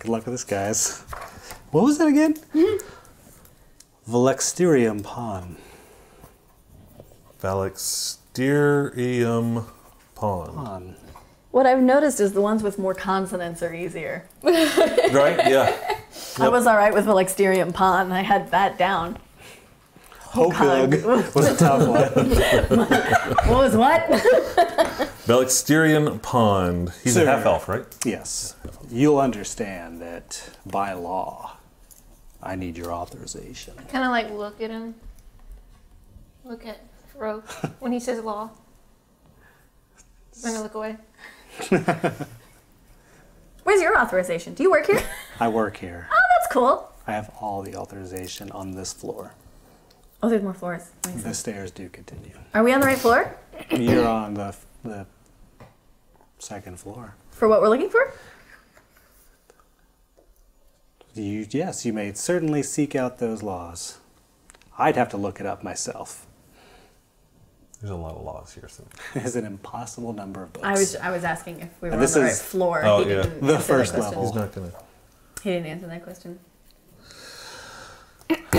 luck with this, guys. What was that again? Valexterium Pond. Valexterium Pond. Pond. What I've noticed is the ones with more consonants are easier. Right? Yeah. I was all right with Valexterium Pond. I had that down. Hokug was a tough one. What was what? Valexterian Pond. He's a Sir. half elf, right? Yes. You'll understand that by law, I need your authorization. Kind of like look at him. Look at Farouk when he says law. I'm gonna look away. Where's your authorization? Do you work here? I work here. Oh, that's cool. I have all the authorization on this floor. Oh, there's more floors. Makes The sense. stairs do continue. Are we on the right floor You're on the second floor. for what we're looking for? Yes, you may certainly seek out those laws. I'd have to look it up myself. There's a lot of laws here. So. There's an impossible number of books. I was asking if we were And on this the right is- floor. Oh, He yeah. didn't The answer first that question. level. He's not going to. He didn't answer that question.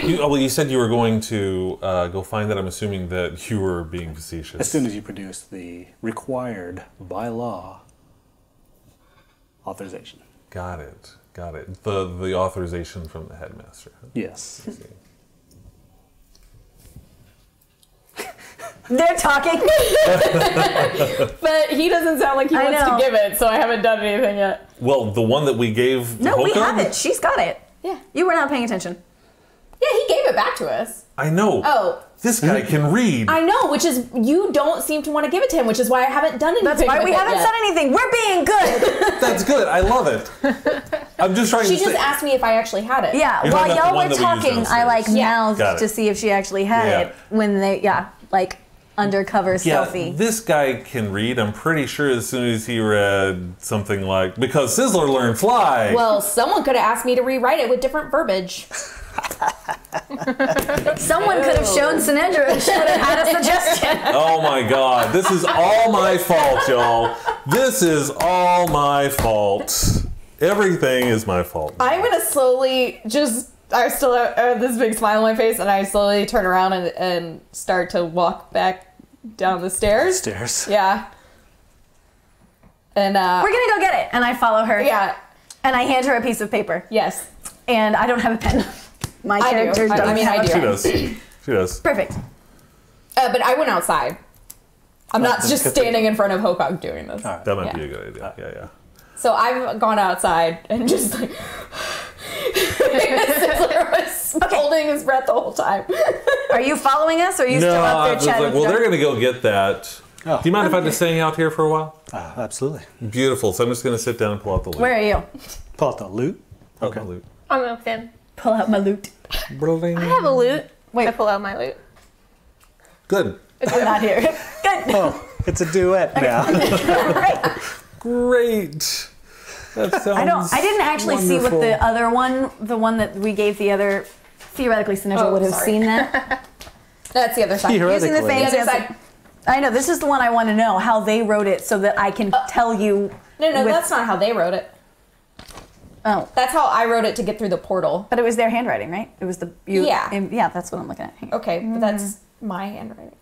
Well, you said you were going to go find that. I'm assuming that you were being facetious. As soon as you produce the required by law authorization. Got it. Got it. The authorization from the headmaster. Yes. I see. They're talking. But he doesn't sound like he I wants know. to give it, so I haven't done anything yet. Well, the one that we gave to No, we Hokug? have it. She's got it. Yeah. You were not paying attention. Yeah, he gave it back to us. I know. Oh. This guy can read. I know, which is, you don't seem to want to give it to him, which is why I haven't done anything. That's why we haven't said anything. We're being good. That's good. I love it. I'm just trying She to just say. asked me if I actually had it. Yeah, You're while talking about the y'all one were that we used talking, I like downstairs. mouthed Got it. to see if she actually had Yeah. it when they, like undercover Yeah, stealthy. this guy can read. I'm pretty sure as soon as he read something like, because Sizzler learned fly. Well, someone could have asked me to rewrite it with different verbiage. Someone could have shown Sinedra and should have had a suggestion. Oh my god, this is all my fault, y'all. This is all my fault. Everything is my fault. I'm gonna slowly I still have this big smile on my face, and I slowly turn around and start to walk back down the stairs. Stairs. Yeah. And We're gonna go get it, and I follow her. yeah, And I hand her a piece of paper, yes, and I don't have a pen. My I do. character I doesn't mean, I have a do. She pen. does. She does. Perfect. but I went outside. I'm not that's just good. standing in front of Hokok doing this. All right. That might Yeah. be a good idea. Yeah, yeah. So I've gone outside and just like Sizzler was holding his breath the whole time. Are you following us, or are you No, still out I there was chatting? like, with well, the they're dog? going to go get that. Oh. Do you mind if I just hang out here for a while? Absolutely. Beautiful. So I'm just going to sit down and pull out the loot. Where are you? Pull out the loot. Oh, Okay. the loot. I'm with him. Pull out my loot. Bling. I have a loot. Wait. I pull out my loot. Good. I'm not here. Good. Oh, it's a duet now. Right. Great. That sounds I didn't actually see what wonderful. the other one, the one that we gave the other. Theoretically, Sinedra Oh, would have sorry. seen that. That's the other side. Theoretically. Using the The fancy. other side. I know this is the one I want to know how they wrote it, so that I can tell you. No, with- that's not how they wrote it. Oh, That's how I wrote it to get through the portal. but it was their handwriting, right? It was the Yeah. yeah. That's what I'm looking at. Hang on. Okay, but that's my handwriting.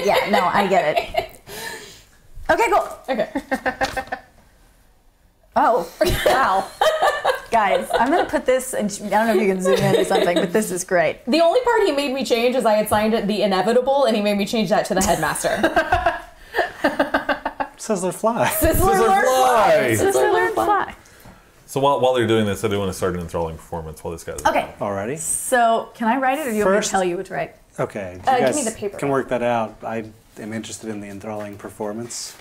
Yeah, no, I get it. Okay, cool. Okay. Oh, wow. Guys, I'm going to put this, and I don't know if you can zoom in or something, but this is great. The only part he made me change is I had signed it the inevitable, and he made me change that to the headmaster. Sizzler fly. Sizzler Sizzler learned fly. Sizzler learn fly. So while they're doing this, I do want to start an enthralling performance while this guy's Okay, Alrighty. so can I write it, or do you want me to First- tell you what to write? Okay. You give guys me the paper. can work that out. I am interested in the enthralling performance.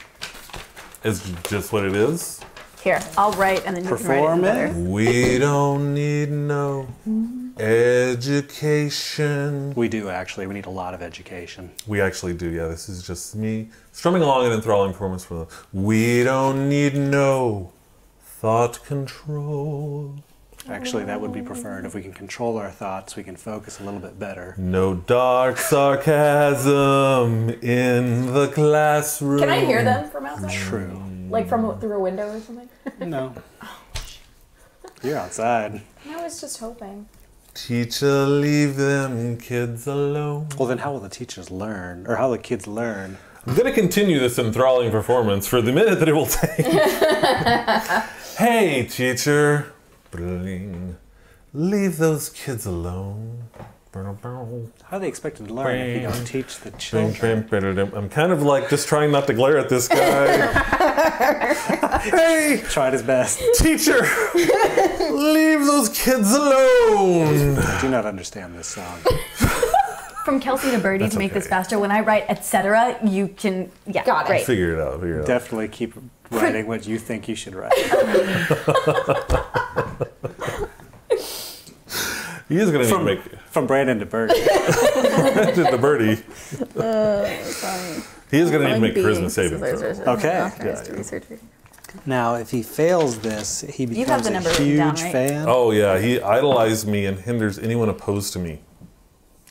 Is just what it is. Here, I'll write, and then you Perform can write it it. together. We don't need no education. We do actually. We need a lot of education. We actually do, yeah. This is just me strumming along an enthralling performance for them. We don't need no thought control. Actually, that would be preferred. If we can control our thoughts, we can focus a little bit better. No dark sarcasm in the classroom. Can I hear them from outside? True. Like from through a window or something? No. You're outside. I was just hoping. Teacher, leave them kids alone. Well, then how will the teachers learn? Or how will the kids learn? I'm going to continue this enthralling performance for the minute that it will take. Hey, teacher. Bling. Leave those kids alone. How are they expected to learn if you don't teach the children? I'm kind of like just trying not to glare at this guy. Hey, Tried his best. teacher, leave those kids alone. I do not understand this song. From Kelsey to Birdie That's to make this okay. faster. When I write etc., you can Got it. Great. Figure it out. Figure it out. Definitely keep writing what you think you should write. He is going to need to From, make from Brandon to Bert. the birdie. He is going to need to make charisma Being. saving throw. Okay. Research. Now, if he fails this, he You have becomes the a number written huge down, right? fan. Oh yeah, he idolized me and hinders anyone opposed to me.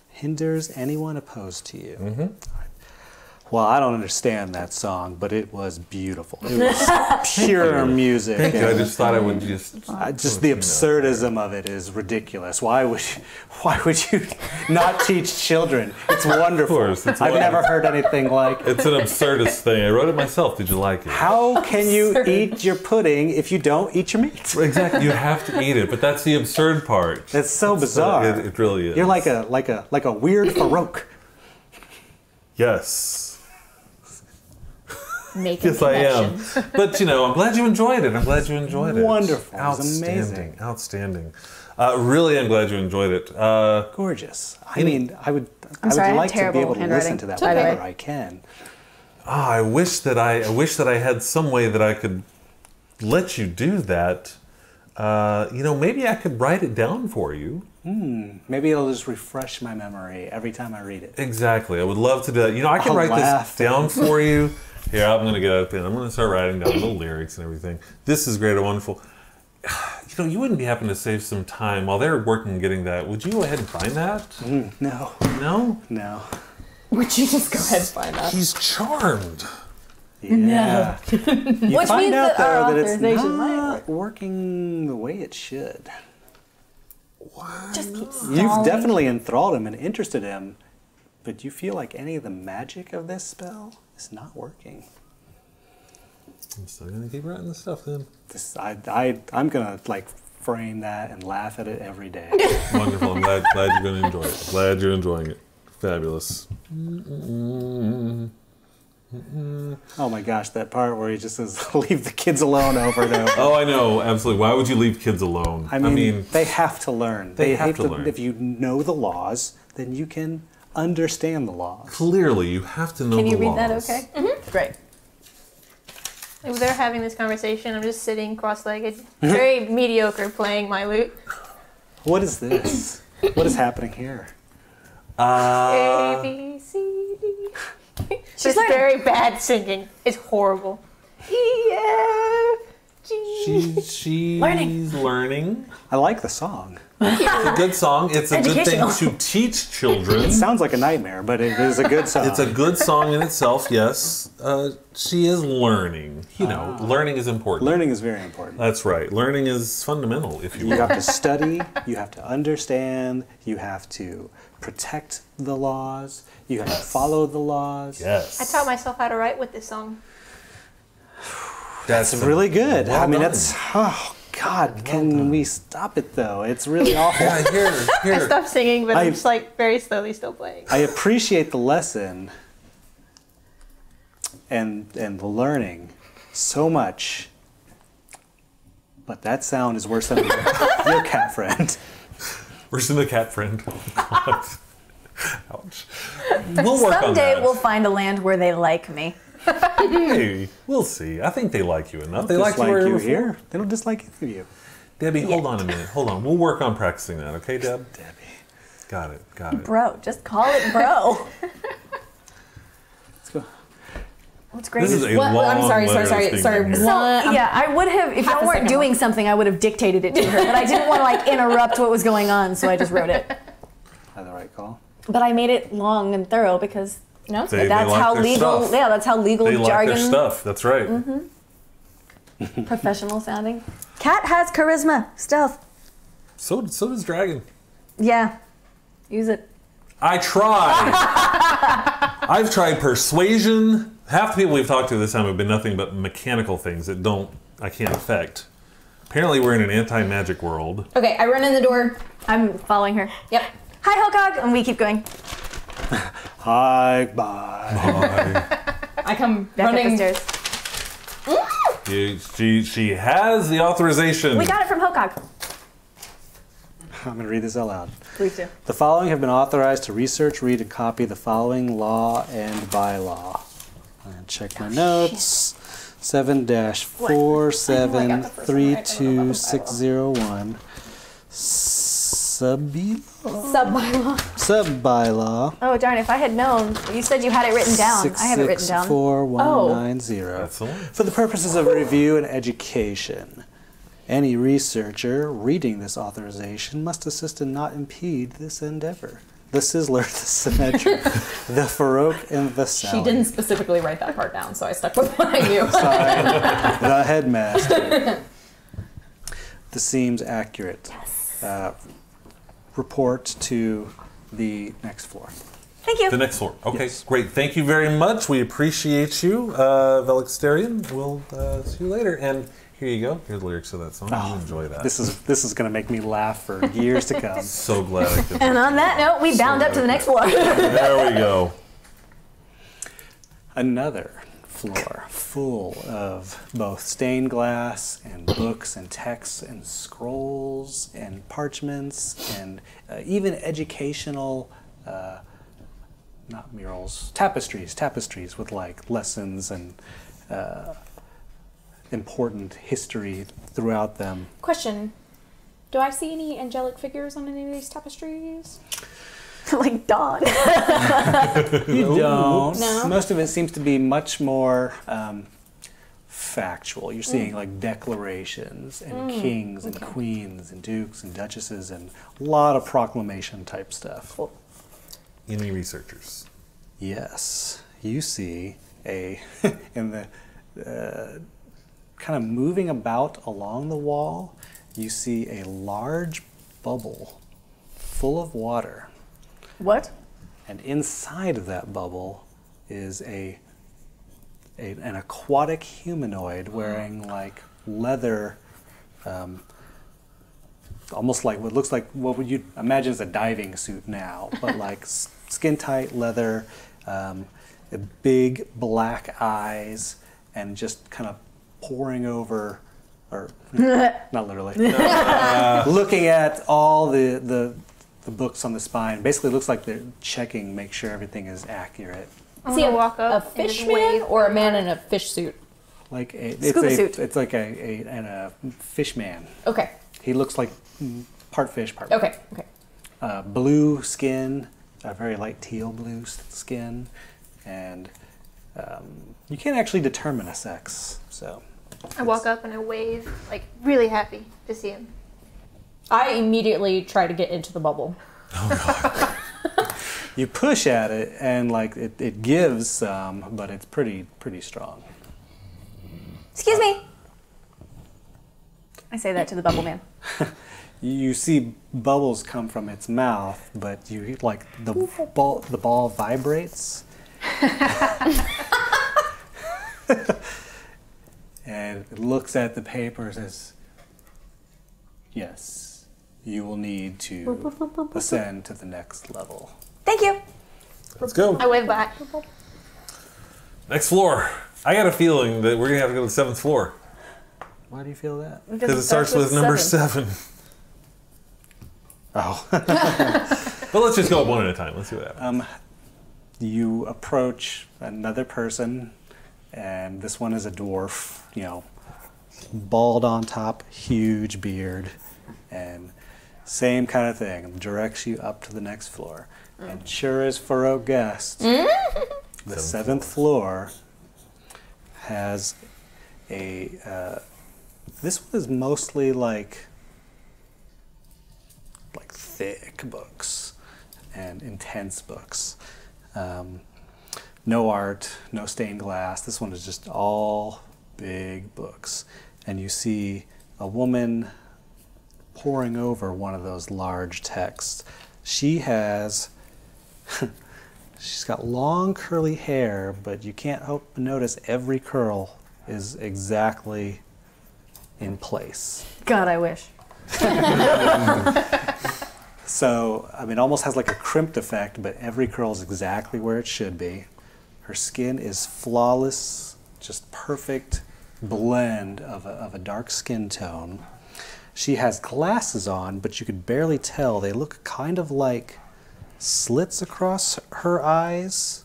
Hinders anyone opposed to you. Mm-hmm. Well, I don't understand that song, but it was beautiful. It was pure music. Thank you. I and just thought I would just. just the absurdism of it is ridiculous. Why would you not teach children? It's wonderful. course, it's I've wonderful. never heard anything like. It's an absurdist thing. I wrote it myself. Did you like it? How can you eat your pudding if you don't eat your meat? Exactly. You have to eat it, but that's the absurd part. That's so bizarre. It really is. You're like a weird Farouk. Yes. Making Yes, I am. connections. But I'm glad you enjoyed it. I'm glad you enjoyed it. Wonderful. It was Outstanding. amazing. Outstanding. Really, I'm glad you enjoyed it. Gorgeous. I mean, I would sorry, I have like to be terrible able to listen handwriting. to that By the way. whenever I can. I wish that I had some way that I could let you do that. Maybe I could write it down for you. Maybe it'll just refresh my memory every time I read it. Exactly. I would love to do that. I can I'll write laugh. this down for you. Here, I'm going to get up and I'm going to start writing down little lyrics and everything. This is great and wonderful. You wouldn't be happen to save some time while they're working getting that. Would you go ahead and find that? No. No? No. Would you just go ahead and find that? He's charmed. Yeah. You Which find means out, that our though, that it's authorization might not working the way it should. Just keep You've definitely enthralled him and interested him, but you feel like any of the magic of this spell is not working. I'm still going to keep writing this stuff then. I'm gonna frame that and laugh at it every day. Wonderful. I'm glad you're going to enjoy it. Glad you're enjoying it. Fabulous. Oh my gosh, that part where he just says, "Leave the kids alone" over and over. Oh, I know. Absolutely. Why would you leave kids alone? I mean, they have to learn. They have to learn. If you know the laws, then you can understand the laws. Clearly, you have to know Can the you read laws. that okay? Mm-hmm. Great. Like, they're having this conversation. I'm just sitting cross-legged, very mediocre, playing my lute. What is this? What is happening here? A, B, C, D. She's learning. very bad singing. It's horrible. E, F, G. She's learning. I like the song. It's a good song. It's a good thing Educational. to teach children. It sounds like a nightmare, but it is a good song. It's a good song in itself, yes. She is learning. Learning is important. Learning is very important. That's right. Learning is fundamental, if you You will. have to study, you have to understand, you have to protect the laws, you have to follow the laws. Yes. I taught myself how to write with this song. That's It's really good. Well I mean, done. it's, oh God, can we stop it though? It's really awful. Yeah, I here. stopped singing, but I'm I- just very slowly still playing. I appreciate the lesson and the learning so much, but that sound is worse than your cat friend. Where's the cat friend? Ouch. We'll work on Someday that. we'll find a land where they like me. Hey, we'll see. I think they like you enough. They like Dislike you you before. here. They don't dislike either of you. Debbie, hold on a minute. Hold on. We'll work on practicing that, okay, Deb? Debbie. Got it. Bro, just call it bro. Let's go. What's great This is a long I'm sorry. letter that's being written here. So, yeah, I would have, if Half y'all a weren't second doing something, I would have dictated it to her. But I didn't want to interrupt what was going on, so I just wrote it. Had the right call. But I made it long and thorough because They that's like how their legal. stuff. Yeah, that's how legal They like jargon. their stuff. That's right. Professional sounding. Cat has charisma, stealth. So does Dragon. Yeah, use it. I tried. I've tried persuasion. Half the people we've talked to this time have been nothing but mechanical things that I can't affect. Apparently we're in an anti-magic world. Okay, I run in the door. I'm following her. Yep. Hi, Hokog, and we keep going. Hi, bye. I come Back up running. the stairs. She has the authorization. We got it from Hokog. I'm going to read this out loud. Please do. The following have been authorized to research, read, and copy the following law and bylaw. And check my notes. 7-4732601. Sub-bylaw. Oh, darn, if I had known. You said you had it written down. I have it written down. 664190. That's the one. For the purposes of review and education, any researcher reading this authorization must assist and not impede this endeavor. The Sizzler, the Symmetric, the Farouk, and the Sally. She didn't specifically write that part down, so I stuck with what I knew. Sorry, the Headmaster. This seems accurate. Yes. Report to the next floor. Thank you. The next floor. Okay, Yes. great. Thank you very much. We appreciate you, Velixterian. We'll see you later. And here you go. Here's the lyrics of that song. You enjoy that. This is going to make me laugh for years to come. So glad I could. And on that note, we bound up to the next floor. There we go. Another floor full of both stained glass and books and texts and scrolls and parchments and even educational, not murals, tapestries with like lessons and important history throughout them. Question. Do I see any angelic figures on any of these tapestries? Like Dawn. You don't. No? Most of it seems to be much more factual. You're seeing like declarations and kings and queens and dukes and duchesses and a lot of proclamation type stuff. Cool. Any researchers? Yes, you see in the kind of moving about along the wall, you see a large bubble full of water. What? And inside of that bubble is an aquatic humanoid wearing like leather, almost like what looks like what would you imagine as a diving suit now, but like skin tight leather, big black eyes, and just kind of poring over, or not literally, looking at all the books on the spine. Basically, it looks like they're checking, make sure everything is accurate. I'm gonna walk A up and just fish man wave or a for man her. in a fish suit? Like Scuba suit. it's like a fish man. Okay. He looks like part fish, part man. Okay. Okay. Blue skin, a very light teal blue skin, and you can't actually determine a sex. So I walk up and I wave, like really happy to see him. I immediately try to get into the bubble. you push at it, and like it gives some, but it's pretty strong. Excuse me. I say that to the bubble man. You see bubbles come from its mouth, but you like the ball vibrates. And it looks at the paper and says, yes, you will need to ascend to the next level. Thank you. Let's go. I wave back. Next floor. I got a feeling that we're gonna have to go to the 7th floor Why do you feel that? because it starts with number 7. Oh. But let's just go one at a time. Let's see what happens. You approach another person, and this one is a dwarf, bald on top, huge beard, and same kind of thing, directs you up to the next floor. And sure as Farouk guessed, the 7th floor has this one is mostly like thick books and intense books. No art, no stained glass. This one is just all big books. And you see a woman poring over one of those large texts. She's got long curly hair, but you can't help but notice every curl is exactly in place. God, I wish. So, it almost has like a crimped effect, but every curl is exactly where it should be. Her skin is flawless, just perfect blend of a dark skin tone. She has glasses on, but you could barely tell. They look kind of like slits across her eyes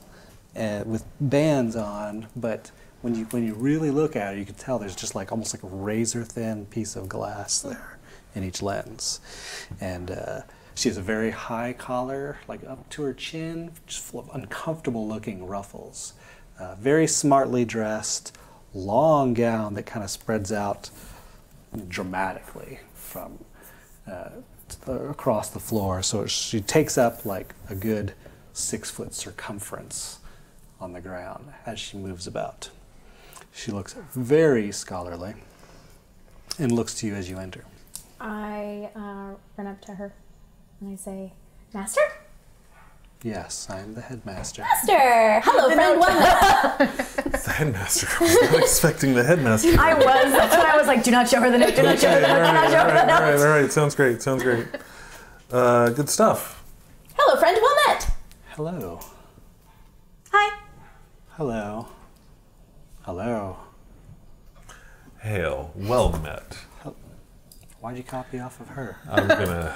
with bands on, but when you really look at her, you can tell there's just like almost like a razor thin piece of glass there in each lens. And she has a very high collar, like up to her chin, just full of uncomfortable looking ruffles. Very smartly dressed, long gown that kind of spreads out dramatically from across the floor. So she takes up like a good 6-foot circumference on the ground as she moves about. She looks very scholarly and looks to you as you enter. I run up to her and I say, Master? Yes, I am the headmaster. Master! Hello, friend. Welcome. It's the headmaster. I was not expecting the headmaster. I was. That's why I was like, do not show her the note. Do not show her the note. Do not show her the note. All right. Sounds great. Good stuff. Hello, friend. Well met. Hello. Hi. Hello. Hello. Hail, well met. Why'd you copy off of her? I'm gonna.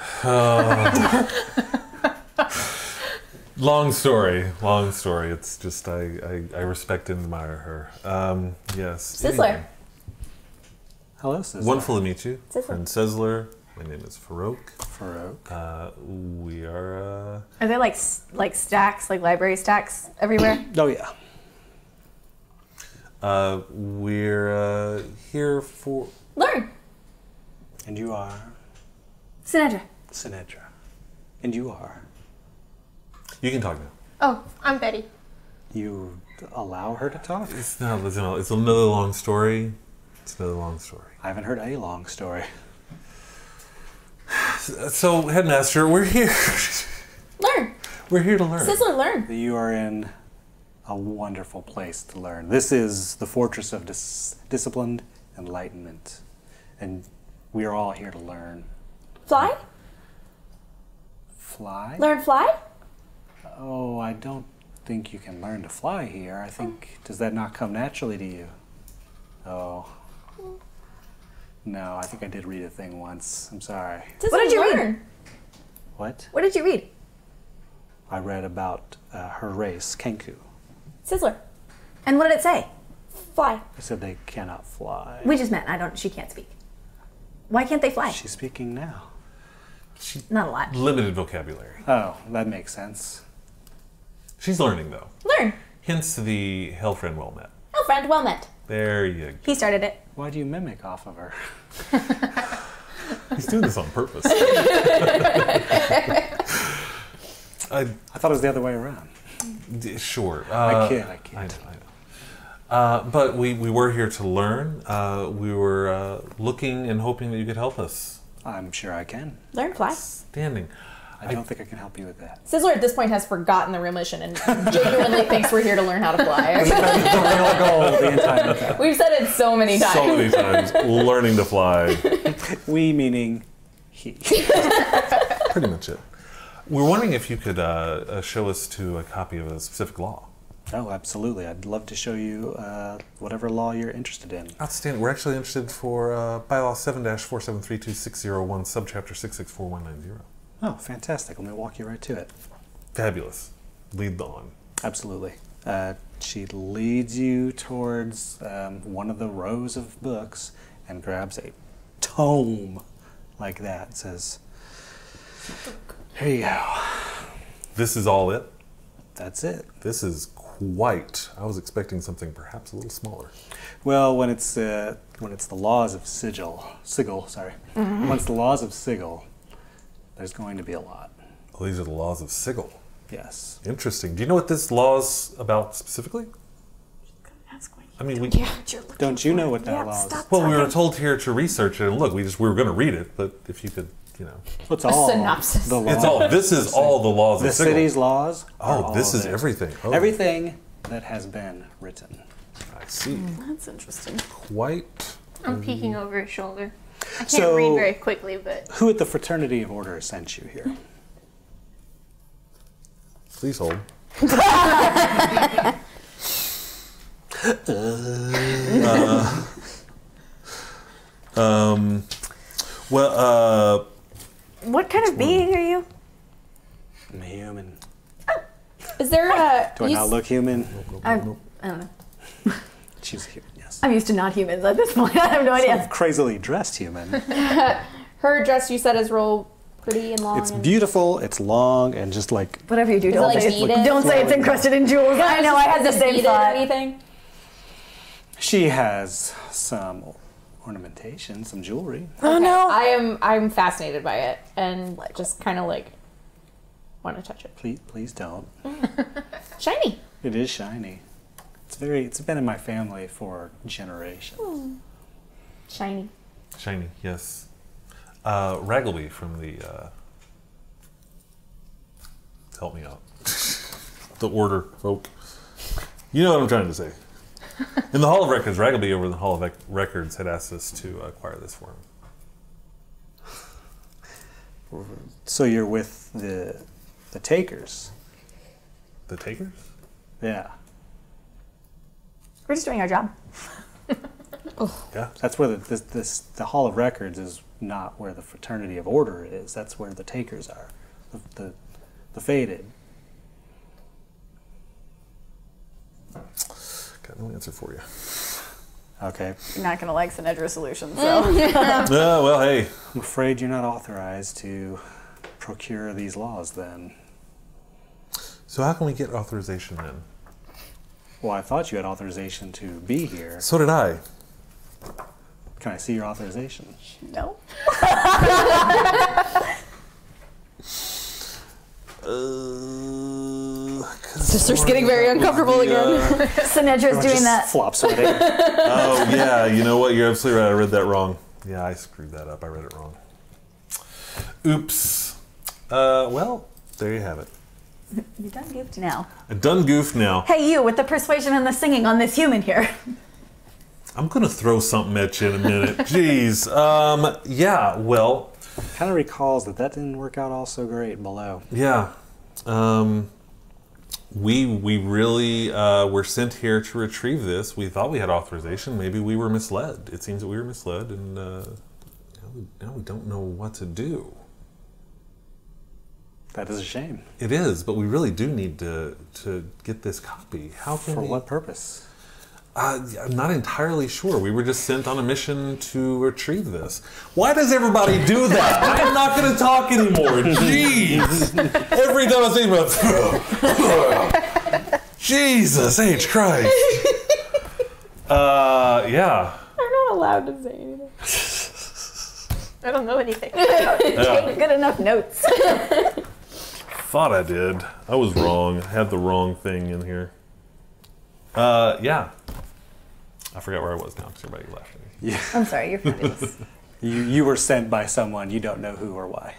Long story. It's just I respect and admire her. Yes. Sizzler. Anyway. Hello, Sizzler. Wonderful to meet you, Sizzler. friend Sizzler. My name is Farouk. Farouk. We are. Are there like stacks, like library stacks everywhere? Oh, yeah. We're here for. Learn. And you are? Sinedra. Sinedra. And you are? You can talk now. Oh, I'm Betty. You allow her to talk? It's another long story. I haven't heard a long story. So, Headmaster, we're here. Learn. We're here to learn. Sizzler, learn. You are in a wonderful place to learn. This is the fortress of disciplined enlightenment. And we are all here to learn. Fly? Fly? Learn fly? Oh, I don't think you can learn to fly here. I think, does that not come naturally to you? Oh. No, I think I did read a thing once. I'm sorry. What did you read? What? What did you read? I read about her race, Kenku. Sizzler. And what did it say? Fly. It said they cannot fly. We just met. She can't speak. Why can't they fly? She's speaking now. Not a lot. Limited vocabulary. Oh, that makes sense. She's learning, though. Learn. Hence the Hail Friend Well Met. Oh, friend, well met. There you go. He started it. Why do you mimic off of her? He's doing this on purpose. I thought it was the other way around. Sure. I can't. I know. But we were here to learn. We were looking and hoping that you could help us. I'm sure I can. Learn fly. Standing. I don't think I can help you with that. Sizzler at this point has forgotten the real mission and genuinely thinks we're here to learn how to fly. The real goal the entire time. We've said it so many times. So many times. Learning to fly. We meaning he. Pretty much it. We're wondering if you could show us to a copy of a specific law. Oh, absolutely. I'd love to show you whatever law you're interested in. Outstanding. We're actually interested for Bylaw 7-4732601, subchapter 664190. Oh, fantastic. Let me walk you right to it. Fabulous. Lead on. Absolutely. She leads you towards one of the rows of books and grabs a tome like that. It says, here you go. This is all it? That's it. This is quite. I was expecting something perhaps a little smaller. Well, when it's the laws of sigil, when it's the laws of sigil, there's going to be a lot. Oh, these are the laws of sigil. Yes. Interesting. Do you know what this law's about specifically? I mean, Don't you know what that law is? well, we were told here to research it and look. We were going to read it, but if you could, It's all synopsis. the law. it's all. This is all the laws the of sigil. city's laws. are Oh, all this is of it. everything. Oh, Everything that has been written. I see. That's interesting. Quite. I'm peeking over his shoulder. I can't So- read very quickly, but Who at the Fraternity of Order sent you here? Please hold. Well, What kind of being are you? I'm human. Is there a... Do I you not s- look human? I don't know. She's human, yes. I'm used to not humans at this point. I have no idea. Crazily dressed human. Her dress you said is real pretty and long. It's and- beautiful, it's long, and just like Whatever you do, Is it don't like say it's, beaded? don't say it's encrusted in jewels. Yeah, I know. I had the is it same beaded or thought. anything? she has some ornamentation, some jewelry. Oh no. I'm fascinated by it and just kind of like want to touch it. Please don't. Shiny. It is shiny. It's been in my family for generations. Shiny. shiny. Yes. Raggleby from the. Help me out. The Order folk. You know what I'm trying to say. In the Hall of Records, Raggleby over in the Hall of Records had asked us to acquire this for him. So you're with the Takers. The Takers? Yeah. We're just doing our job. Yeah. That's where the Hall of Records is not where the Fraternity of Order is. That's where the Takers are. The Faded. Got no answer for you. Okay. You're not gonna like Sinedra's solution, so. Well, hey. I'm afraid you're not authorized to procure these laws then. So how can we get authorization then? Well, I thought you had authorization to be here. So did I. Can I see your authorization? No. Sister's getting very uncomfortable again. Sinedra's doing that. Flop sweating. Oh, yeah, you know what? You're absolutely right. I read that wrong. Yeah, I screwed that up. I read it wrong. Oops. Well, there you have it. You done goofed now. I done goofed now. Hey, you with the persuasion and the singing on this human here. I'm going to throw something at you in a minute. Jeez. Yeah, well. Kind of recalls that didn't work out all so great below. Yeah. We really were sent here to retrieve this. We thought we had authorization. Maybe we were misled. It seems that we were misled, and now we don't know what to do. That is a shame. It is, but we really do need to get this copy. How can For we? what purpose? I'm not entirely sure. We were just sent on a mission to retrieve this. Why does everybody do that? I'm not going to talk anymore. Jeez. Every time I think about Jesus H. Christ. Yeah. I'm not allowed to say anything. I don't know anything. Take good enough notes. Thought I did. I was wrong. I had the wrong thing in here. Yeah. I forgot where I was now because everybody laughed at me. Yeah. I'm sorry, you're fabulous. You were sent by someone, you don't know who or why.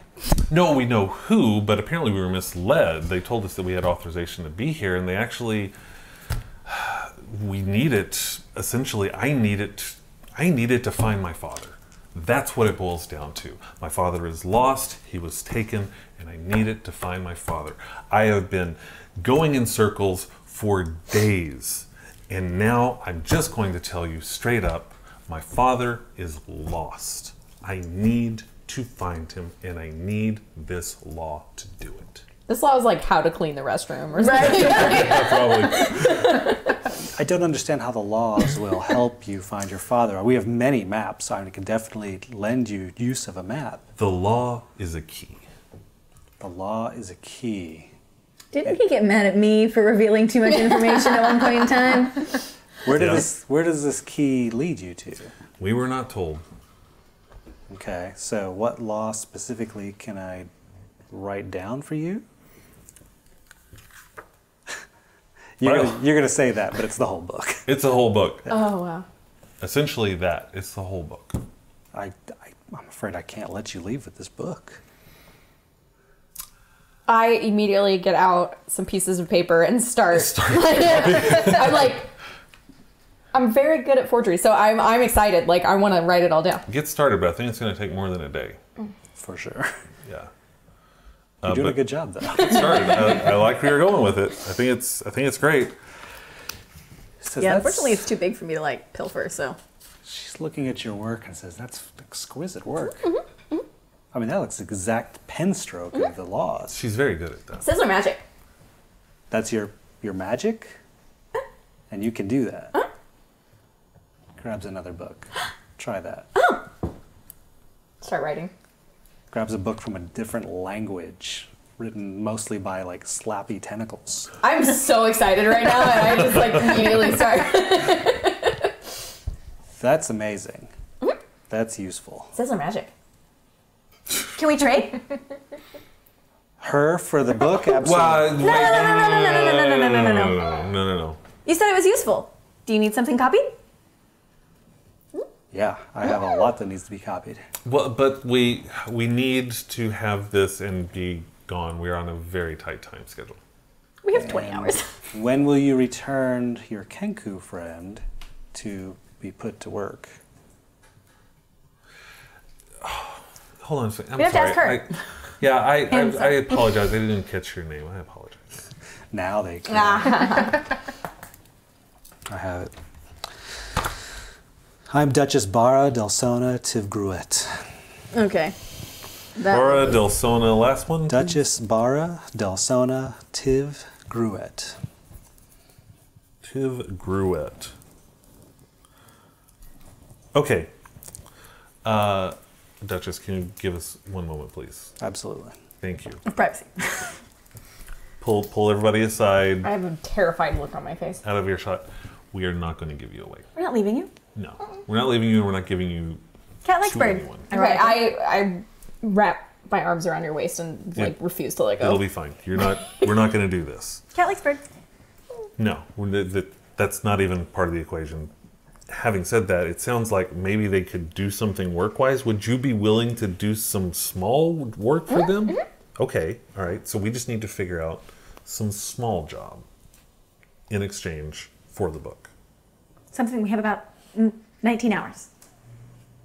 No, we know who, but apparently we were misled. They told us that we had authorization to be here, and they actually, we need it. Essentially, I needed to find my father. That's what it boils down to. My father is lost, he was taken, and I needed to find my father. I have been going in circles for days, and now I'm just going to tell you straight up, my father is lost. I need to find him, and I need this law to do it. This law is like how to clean the restroom or something. Yeah, probably. I don't understand how the laws will help you find your father. We have many maps, so I can definitely lend you use of a map. The law is a key. The law is a key. Didn't he get mad at me for revealing too much information at one point in time? Where does this key lead you to? We were not told. Okay, so what law specifically can I write down for you? You're gonna say that, but it's the whole book. It's a whole book. Oh, wow. Essentially that. It's the whole book. I'm afraid I can't let you leave with this book. I immediately get out some pieces of paper and start. I'm very good at forgery, so I'm excited. Like, I want to write it all down. Get started, but I think it's going to take more than a day. For sure. Yeah. You're doing a good job, though. Get started. I like where you're going with it. I think it's great. Yeah, unfortunately it's too big for me to like pilfer, so. She's looking at your work and says, that's exquisite work. I mean, that looks exact pen stroke of the laws. She's very good at that. Sizzler magic. That's your magic? And you can do that. Grabs another book. Try that. Start writing. Grabs a book from a different language, written mostly by like slappy tentacles. I'm so excited right now, and I just like immediately start. That's amazing. That's useful. Sizzler magic. Can we trade? Her for the book? Absolutely. No. You said it was useful. Do you need something copied? Yeah, I have a lot that needs to be copied. Well, but we need to have this and be gone. We're on a very tight time schedule. We have 20 hours. When will you return your Kenku friend to be put to work? Hold on a second. I'm We have to sorry. ask her. I apologize. I didn't catch your name. I apologize. Now they can. I have it. I'm Duchess Bara Delsona Tivgruet. Okay. That Laura was- Delsona, last one. Duchess Bara Delsona Tivgruet. Tiv Gruet. Okay. Duchess, can you give us one moment, please? Absolutely. Thank you. Privacy. Pull everybody aside, I have a terrified look on my face. out of earshot. We are not going to give you away. We're not leaving you. No. We're not leaving you. We're not giving you Cat likes to bird. anyone. Okay, I wrap my arms around your waist and like refuse to let go. It'll be fine. We're not going to do this. Cat likes bird. No. That's not even part of the equation. Having said that, it sounds like maybe they could do something work-wise. Would you be willing to do some small work for them? Okay. All right. So we just need to figure out some small job in exchange for the book. Something we have about 19 hours.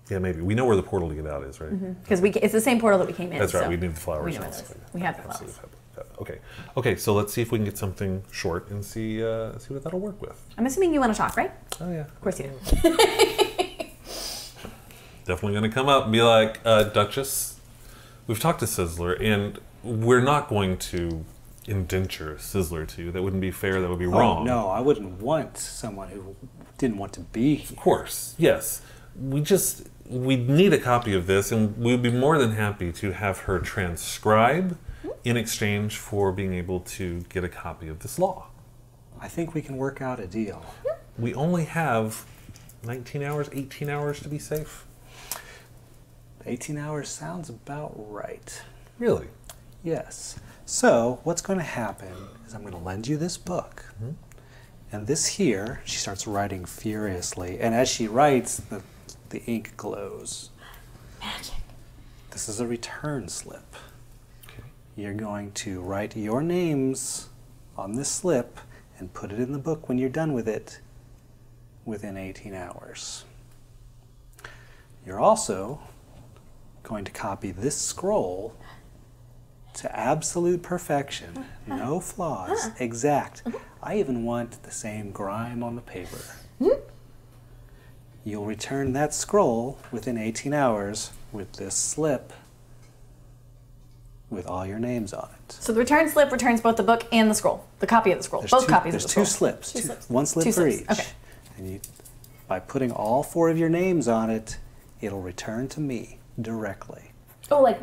Yeah, maybe. We know where the portal to get out is, right? Because it's the same portal that we came in. That's right. so we need the flowers. We know and where all those- that. we have the Absolutely. flowers. Okay. Okay. So let's see if we can get something short and see what that'll work with. I'm assuming you want to talk, right? Oh yeah. Of course you do. Definitely going to come up and be like, Duchess, we've talked to Sizzler, and we're not going to indenture Sizzler to you. That wouldn't be fair. That would be wrong. Oh, no, I wouldn't want someone who didn't want to be here. Of course, yes. We need a copy of this, and we'd be more than happy to have her transcribe in exchange for being able to get a copy of this law. I think we can work out a deal. We only have 19 hours, 18 hours to be safe. 18 hours sounds about right. Really? Yes. So, what's going to happen is I'm going to lend you this book. And this here, she starts writing furiously. And as she writes, the ink glows. Magic. This is a return slip. Okay. You're going to write your names on this slip and put it in the book when you're done with it within 18 hours. You're also going to copy this scroll to absolute perfection, no flaws, exact. I even want the same grime on the paper. You'll return that scroll within 18 hours with this slip with all your names on it. So the return slip returns both the book and the scroll. The copy of the scroll. Both copies of the scroll. There's two slips. Two slips. One slip Two for slips, each. okay. And by putting all 4 of your names on it, it'll return to me directly. Oh, like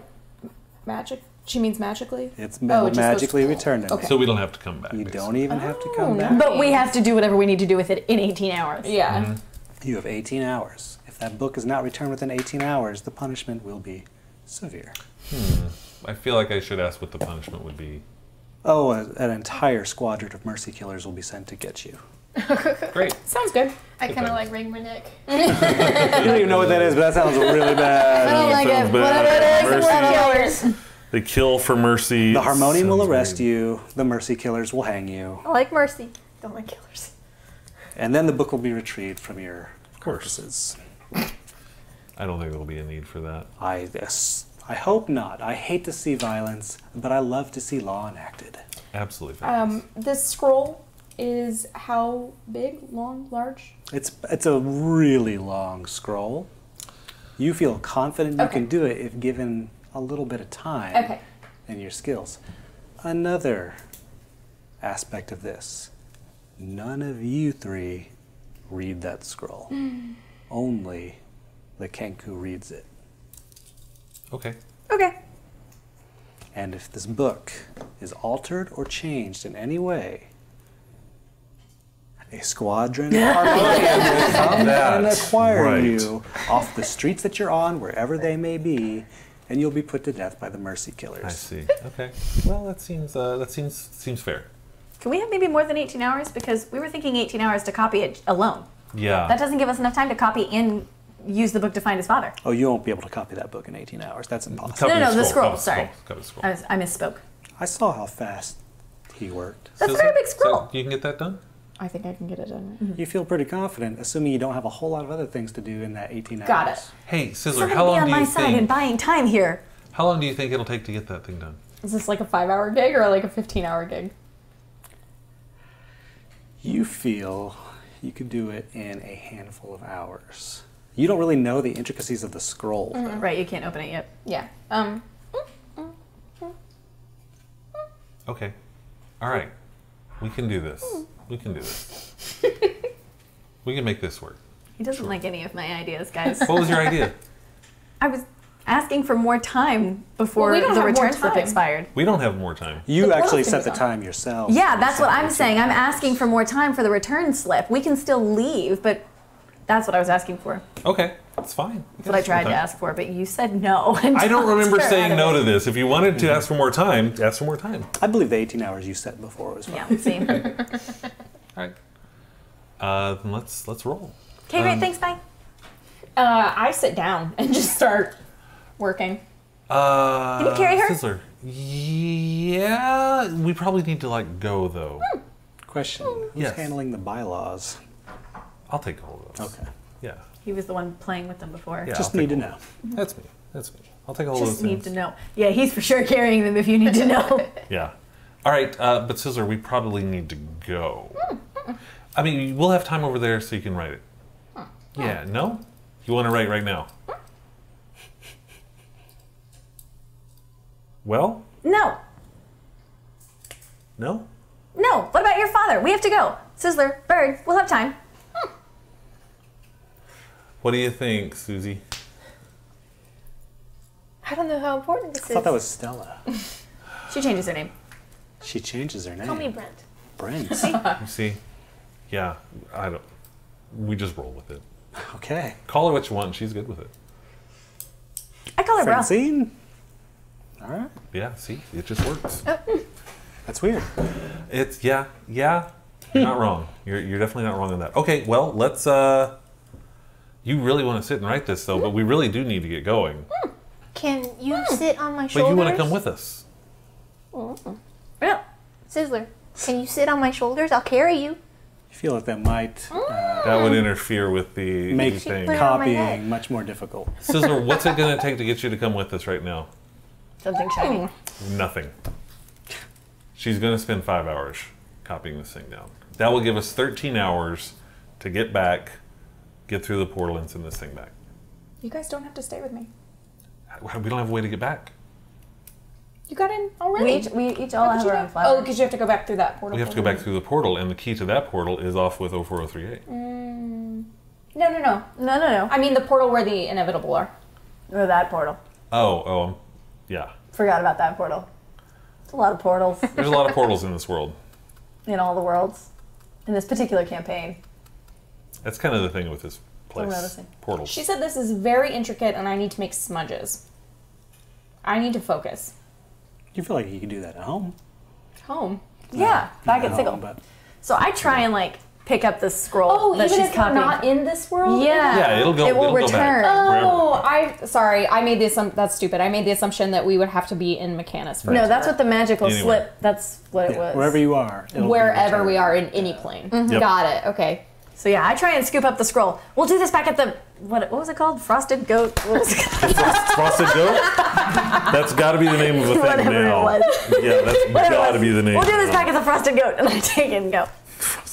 magic? She means magically? It's Oh, it just goes- magically returned to me. Okay. So we don't have to come back. You basically. don't even have to Oh, come no. back. But we have to do whatever we need to do with it in 18 hours. Yeah. You have 18 hours. If that book is not returned within 18 hours, the punishment will be severe. I feel like I should ask what the punishment would be. Oh, an entire squadron of mercy killers will be sent to get you. Great. Sounds good. I kind of Okay. like wring my neck. You don't even know what that is, but that sounds really bad. I don't like Sounds it. bad. Whatever it is, Mercy. killers. They kill for mercy. The harmonium will Sounds arrest weird. you. The mercy killers will hang you. I like mercy. Don't like killers. And then the book will be retrieved from your course. corpses. I don't think there'll be a need for that. I hope not. I hate to see violence, but I love to see law enacted. Absolutely. This scroll is how big? Long? Large? It's a really long scroll. You feel confident you Okay. can do it if given a little bit of time Okay. and your skills. Another aspect of this, none of you 3 read that scroll. Only the Kenku reads it. Okay. Okay. And if this book is altered or changed in any way, a squadron of harmonium will come and That's acquire right. you off the streets that you're on, wherever they may be, and you'll be put to death by the mercy killers. I see. Okay. Well, that seems fair. Can we have maybe more than 18 hours? Because we were thinking 18 hours to copy it alone. Yeah. That doesn't give us enough time to copy and use the book to find his father. Oh, you won't be able to copy that book in 18 hours. That's impossible. Copy No, the scroll, Copy sorry. Copy the scroll. I misspoke. I saw how fast he worked. That's a So- very big so scroll. you can get that done? I think I can get it done. You feel pretty confident, assuming you don't have a whole lot of other things to do in that 18 hours. Got it. Hey, Sizzler, Somebody how be long on do my you side and think? buying time here. How long do you think it'll take to get that thing done? Is this like a 5-hour gig or like a 15-hour gig? You feel you could do it in a handful of hours. You don't really know the intricacies of the scroll. though. Right, you can't open it yet. Yeah. Okay. All right. We can do this. We can do this. We can make this work. He doesn't like any of my ideas, guys. What was your idea? I was asking for more time before Well, we don't the have more return slip time. expired. We don't have more time. You The actually portal's set the gonna be time yourself. Yeah, that's what I'm Set saying. the I'm time. asking for more time for the return slip. We can still leave, but that's what I was asking for. Okay, it's fine. That's what I tried to ask for, but you said no. and I don't remember talked her saying out no of to this. If you wanted to ask for more time, ask for more time. I believe the 18 hours you set before was it. fine. Yeah, see. All right. Then let's roll. Okay, great. Thanks. Bye. I sit down and just start working. Can you carry her? Sizzler. Yeah, we probably need to go though. Question, who's Yes. handling the bylaws? I'll take hold of those. Okay. Yeah. He was the one playing with them before. Yeah. Just I'll need to take know. hold. That's me. That's me. I'll take hold of Just those need things. to know. Yeah, he's for sure carrying them if you need to know. Yeah. All right, but Sizzler, we probably need to go. I mean, we'll have time over there so you can write it. Yeah. No? You want to write right now? Well? No. No? No. What about your father? We have to go. Sizzler, Bird, we'll have time. What do you think, Susie? I don't know how important this I is. thought that was Stella. She changes her name. She changes her name. Call me Brent. Brent. You see? Yeah, I don't. We just roll with it. Okay. Call her what you want. She's good with it. I call her Bro. Francine? All right. Yeah, see? It just works. That's weird. It's, yeah. You're not wrong. You're definitely not wrong on that. Okay, well, let's, you really want to sit and write this, though, but we really do need to get going. Can you sit on my But shoulders? you want to come with us. Yeah. Sizzler, can you sit on my shoulders? I'll carry you. I feel like that might That would interfere with the make thing. put it on my head. copying much more difficult. Sizzler, what's it going to take to get you to come with us right now? Something shiny. Nothing. She's going to spend 5 hours copying this thing down. That will give us 13 hours to get back, get through the portal, and send this thing back. You guys don't have to stay with me. We don't have a way to get back. You got in already. We each all How did have you our know? own flower. Oh, because you have to go back through that portal. We have to go back through the portal, and the key to that portal is off with 04038. No. No. I mean the portal where the inevitable are. Or that portal. Yeah. Forgot about that portal. It's a lot of portals There's a lot of portals in this world. in all the worlds. In this particular campaign. That's kind of the thing with this place. noticing. Portals. She said this is very intricate and I need to make smudges. I need to focus. You feel like you could do that at home. Home. Yeah, back Not at Sigil. home, but So I try and pick up the scroll Oh, that even she's if you're copying. not in this world? Yeah. Yeah, it'll go. It will it'll go back. return. Oh, sorry. I made this. That's stupid. I made the assumption that we would have to be in Mechanis for No, that's what the magical Anyway. slip. That's what it was. wherever you are, it'll be wherever we returned. are in any plane. Yep. Got it. Okay. So yeah, I try and scoop up the scroll. We'll do this back at the what was it called? Frosted goat. What was it called? Frosted Goat? That's got to be the name of the thing Whatever it now. was. Yeah, that's Whatever it got to was. be the name. We'll do this back at the frosted goat, and I take it and go.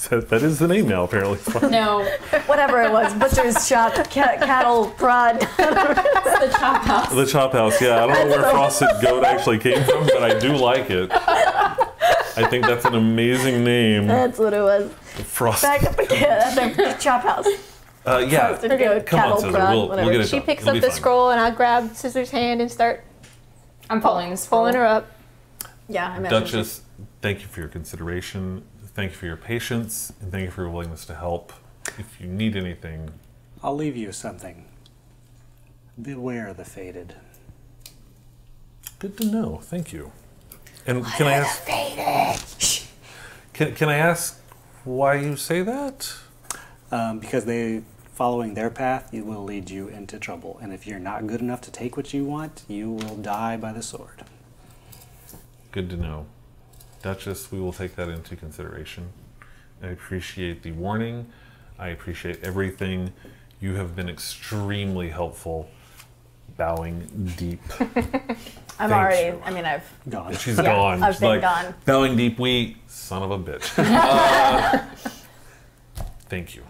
That is the name now, apparently. No, Whatever it was, butcher's shop, cattle prod. it's the chop house. The Chop House, yeah. I don't know where Frosted Goat actually came from, but I do like it. I think that's an amazing name. That's what it was. Frosted. Back up again at the chop house. Yeah. Frosted goat, Come on, cattle Scissor. prod, We'll whatever. get it She done. picks It'll up be the fine. scroll and I grab Scissor's hand and start I'm following this. Scroll. pulling her up. Yeah, I imagine. Duchess, thank you for your consideration. Thank you for your patience. And thank you for your willingness to help. If you need anything, I'll leave you with something. Beware the fated. good to know. Thank you. And can I ask? Can I ask why you say that? Because following their path, it will lead you into trouble. And if you're not good enough to take what you want, you will die by the sword. Good to know. Duchess, we will take that into consideration. I appreciate the warning. I appreciate everything. You have been extremely helpful. Bowing deep. I'm Thank already. you. I mean, I've. Gone. She's Yeah, gone. I've She's been like, gone. Bowing deep, we son of a bitch. Thank you.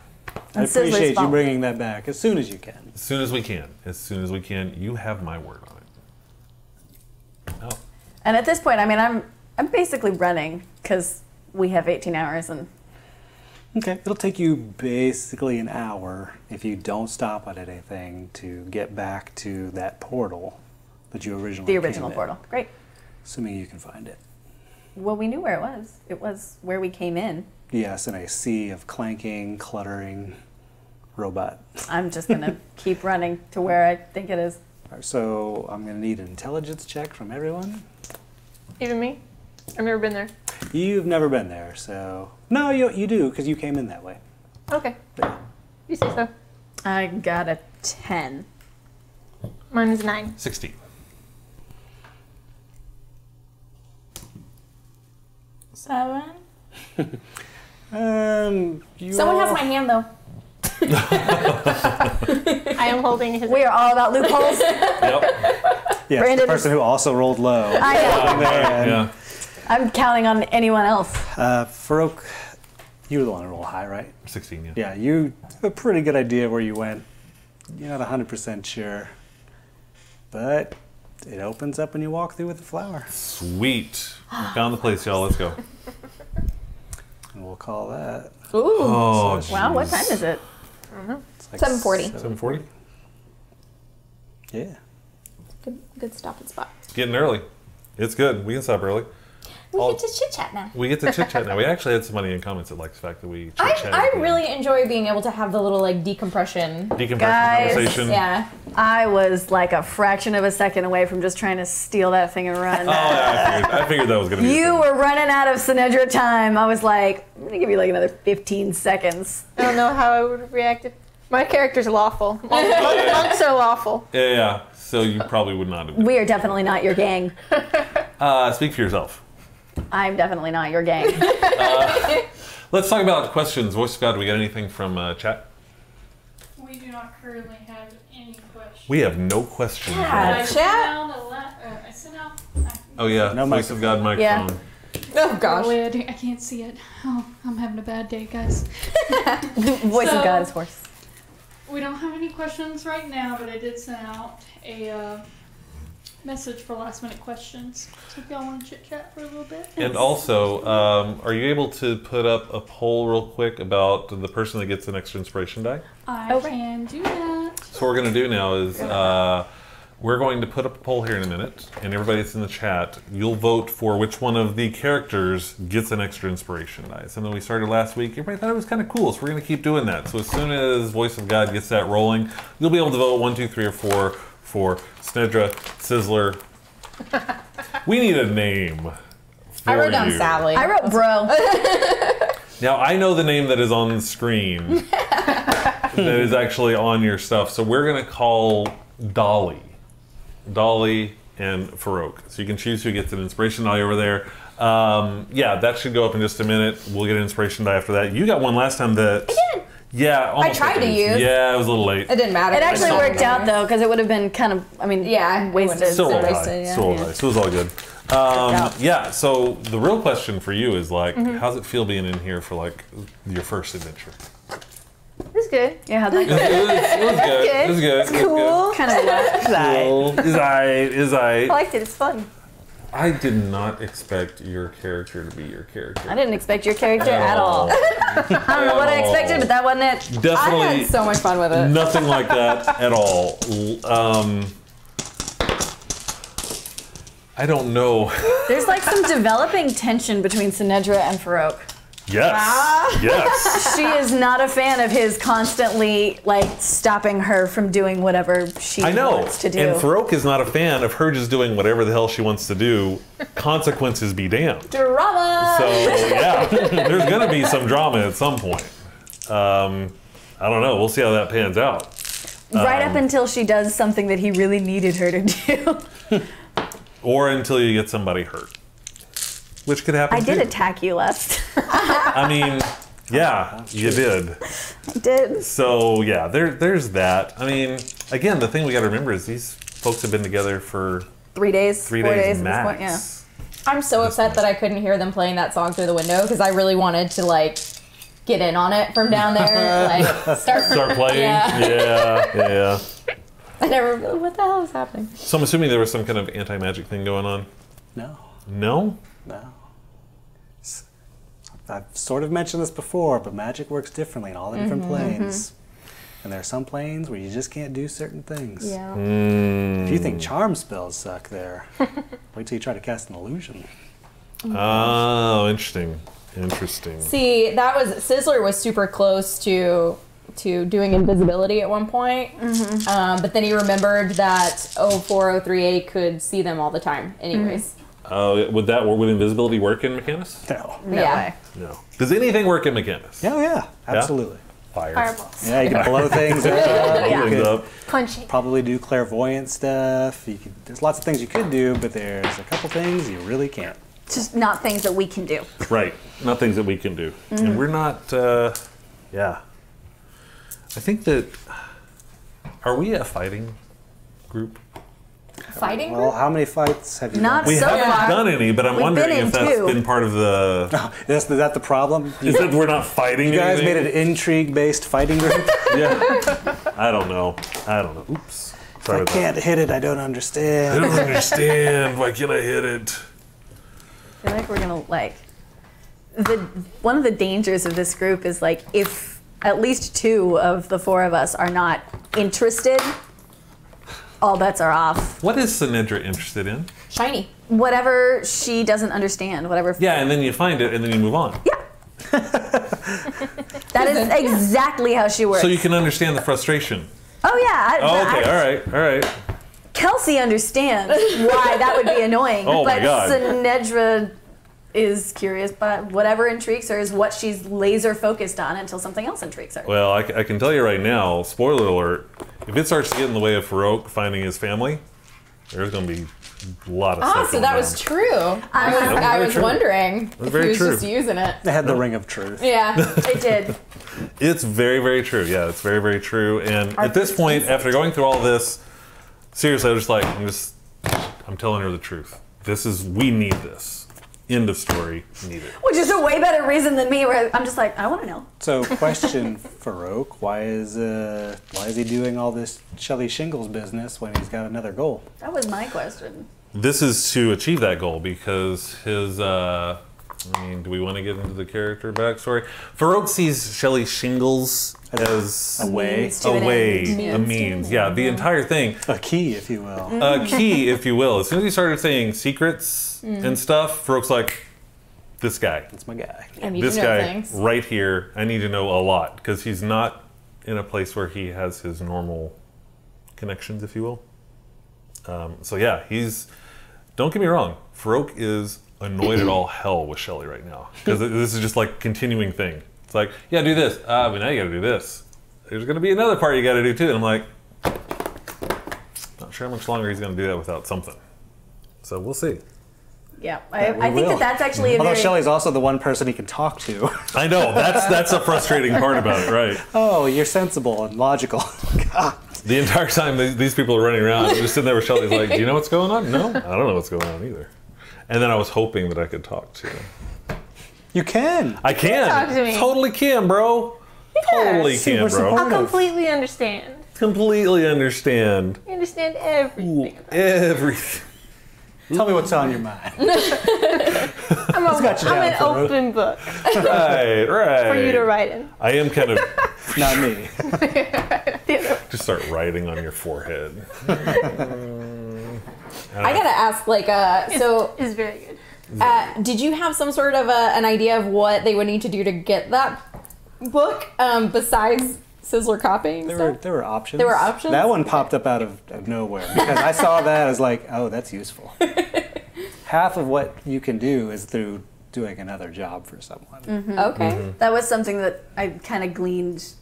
I And Sizzler's appreciate you fault. bringing that back as soon as you can. As soon as we can. As soon as we can. You have my word on it. Oh. And at this point, I mean, I'm basically running because we have 18 hours and Okay, it'll take you basically an hour if you don't stop at anything to get back to that portal that you originally the original came in. portal. Great. Assuming you can find it. Well, we knew where it was. It was where we came in. Yes, in a sea of clanking, cluttering robot. I'm just gonna keep running to where I think it is. Alright, so I'm going to need an intelligence check from everyone. Even me? I've never been there. You've never been there, so... No, you do, because you came in that way. Okay. Yeah. You say so. I got a 10. Mine is 9. 16. Seven. You Someone all- has my hand though. I am holding his. We are all about loopholes. Yep. Yes, Brandon the person who also rolled low. I know. Man. Yeah. I'm counting on anyone else. Farouk, you were the one who rolled high, right? 16, yeah. Yeah, you have a pretty good idea where you went. You're not 100% sure. But it opens up when you walk through with the flower. Sweet. Found the place, y'all. Let's go. And we'll call that. Ooh. Oh, Wow, what jeez. time is it? It's like 7:40. 7:40? Yeah. Good stopping spot. It's getting early. It's good. We can stop early. We All- get to chit chat now. We get to chit chat now. We actually had somebody in comments that likes the fact that we chit chat. I really enjoy being able to have the little like decompression. decompression Guys, conversation. Yeah. I was like a fraction of a second away from just trying to steal that thing and run. Oh, yeah, I figured that was going to be. You were running out of Synedra time. I was like, I'm gonna give you like another 15 seconds. I don't know how I would have reacted. My character's lawful. Monks are lawful. Yeah. So you probably would not have. We are definitely not your gang. Speak for yourself. I'm definitely not your gang. Let's talk about questions. Voice of God, we got anything from chat? We do not currently have any questions. We have no questions. Yeah. I Chat? sent out I sent out. Oh yeah, No Voice of God microphone. Oh gosh. I can't see it. Oh, I'm having a bad day, guys. Voice of So- God is hoarse. We don't have any questions right now, but I did send out a message for last minute questions. So if y'all want to chit chat for a little bit. And also, are you able to put up a poll real quick about the person that gets an extra inspiration die? I right. can do that. So what we're going to do now is we're going to put up a poll here in a minute, and everybody that's in the chat, you'll vote for which one of the characters gets an extra inspiration die. Something we started last week. Everybody thought it was kind of cool, so we're going to keep doing that. So as soon as Voice of God gets that rolling, you'll be able to vote 1, 2, 3, or 4 for Snedra, Sizzler. We need a name. I wrote down you. Sally. I wrote bro. Now, I know the name that is on the screen that is actually on your stuff, so we're going to call Dolly. Dolly and Farouk. So you can choose who gets an inspiration die over there. Yeah, that should go up in just a minute. We'll get an inspiration die after that. You got one last time that... I did. Yeah, almost tried like to it. use. Yeah, it was a little late. It didn't matter. It actually I worked saw out it. though, because it would have been kind of, I mean, Yeah, it wasted. would've Still rolled high. wasted, yeah. Still rolled high. So it was all good. Yeah, so the real question for you is like, how's it feel being in here for like your first adventure? It's good. Yeah, how'd that It go? was good. It was good. It was Cool. Kind of good. Cool. Is I I? liked it. It's fun. I did not expect your character to be your character. I didn't expect your character at all. I don't know what I expected, but that wasn't it. I Definitely had so much fun with it. nothing like that at all. I don't know. There's like some developing tension between Synedra and Farouk. Yes. Yes. She is not a fan of his constantly like stopping her from doing whatever she I know. wants to do. And Farouk is not a fan of her just doing whatever the hell she wants to do. Consequences be damned. Drama. So yeah, there's gonna be some drama at some point. I don't know. We'll see how that pans out. Right up until she does something that he really needed her to do. Or until you get somebody hurt, which could happen. I did too. attack you last. I mean, yeah, you did. I did. So yeah, there's that. I mean, again, the thing we got to remember is these folks have been together for 3 days, 3 4 days, days at max. this point, yeah. I'm so upset that I couldn't hear them playing that song through the window because I really wanted to like get in on it from down there. Like Start playing. Yeah. I never. What the hell is happening? So I'm assuming there was some kind of anti-magic thing going on. No. No? I've sort of mentioned this before, but magic works differently in all the different planes. And there are some planes where you just can't do certain things. Yeah. If you think charm spells suck there, wait till you try to cast an illusion. Oh, interesting. See, that was Sizzler was super close to doing invisibility at one point, but then he remembered that 0403A could see them all the time, anyways. Would invisibility work in Mechanis? No. way. No. Does anything work in Mechanis? Oh, yeah, absolutely. Fire. Fireballs. Yeah, you can blow things up. You Things could up. Punching. probably do clairvoyant stuff. There's lots of things you could do, but there's a couple things you really can't. Just not things that we can do. Right. Not things that we can do. And we're not, yeah. I think that, are we a fighting group? Fighting Well, group? how many fights have you Not done? We So haven't far, done any, but I'm we've wondering been in if that's two. been part of the, Is that the problem? is that we're not fighting You guys anything? made an intrigue-based fighting group? Yeah. I don't know. Oops. Sorry I about can't hit it, I don't that. I understand. don't understand. Why can't I hit it? I feel like we're gonna one of the dangers of this group is like if at least 2 of the 4 of us are not interested, all bets are off. What is Sinedra interested in? Shiny. Whatever she doesn't understand, whatever. Yeah, and then you find it, and then you move on. That is exactly how she works. So you can understand the frustration. Oh yeah. Oh, okay. All right. Kelsey understands why that would be annoying, Oh my but God. Sinedra is curious, but whatever intrigues her is what she's laser focused on until something else intrigues her. Well, I can tell you right now, spoiler alert, if it starts to get in the way of Farouk finding his family, there's going to be a lot of stuff So going that down. was true. I very was true. wondering if very he was true. just using it. They had the ring of truth. Yeah. It did. It's very, very true. Yeah, it's very, very true. And at this point, after going through all this, seriously, I'm telling her the truth. We need this. End of story. Need it. Which is a way better reason than me, where I'm just like, I want to know. So, question, Farouk, why is he doing all this Shelly Shingles business when he's got another goal? That was my question. This is to achieve that goal because his, do we want to get into the character backstory? Farouk sees Shelly Shingles as A way, Means to an end. a means. Yeah, the entire thing. a key, if you will. A key, if you will. As soon as he started saying secrets and stuff, Farouk's like, this guy. That's my guy. I need This to know guy things. right here, I need to know a lot because he's not in a place where he has his normal connections, if you will. So yeah, don't get me wrong, Farouk is annoyed at all hell with Shelly right now because this is just like continuing thing. It's like, yeah, do this. But now you got to do this. There's going to be another part you got to do too. And I'm like, not sure how much longer he's going to do that without something. So we'll see. Yeah, we I think will. that's actually a Although very... Shelly's also the one person he can talk to. I know that's a frustrating part about it, right? Oh, you're sensible and logical. God. The entire time these people are running around, just sitting there with Shelly's like, do you know what's going on? No, I don't know what's going on either. And then I was hoping that I could talk to him. You can. I can. Talk to me. Totally can, bro. Totally Super can, bro. supportive. I completely understand. Completely understand I understand everything. everything. Tell me what's on your mind. I'm got you down, an Farouk. open book Right. for you to write in. I am kind of Not me. just start writing on your forehead. I gotta ask, so It's very good. did you have some sort of an idea of what they would need to do to get that book besides Sizzler copying stuff? There were options. There were options? That one popped up out of nowhere because I saw that as like, oh, that's useful. Half of what you can do is through doing another job for someone. Okay. That was something that I kind of gleaned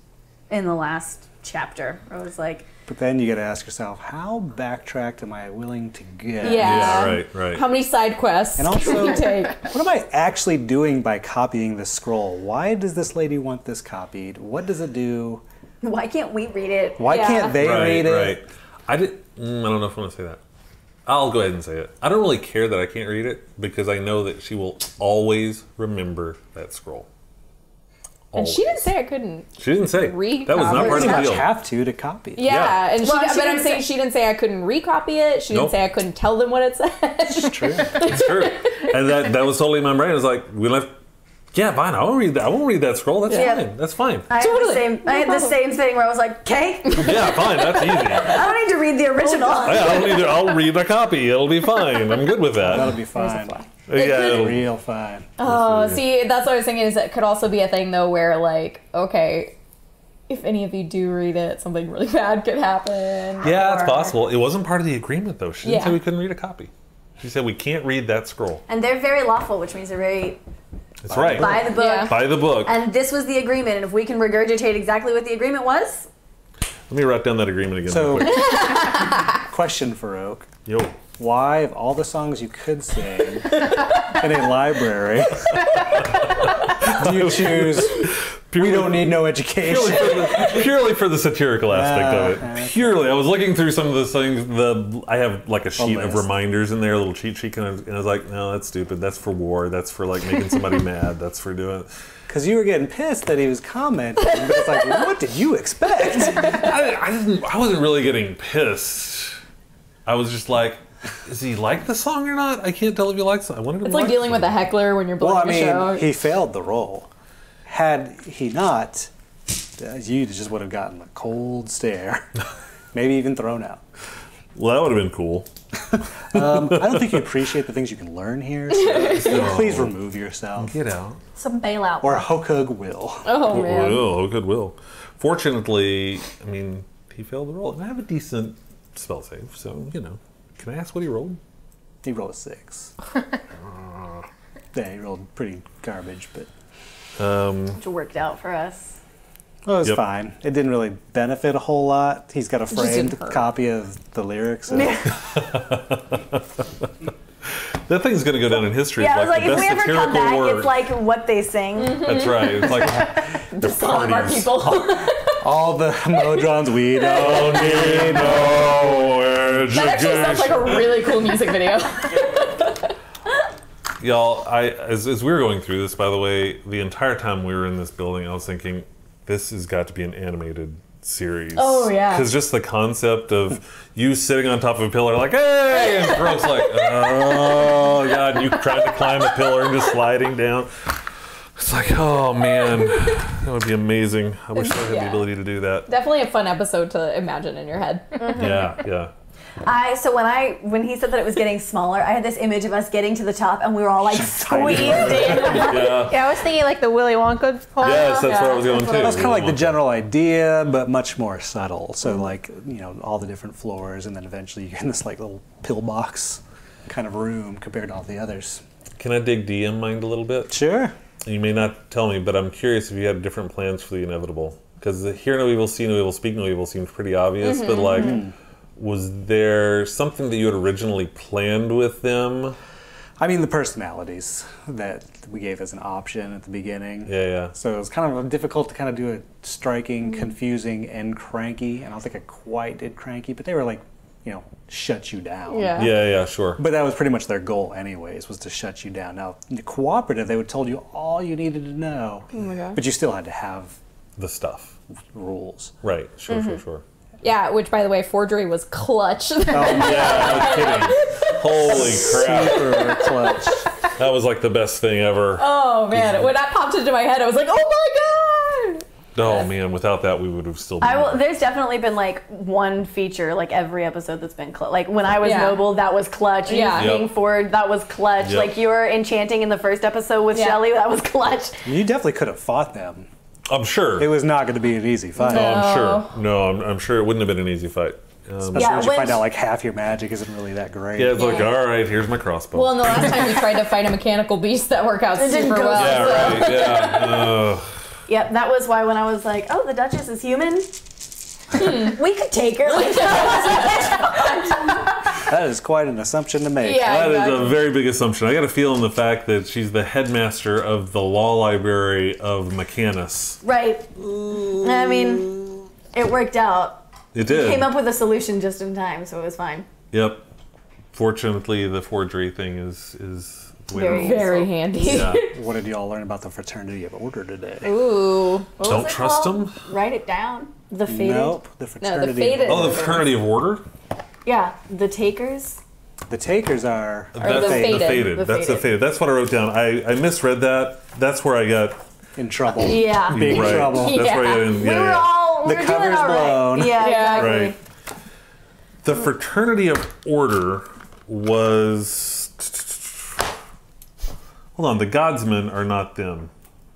in the last chapter. I was like, But then you got to ask yourself, how backtracked am I willing to get? Yeah. Yeah, right. How many side quests And also, can you take? what am I actually doing by copying this scroll? Why does this lady want this copied? What does it do? why can't we read it? Why Yeah. can't they read it? Right. I don't know if I want to say that. I'll go ahead and say it. I don't really care that I can't read it because I know that she will always remember that scroll. And she didn't say I couldn't. She didn't say. Recopy That was not part of the You deal. have to copy it. Yeah, Yeah. and Well, but I'm saying she didn't say I couldn't recopy it. She didn't Nope. say I couldn't tell them what it said. It's true. It's true. And that was totally in my brain. It was like, we left. Yeah, fine. I won't read that. I won't read that scroll. That's Yeah. fine. That's fine. I had the same thing where I was like, okay, Yeah, fine. That's easy. I don't need to read the original. I'll read a copy. It'll be fine. I'm good with That'll that. be fine. Yeah, it'll, Real fine. Oh, see, that's what I was thinking. Is it could also be a thing though, where like, okay, if any of you do read it, something really bad could happen. yeah, it's or- possible. It wasn't part of the agreement though. She didn't Yeah. say we couldn't read a copy. She said we can't read that scroll. And they're very lawful, which means they're very That's right. by the book. Yeah. By the book. And this was the agreement, and if we can regurgitate exactly what the agreement was, Let me write down that agreement again. So, real quick. question for Oak. Yo. Why, of all the songs you could sing in a library, do you choose We Don't Need No Education? Purely for the satirical aspect of it. okay. Purely. I was looking through some of the things. I have like a sheet of list. reminders in there, a little cheat sheet, and I was like, no, that's stupid. That's for war. That's for like making somebody mad. That's for doing. Because you were getting pissed that he was commenting, but it's like, what did you expect? I wasn't really getting pissed. I was just like, does he like the song or not? I can't tell if he likes it. I wanted him It's to like like dealing with a heckler when you're Well, blowing I a show. mean, he failed the role. Had he not, you just would have gotten a cold stare. Maybe even thrown out. Well, that would have been cool. I don't think you appreciate the things you can learn here, so please remove yourself. Get out. some bailout. Or Hokug will. Oh man. Will, good will. Fortunately, I mean, he failed the roll. And I have a decent spell save, so, you know. Can I ask what he rolled? He rolled a 6. Yeah, he rolled pretty garbage, but Which worked out for us. well, it was Yep. fine. It didn't really benefit a whole lot. He's got a didn't framed hurt. copy of the lyrics. So That thing's going to go down in history Yeah, I as was like like, the if best we ever come satirical back, work. it's like what they sing. That's right. It's like Just some of our parties. people. all the Modrons we don't need no That actually sounds like a really cool music video. Y'all, as we were going through this, by the way, the entire time we were in this building, I was thinking, this has got to be an animated series. Oh, yeah. Because just the concept of you sitting on top of a pillar like, hey, and Brooke's like, oh, God, and you trying to climb a pillar and just sliding down. It's like, oh, man, that would be amazing. I wish I had the Yeah. ability to do that. Definitely a fun episode to imagine in your head. Yeah. So when he said that it was getting smaller, I had this image of us getting to the top and we were all like squeezed in. Yeah. Yeah, I was thinking like the Willy Wonka poem. Yes, that's where I was going that's too. what I That's kind of like the general idea, but much more subtle. So like, you know, all the different floors, and then eventually you're in this like little pillbox kind of room compared to all the others. Can I dig DM mind a little bit? Sure. You may not tell me, but I'm curious if you had different plans for the inevitable. Because the hear no evil, see no evil, speak no evil seems pretty obvious, but like, was there something that you had originally planned with them? I mean, the personalities that we gave as an option at the beginning. Yeah. So it was kind of difficult to kind of do it striking, confusing, and cranky. And I don't think I quite did cranky, but they were like, you know, shut you down. Yeah, sure. But that was pretty much their goal anyways, was to shut you down. Now, in the cooperative, they would have told you all you needed to know. Oh my God. But you still had to have The stuff. rules. Right, sure. Yeah, which by the way, forgery was clutch. Yeah, no kidding. Holy crap. Super clutch. That was like the best thing ever. Oh man, when that popped into my head, I was like, oh my God. Oh man, without that we would have still been There's definitely been like one feature, like every episode that's been like when I was Yeah. noble, that was clutch. Yeah. You being Yep. Ford, that was clutch. Yep. Like you were enchanting in the first episode with Yeah. Shelly, that was clutch. You definitely could have fought them. I'm sure. It was not going to be an easy fight. Oh, I'm sure. No, I'm sure it wouldn't have been an easy fight. Especially Yeah, once you when- find out like half your magic isn't really that great. Yeah, it's like, Yeah. all right, here's my crossbow. Well, and the last time we tried to fight a mechanical beast, that worked out It didn't super go well. yeah, so- right. Yeah. Yep, that was why when I was like, oh, the Duchess is human. We could take her. Like, That is quite an assumption to make. Yeah. That is exactly. a very big assumption. I got a feel in the fact that she's the headmaster of the law library of Mechanis. right. I mean, it worked out. It did. Came up with a solution just in time, so it was fine. Yep. Fortunately, the forgery thing is Very Very useful. handy. Yeah. What did y'all learn about the Fraternity of Order today? Ooh. What was Don't it trust called? them. Write it down. The Fated. Nope. The Fraternity. Fated. Oh, the Fraternity of Order? Yeah, the Takers. The Takers are That's the Fated. The That's the Fated. Fated. That's what I wrote down. I misread that. That's where I got in trouble. Yeah. Big right. trouble. That's where I got in. We Yeah, were yeah. all The we were cover's doing all right. blown. Yeah, Yeah. exactly. Right. The Fraternity of Order was. Hold on, the Godsmen are not them.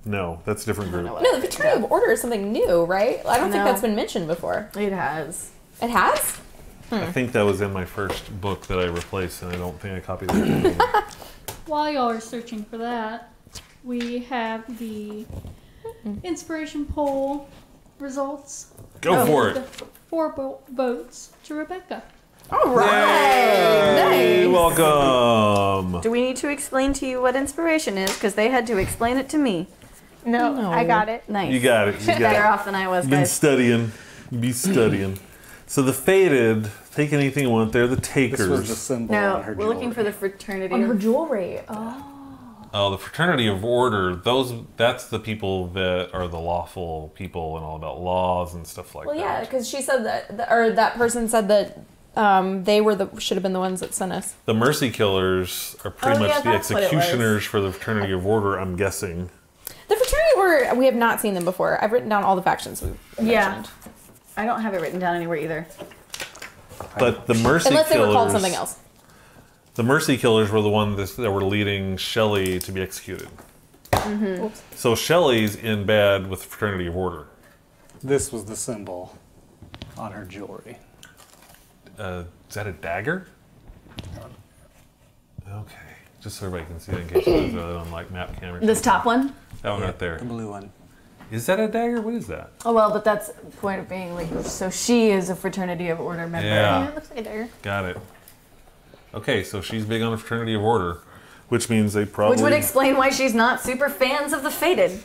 No, that's a different group. No, the Fraternity of Order is something new, right? I don't think No. that's been mentioned before. It has. It has? I think that was in my first book that I replaced, and I don't think I copied it. While y'all are searching for that, we have the inspiration poll results. Go for The it. 4 votes to Rebecca. All right. Hey, Nice. welcome. Do we need to explain to you what inspiration is? Because they had to explain it to me. No, I got it. Nice. You got it. You got Better it. off than I was, Been guys. studying. Be studying. So the Fated, take anything you want. They're the This was the Takers. symbol No, on her we're looking jewelry. for the fraternity. On her of- jewelry. Oh. Oh, the Fraternity of Order. That's the people that are the lawful people and all about laws and stuff like Well, that. yeah, because she said that, or that person said that they were should have been the ones that sent us. The Mercy Killers are pretty Oh, much yeah, the that's what it was. executioners for the Fraternity of Order, I'm guessing. The Fraternity we have not seen them before. I've written down all the factions we've Yeah. mentioned. I don't have it written down anywhere either. But the Mercy Unless they Killers... were called something else. The Mercy Killers were the ones that were leading Shelley to be executed. Mm-hmm. So Shelley's in bad with the Fraternity of Order. This was the symbol on her jewelry. Is that a dagger? Okay. Just so everybody can see it in case it's on like map camera. This top one? That one right The there. blue one. Is that a dagger? What is that? Oh, well, but that's the point of being like, so she is a fraternity of order member. Yeah. It looks like a dagger. Got it. Okay, so she's big on the Fraternity of Order, which means they probably... Which would explain why she's not super fans of the Fated.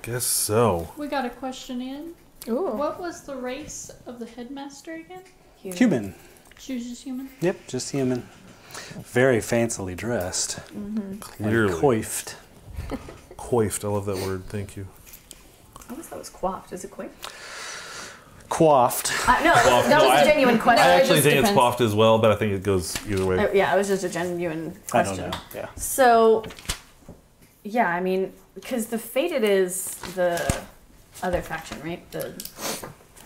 Guess so. We got a question in. Ooh. What was the race of the headmaster again? Human. She was just human. Yep, just human. Very fancily dressed. Clearly. And coiffed. Coiffed. I love that word. Thank you. I always thought it was coiffed. Is it coiffed? Coiffed. No, Coiffed. that No, was I- a genuine question. I it actually just think it's depends. coiffed as well, but I think it goes either way. Yeah, it was just a genuine I don't question. know. Yeah. So, yeah, I mean, because the Fated is the other faction, right?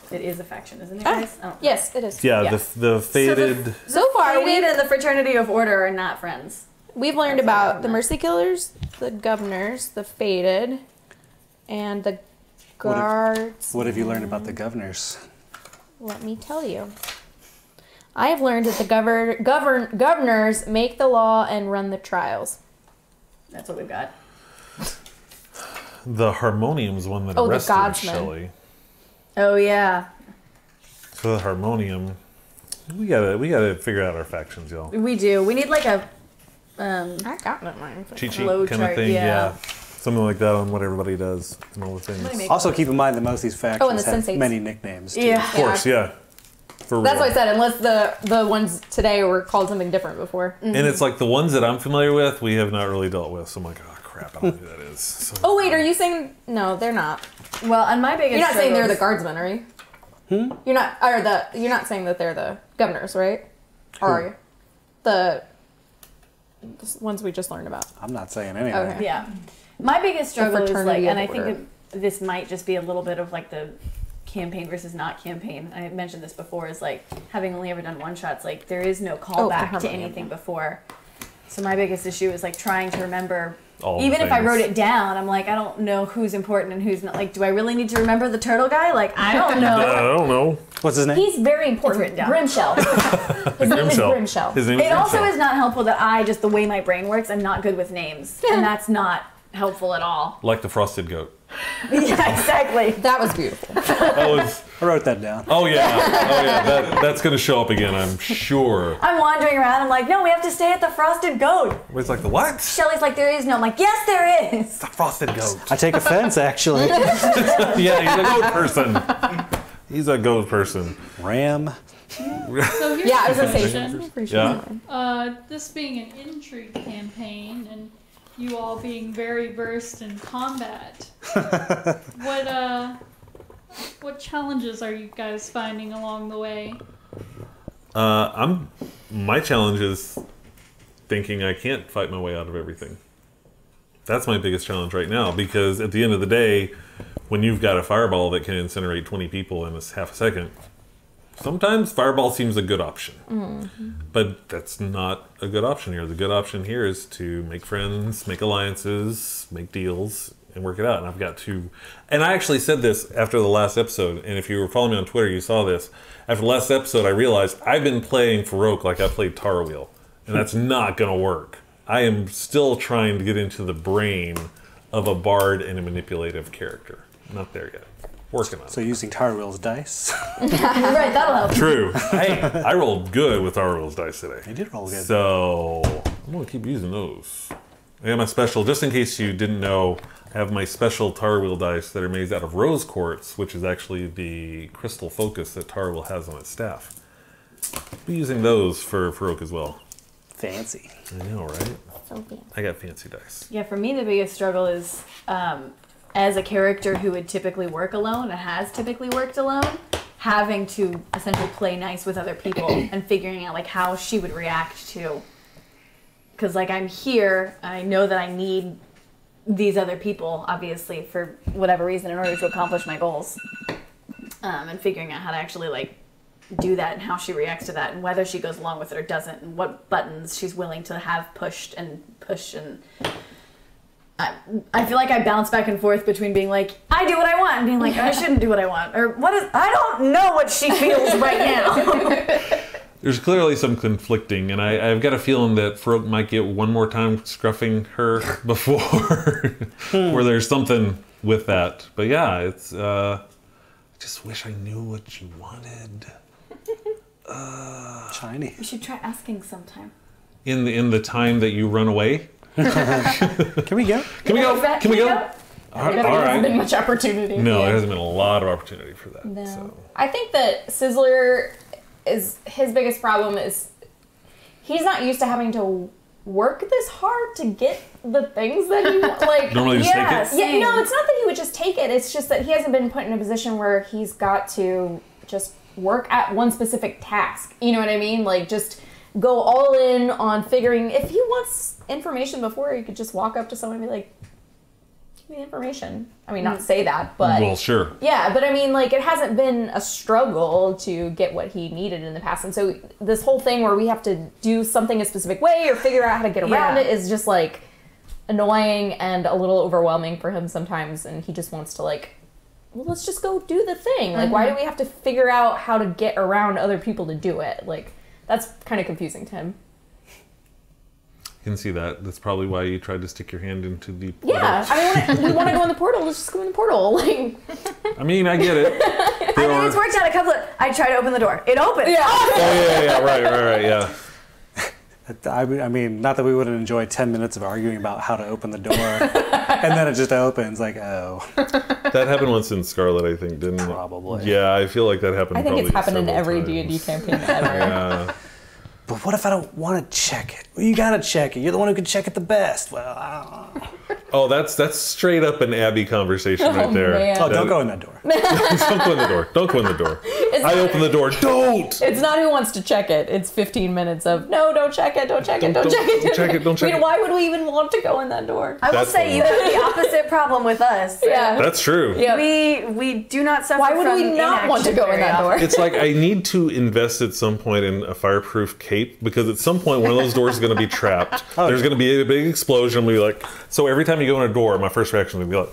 It is a faction, isn't it, guys? I don't know. Yes, it is. Yeah, the Fated... So far, Fated and the Fraternity of Order are not friends. we've learned That's what I about found the out. Mercy Killers, the Governors, the Fated, and the Guards. What have you learned about the governors? Let me tell you. I have learned that the governors make the law and run the trials. That's what we've got. The Harmonium's one that Oh, the arrested Godsman. Shelley. Oh, yeah. So the Harmonium... We gotta figure out our factions, y'all. We do. We need like a I got it mine. Cheat sheet Flow kind of chart, thing, yeah. Something like that on what everybody does and all the Somebody things. make- Also, keep in mind that most of these factions and the have sensates. many nicknames. Too. Yeah. Of course, yeah. For That's real. what I said, unless the ones today were called something different before. And it's like the ones that I'm familiar with, we have not really dealt with. So I'm like, oh crap, I don't know who that is. So, Oh, wait, are you saying... No, they're not. Well, and my biggest You're not saying they're the struggles- guardsmen, are you? You're not saying that they're the governors, right? Or are you? The ones we just learned about. I'm not saying anything. Okay. Yeah. My biggest struggle is like, Fraternity and of I think Order. this might just be a little bit of like the campaign versus not campaign. I mentioned this before, is like having only ever done one shots, like there is no callback to Harmonium. anything before. So my biggest issue is like trying to remember. All the Even if I things. wrote it down, I'm like, I don't know who's important and who's not. Like, do I really need to remember the turtle guy? Like, I don't I know. don't know. What's his name? He's very important. written down. Grimshell. His name is Grimshell. Grimshell. His name is It also Grimshell. is not helpful that just the way my brain works, I'm not good with names. And that's not helpful at all. Like the Frosted Goat. Yeah, exactly. That was beautiful. That was... I wrote that down. Oh yeah, that's gonna show up again, I'm sure. I'm wandering around. I'm like, no, we have to stay at the Frosted Goat. Everybody's like, the what? Shelly's like, there is no. I'm like, yes, there is. The Frosted Goat. I take offense, actually. Yeah, he's a goat person. He's a goat person. Ram. So here's Yeah, I was a gonna say- question. Yeah. This being an intrigue campaign and you all being very versed in combat, what challenges are you guys finding along the way? My challenge is thinking I can't fight my way out of everything. That's my biggest challenge right now, because at the end of the day, when you've got a fireball that can incinerate 20 people in half a second, sometimes fireball seems a good option. Mm-hmm. But that's not a good option here. The good option here is to make friends, make alliances, make deals, and work it out. And I've got to... And I actually said this after the last episode, and if you were following me on Twitter, you saw this. After the last episode, I realized I've been playing Farouk like I played Tarwheel, and that's not going to work. I am still trying to get into the brain of a bard and a manipulative character. Not there yet. Working on it. So using Tarwheel's dice. Right, that'll help. True. I rolled good with Tarwheel's dice today. You did roll good. So I'm going to keep using those. I have my special, just in case you didn't know, I have my special Tarwheel dice that are made out of rose quartz, which is actually the crystal focus that Tarwheel has on its staff. I'll be using those for Farouk as well. Fancy. I know, right? So fancy. I got fancy dice. Yeah, for me, the biggest struggle is as a character who would typically work alone and has typically worked alone, having to essentially play nice with other people and figuring out like how she would react to. Because like I'm here, I know that I need these other people, obviously, for whatever reason, in order to accomplish my goals. And figuring out how to actually like do that and how she reacts to that and whether she goes along with it or doesn't and what buttons she's willing to have pushed and push. And I feel like I bounce back and forth between being like, I do what I want, and being like, I shouldn't do what I want, or I don't know what she feels right now. There's clearly some conflicting, and I've got a feeling that Farouk might get one more time scruffing her before where there's something with that. But yeah, it's I just wish I knew what you wanted. Shiny. You should try asking sometime. In the time that you run away. Can we go? Can we go? Can we go? All There hasn't been right. much opportunity. No, there hasn't been a lot of opportunity for that. No. So. I think that Sizzler is his biggest problem is he's not used to having to work this hard to get the things that he like. Normally just take it? Yeah, no, it's not that he would just take it. It's just that he hasn't been put in a position where he's got to just work at one specific task. You know what I mean? Like just go all in on figuring. If he wants information before, he could just walk up to someone and be like, give me the information. I mean, not say that, but Well, sure. yeah, but I mean, like, it hasn't been a struggle to get what he needed in the past. And so this whole thing where we have to do something a specific way or figure out how to get around it is just, like, annoying and a little overwhelming for him sometimes. And he just wants to, like, well, let's just go do the thing. Like, why do we have to figure out how to get around other people to do it? Like, that's kind of confusing to him. I can see that. That's probably why you tried to stick your hand into the portal. Yeah, I mean, we want to go in the portal. Let's just go in the portal. Like, I mean, I get it. I mean, it's worked out a couple of... I try to open the door. It opens. yeah. Oh, yeah, right, yeah. I mean, not that we wouldn't enjoy 10 minutes of arguing about how to open the door, and then it just opens, like, oh. That happened once in Scarlet, I think, didn't it? Probably. Yeah, I feel like that happened I think probably it's happened in several every times. D&D campaign ever. Yeah. But what if I don't want to check it? Well, you gotta check it. You're the one who can check it the best. Well, I don't know. Oh, that's straight up an Abby conversation right there. man. Oh, don't go in that door. Don't go in the door. Don't go in the door. I open the door. Don't! It's not who wants to check it. It's 15 minutes of, no, don't check it, don't check it, don't check it. Don't check it, don't check I mean, it. why would we even want to go in that door? I will That's say you funny. have the opposite problem with us. Yeah. That's true. Yeah. We do not suffer Why would from we not want to inaction go in very that door? often. It's like I need to invest at some point in a fireproof cape because at some point one of those doors is going to be trapped. There's going to be a big explosion. We'll be like, so every time you go in a door, my first reaction would be like,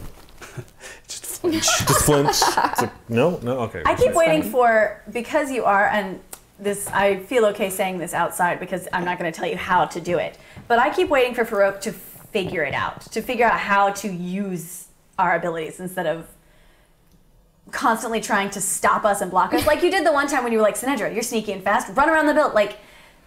Just flinch. just flinch. It's like, no, okay. I keep waiting for, because you are, and this, I feel okay saying this outside because I'm not going to tell you how to do it, but I keep waiting for Farouk to figure it out, to figure out how to use our abilities instead of constantly trying to stop us and block us. Like you did the one time when you were like, Sinedra, you're sneaky and fast, run around the build. Like,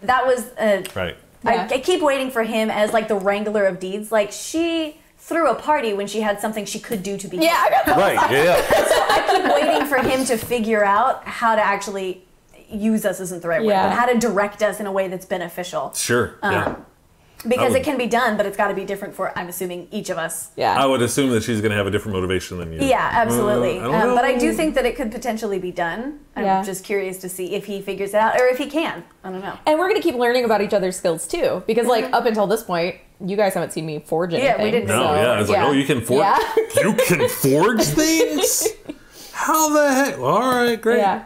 that was, Right. Yeah. I keep waiting for him as like the wrangler of deeds. Like, she threw a party when she had something she could do to be Yeah, I got that. Right, yeah. So I keep waiting for him to figure out how to actually use us isn't the right word, Yeah. but how to direct us in a way that's beneficial. Sure. Yeah. Because would- it can be done, but it's got to be different for, I'm assuming, each of us. Yeah. I would assume that she's going to have a different motivation than you. Yeah, absolutely. I don't But I know. do think that it could potentially be done. I'm Yeah. just curious to see if he figures it out or if he can. I don't know. And we're gonna keep learning about each other's skills too, because like up until this point, you guys haven't seen me forge anything. Yeah, we didn't No, So, yeah. It's like, oh, you can forge. Yeah. You can forge things. How the heck? All right, great. Yeah.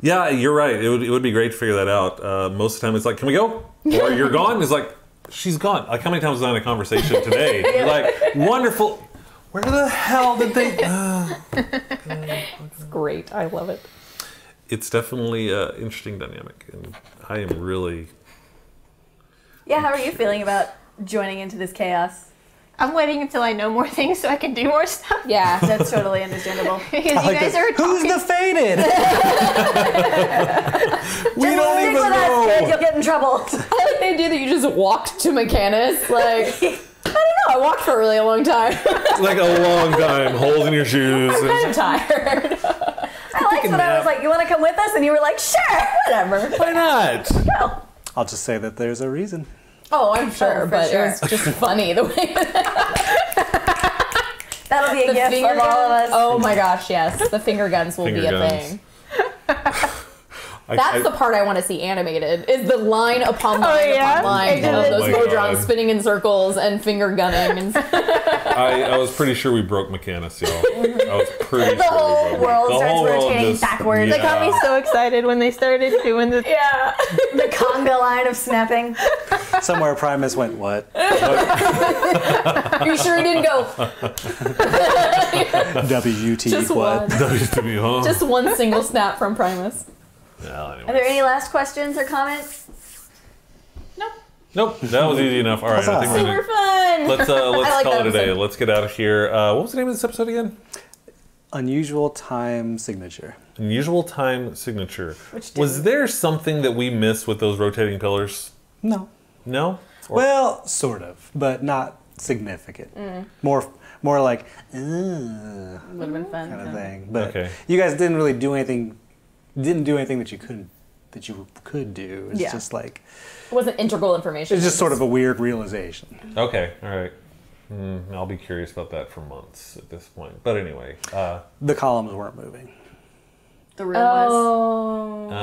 Yeah, you're right. It would be great to figure that out. Most of the time, it's like, can we go? Or you're gone. It's like, she's gone. Like, how many times was I in a conversation today? You're like, wonderful. Where the hell did they? It's great. I love it. It's definitely an interesting dynamic, and I am really. Yeah, how are you feeling about joining into this chaos? I'm waiting until I know more things so I can do more stuff. Yeah. That's totally understandable. Because you guys are Who's talking. defeated? We Just don't stick even with us, kid. know. You'll get in trouble. I like the idea that you just walked to Mechanis. Like, I don't know. I walked for a really long time. Like a long time, holes in your shoes. I'm tired. I liked when I was like, you want to come with us? And you were like, sure, whatever. Why not? Go. I'll just say that there's a reason. Oh, I'm sure, for but sure. it was just funny the way That'll be a gift finger from all of us. Oh my gosh, yes. The finger guns will Finger be a guns. thing. That's the part I want to see animated, is the line upon line yeah? upon line of Oh those my Modrons God. spinning in circles and finger gunning. And I was pretty sure we broke Mechanis, y'all. I was pretty The sure whole we broke world The starts whole world rotating just- backwards. They got me so excited when they started doing the. Yeah. The conga line of snapping. Somewhere Primus went, what? are you sure he didn't go WT just what? one? WTB, huh? Just one single snap from Primus. Well, Are anyway. there any last questions or comments? Nope, that was easy enough. All right, I think we're Super gonna, fun. let's I like call that it a day. episode. Let's get out of here. What was the name of this episode again? Unusual time signature. Unusual time signature. Which Was didn't- there something that we missed with those rotating pillars? No. No? Or- Well, sort of, but not significant. More like, Would have been fun. kind of thing. But Okay. you guys didn't really do anything. Didn't do anything that you could do. It's Yeah. just like It wasn't integral information. it's just sort of a weird realization. Okay, all right. I'll be curious about that for months at this point. But anyway. The columns weren't moving. The room was. Oh. See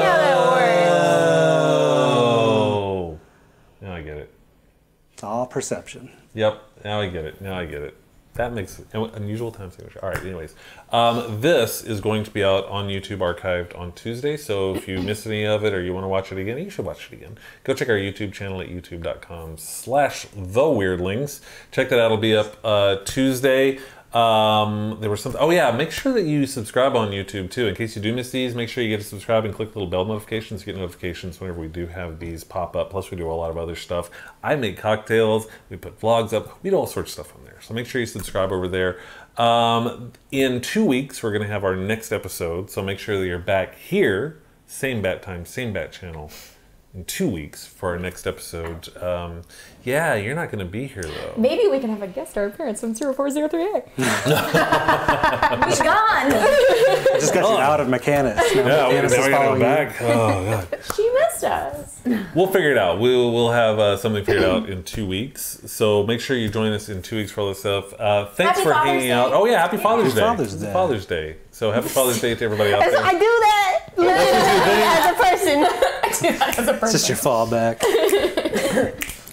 how that Oh. Now I get it. It's all perception. Yep. Now I get it. That makes unusual time signature. All right. Anyways, this is going to be out on YouTube, archived on Tuesday. So if you missed any of it or you want to watch it again, you should watch it again. Go check our YouTube channel at youtube.com/theweirdlings. Check that out. It'll be up Tuesday. There was something. Oh yeah, make sure that you subscribe on YouTube too. In case you do miss these, make sure you get to subscribe and click the little bell notifications to get notifications whenever we do have these pop up. Plus, we do a lot of other stuff. I make cocktails. We put vlogs up. We do all sorts of stuff on there. So make sure you subscribe over there. In 2 weeks, we're going to have our next episode. So make sure that you're back here, same bat time, same bat channel, in 2 weeks for our next episode. Yeah, you're not going to be here though. Maybe we can have a guest star appearance from 04038. He's gone. I just got you out of Mechanis. Now Yeah, now we Mechanis is gotta go following you. back. Oh god. She missed us. We'll figure it out. We'll have something figured out in 2 weeks. So make sure you join us in 2 weeks for all this stuff. Thanks Happy for Father's hanging Day. out. Oh yeah, happy Father's Day. Father's Day. It's Father's Day. So happy Father's Day to everybody out I there. do that as a person. It's just your fallback.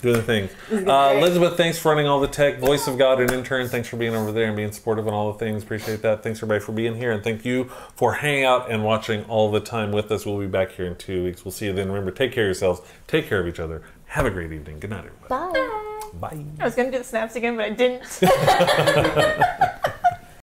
Doing the thing. Elizabeth, thanks for running all the tech. Voice of God and intern, thanks for being over there and being supportive on all the things. Appreciate that. Thanks everybody for being here. And thank you for hanging out and watching all the time with us. We'll be back here in 2 weeks. We'll see you then. Remember, take care of yourselves. Take care of each other. Have a great evening. Good night, everybody. Bye. Bye. I was gonna do the snaps again, but I didn't.